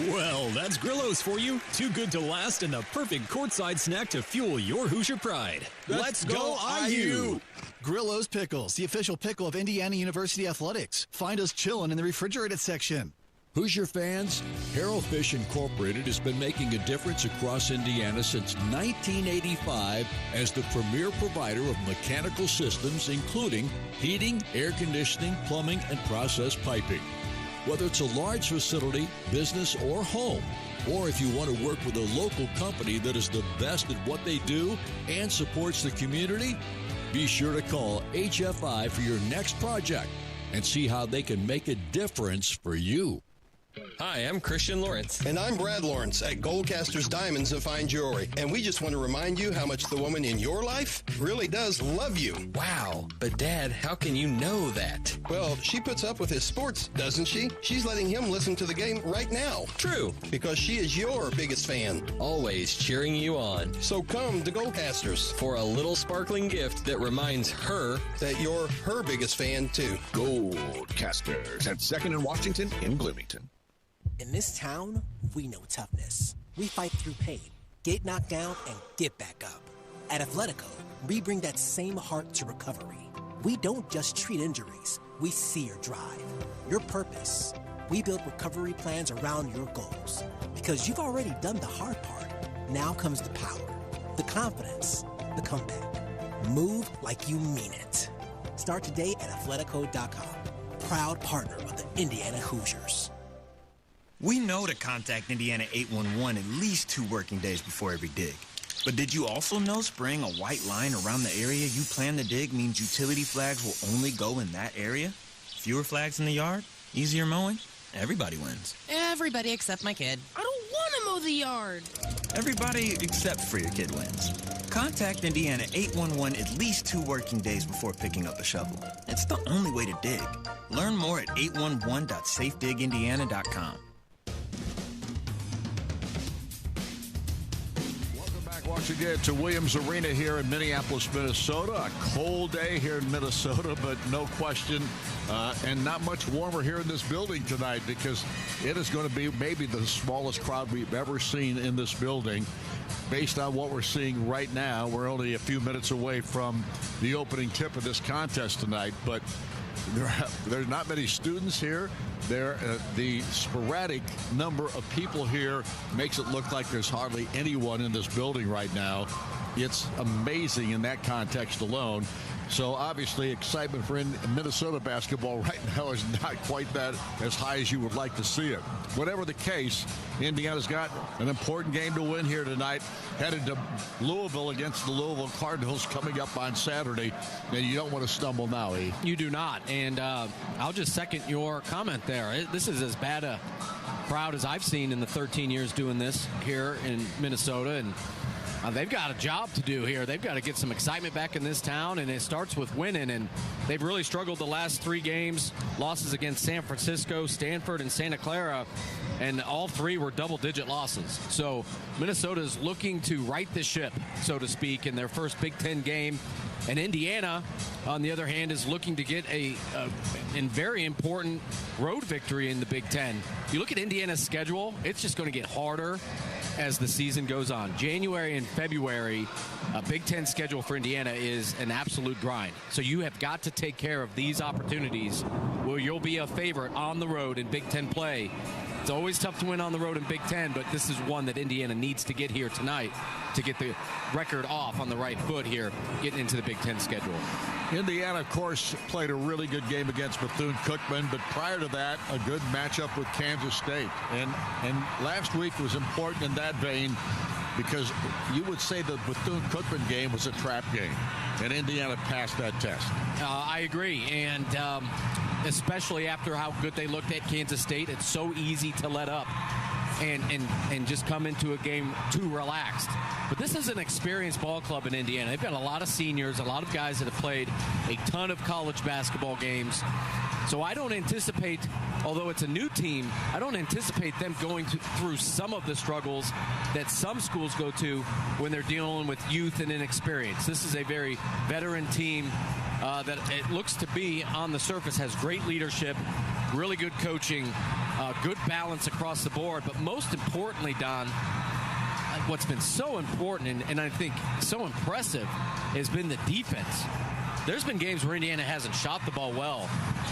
S8: Well, that's Grillo's for you. Too good to last and the perfect courtside snack to fuel your Hoosier pride. Let's go IU!
S10: Grillo's Pickles, the official pickle of Indiana University Athletics. Find us chilling in the refrigerated section.
S4: Hoosier fans, Harrow Fish Incorporated has been making a difference across Indiana since 1985 as the premier provider of mechanical systems, including heating, air conditioning, plumbing, and process piping. Whether it's a large facility, business, or home, or if you want to work with a local company that is the best at what they do and supports the community, be sure to call HFI for your next project and see how they can make a difference for you.
S1: Hi, I'm Christian Lawrence.
S2: And I'm Brad Lawrence at Goldcasters Diamonds and Fine Jewelry. And we just want to remind you how much the woman in your life really does love you.
S1: Wow, but Dad, how can you know that?
S2: Well, she puts up with his sports, doesn't she? She's letting him listen to the game right now.
S1: True.
S2: Because she is your biggest fan.
S1: Always cheering you on.
S2: So come to Goldcasters
S1: for a little sparkling gift that reminds her
S2: that you're her biggest fan, too.
S15: Goldcasters at 2nd and Washington in Bloomington.
S3: In this town, we know toughness. We fight through pain, get knocked down, and get back up. At Athletico, we bring that same heart to recovery. We don't just treat injuries, we see your drive, your purpose. We build recovery plans around your goals. Because you've already done the hard part. Now comes the power, the confidence, the comeback. Move like you mean it. Start today at Athletico.com. Proud partner of the Indiana Hoosiers.
S16: We know to contact Indiana 811 at least 2 working days before every dig. But did you also know spraying a white line around the area you plan to dig means utility flags will only go in that area? Fewer flags in the yard? Easier mowing? Everybody wins.
S21: Everybody except my kid. I don't want to mow the yard.
S16: Everybody except for your kid wins. Contact Indiana 811 at least 2 working days before picking up a shovel. It's the only way to dig. Learn more at 811.safedigindiana.com.
S6: Once again to Williams Arena here in Minneapolis, Minnesota. A cold day here in Minnesota, but no question, and not much warmer here in this building tonight because it is going to be maybe the smallest crowd we've ever seen in this building. Based on what we're seeing right now, we're only a few minutes away from the opening tip of this contest tonight, but there's not many students here. The sporadic number of people here makes it look like there's hardly anyone in this building right now. It's amazing in that context alone. So obviously excitement for Minnesota basketball right now is not quite that as high as you would like to see it. Whatever the case, Indiana's got an important game to win here tonight, headed to Louisville against the Louisville Cardinals coming up on Saturday, and you don't want to stumble now, E.
S22: You do not, and I'll just second your comment there. This is as bad a crowd as I've seen in the 13 years doing this here in Minnesota, and they've got a job to do here. They've got to get some excitement back in this town, and it starts with winning. And they've really struggled the last 3 games. Losses against San Francisco, Stanford, and Santa Clara, and all 3 were double-digit losses. So Minnesota is looking to right the ship, so to speak, in their first Big Ten game. And Indiana, on the other hand, is looking to get a very important road victory in the Big Ten. You look at Indiana's schedule, it's just going to get harder as the season goes on. January and February, a Big Ten schedule for Indiana is an absolute grind. So you have got to take care of these opportunities where you'll be a favorite on the road in Big Ten play. It's always tough to win on the road in Big Ten, but this is one that Indiana needs to get here tonight to get the record off on the right foot here, getting into the Big Ten schedule.
S6: Indiana, of course, played a really good game against Bethune-Cookman, but prior to that, a good matchup with Kansas State. And last week was important in that vein because you would say the Bethune-Cookman game was a trap game, and Indiana passed that test.
S22: I agree, and especially after how good they looked at Kansas State, it's so easy to let up and just come into a game too relaxed. But this is an experienced ball club in Indiana. They've got a lot of seniors, a lot of guys that have played a ton of college basketball games. So I don't anticipate, although it's a new team, I don't anticipate them going through some of the struggles that some schools go to when they're dealing with youth and inexperience. This is a very veteran team that it looks to be, on the surface, has great leadership, really good coaching, good balance across the board. But most importantly, Don, what's been so important and I think so impressive has been the defense. There's been games where Indiana hasn't shot the ball well,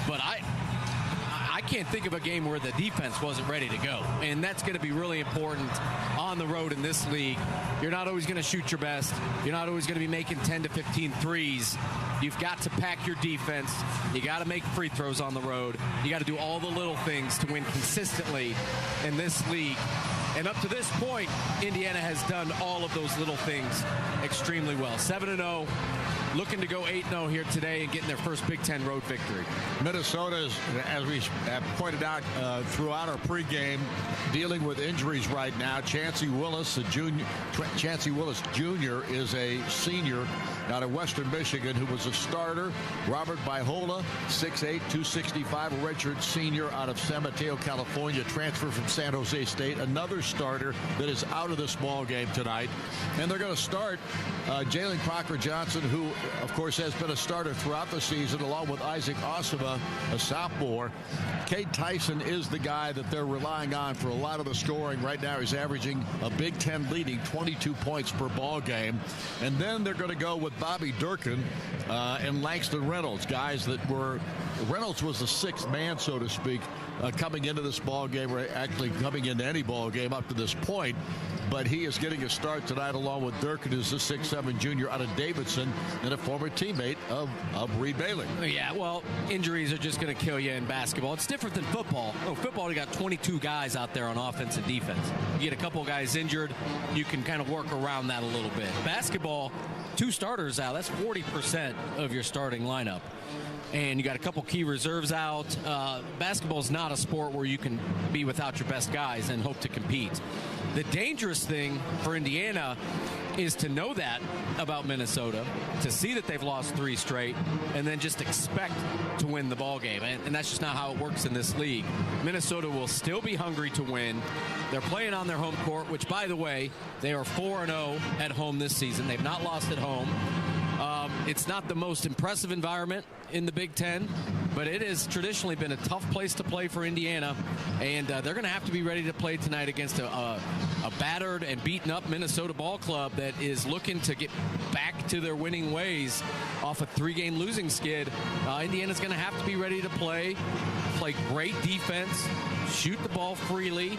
S22: but I can't think of a game where the defense wasn't ready to go. And that's going to be really important on the road in this league. You're not always going to shoot your best. You're not always going to be making 10 to 15 threes. You've got to pack your defense. You got to make free throws on the road. You got to do all the little things to win consistently in this league. And up to this point, Indiana has done all of those little things extremely well. 7-0. looking to go 8-0 here today and getting their first Big Ten road victory.
S6: Minnesota is, as we have pointed out throughout our pregame, dealing with injuries right now. Chancey Willis Jr. is a senior out of Western Michigan who was a starter. Robert Bihola, 6'8", 265, a redshirt senior out of San Mateo, California, transfer from San Jose State, another starter that is out of this ball game tonight. And they're going to start Jalen Crocker-Johnson, who, of course, has been a starter throughout the season, along with Isaac Osama, a sophomore. Cade Tyson is the guy that they're relying on for a lot of the scoring. Right now, he's averaging a Big Ten leading 22 points per ball game. And then they're going to go with Bobby Durkin and Langston Reynolds, guys that were – Reynolds was the sixth man, so to speak, coming into this ball game, or actually coming into any ball game up to this point. But he is getting a start tonight along with Durkin, who's a 6'7" junior out of Davidson and a former teammate of Reed Bailey.
S22: Yeah, well, injuries are just going to kill you in basketball. It's different than football. Football, you got 22 guys out there on offense and defense. You get a couple guys injured, you can kind of work around that a little bit. Basketball, 2 starters out, that's 40% of your starting lineup. And you got a couple key reserves out. Basketball is not a sport where you can be without your best guys and hope to compete. The dangerous thing for Indiana is to know that about Minnesota, to see that they've lost 3 straight, and then just expect to win the ball game. And that's just not how it works in this league. Minnesota will still be hungry to win. They're playing on their home court, which, by the way, they are 4-0 at home this season. They've not lost at home. It's not the most impressive environment in the Big Ten, but it has traditionally been a tough place to play for Indiana, and they're going to have to be ready to play tonight against a battered and beaten up Minnesota ball club that is looking to get back to their winning ways off a 3-game losing skid. Indiana's going to have to be ready to play great defense, shoot the ball freely,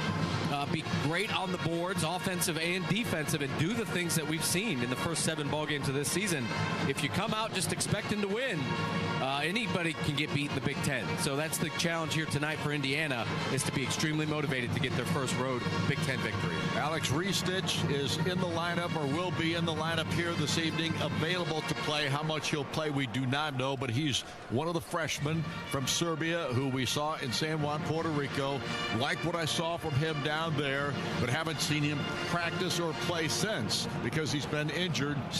S22: be great on the boards, offensive and defensive, and do the things that we've seen in the first 7 ball games of this season. If you come out just expecting to win, anybody can get beat in the Big Ten. So that's the challenge here tonight for Indiana, is to be extremely motivated to get their first road Big Ten victory.
S6: Alex Restich is in the lineup, or will be in the lineup here this evening, available to play. How much he'll play, we do not know, but he's one of the freshmen from Serbia who we saw in San Juan, Puerto Rico. Like what I saw from him down there, but haven't seen him practice or play since, because he's been injured since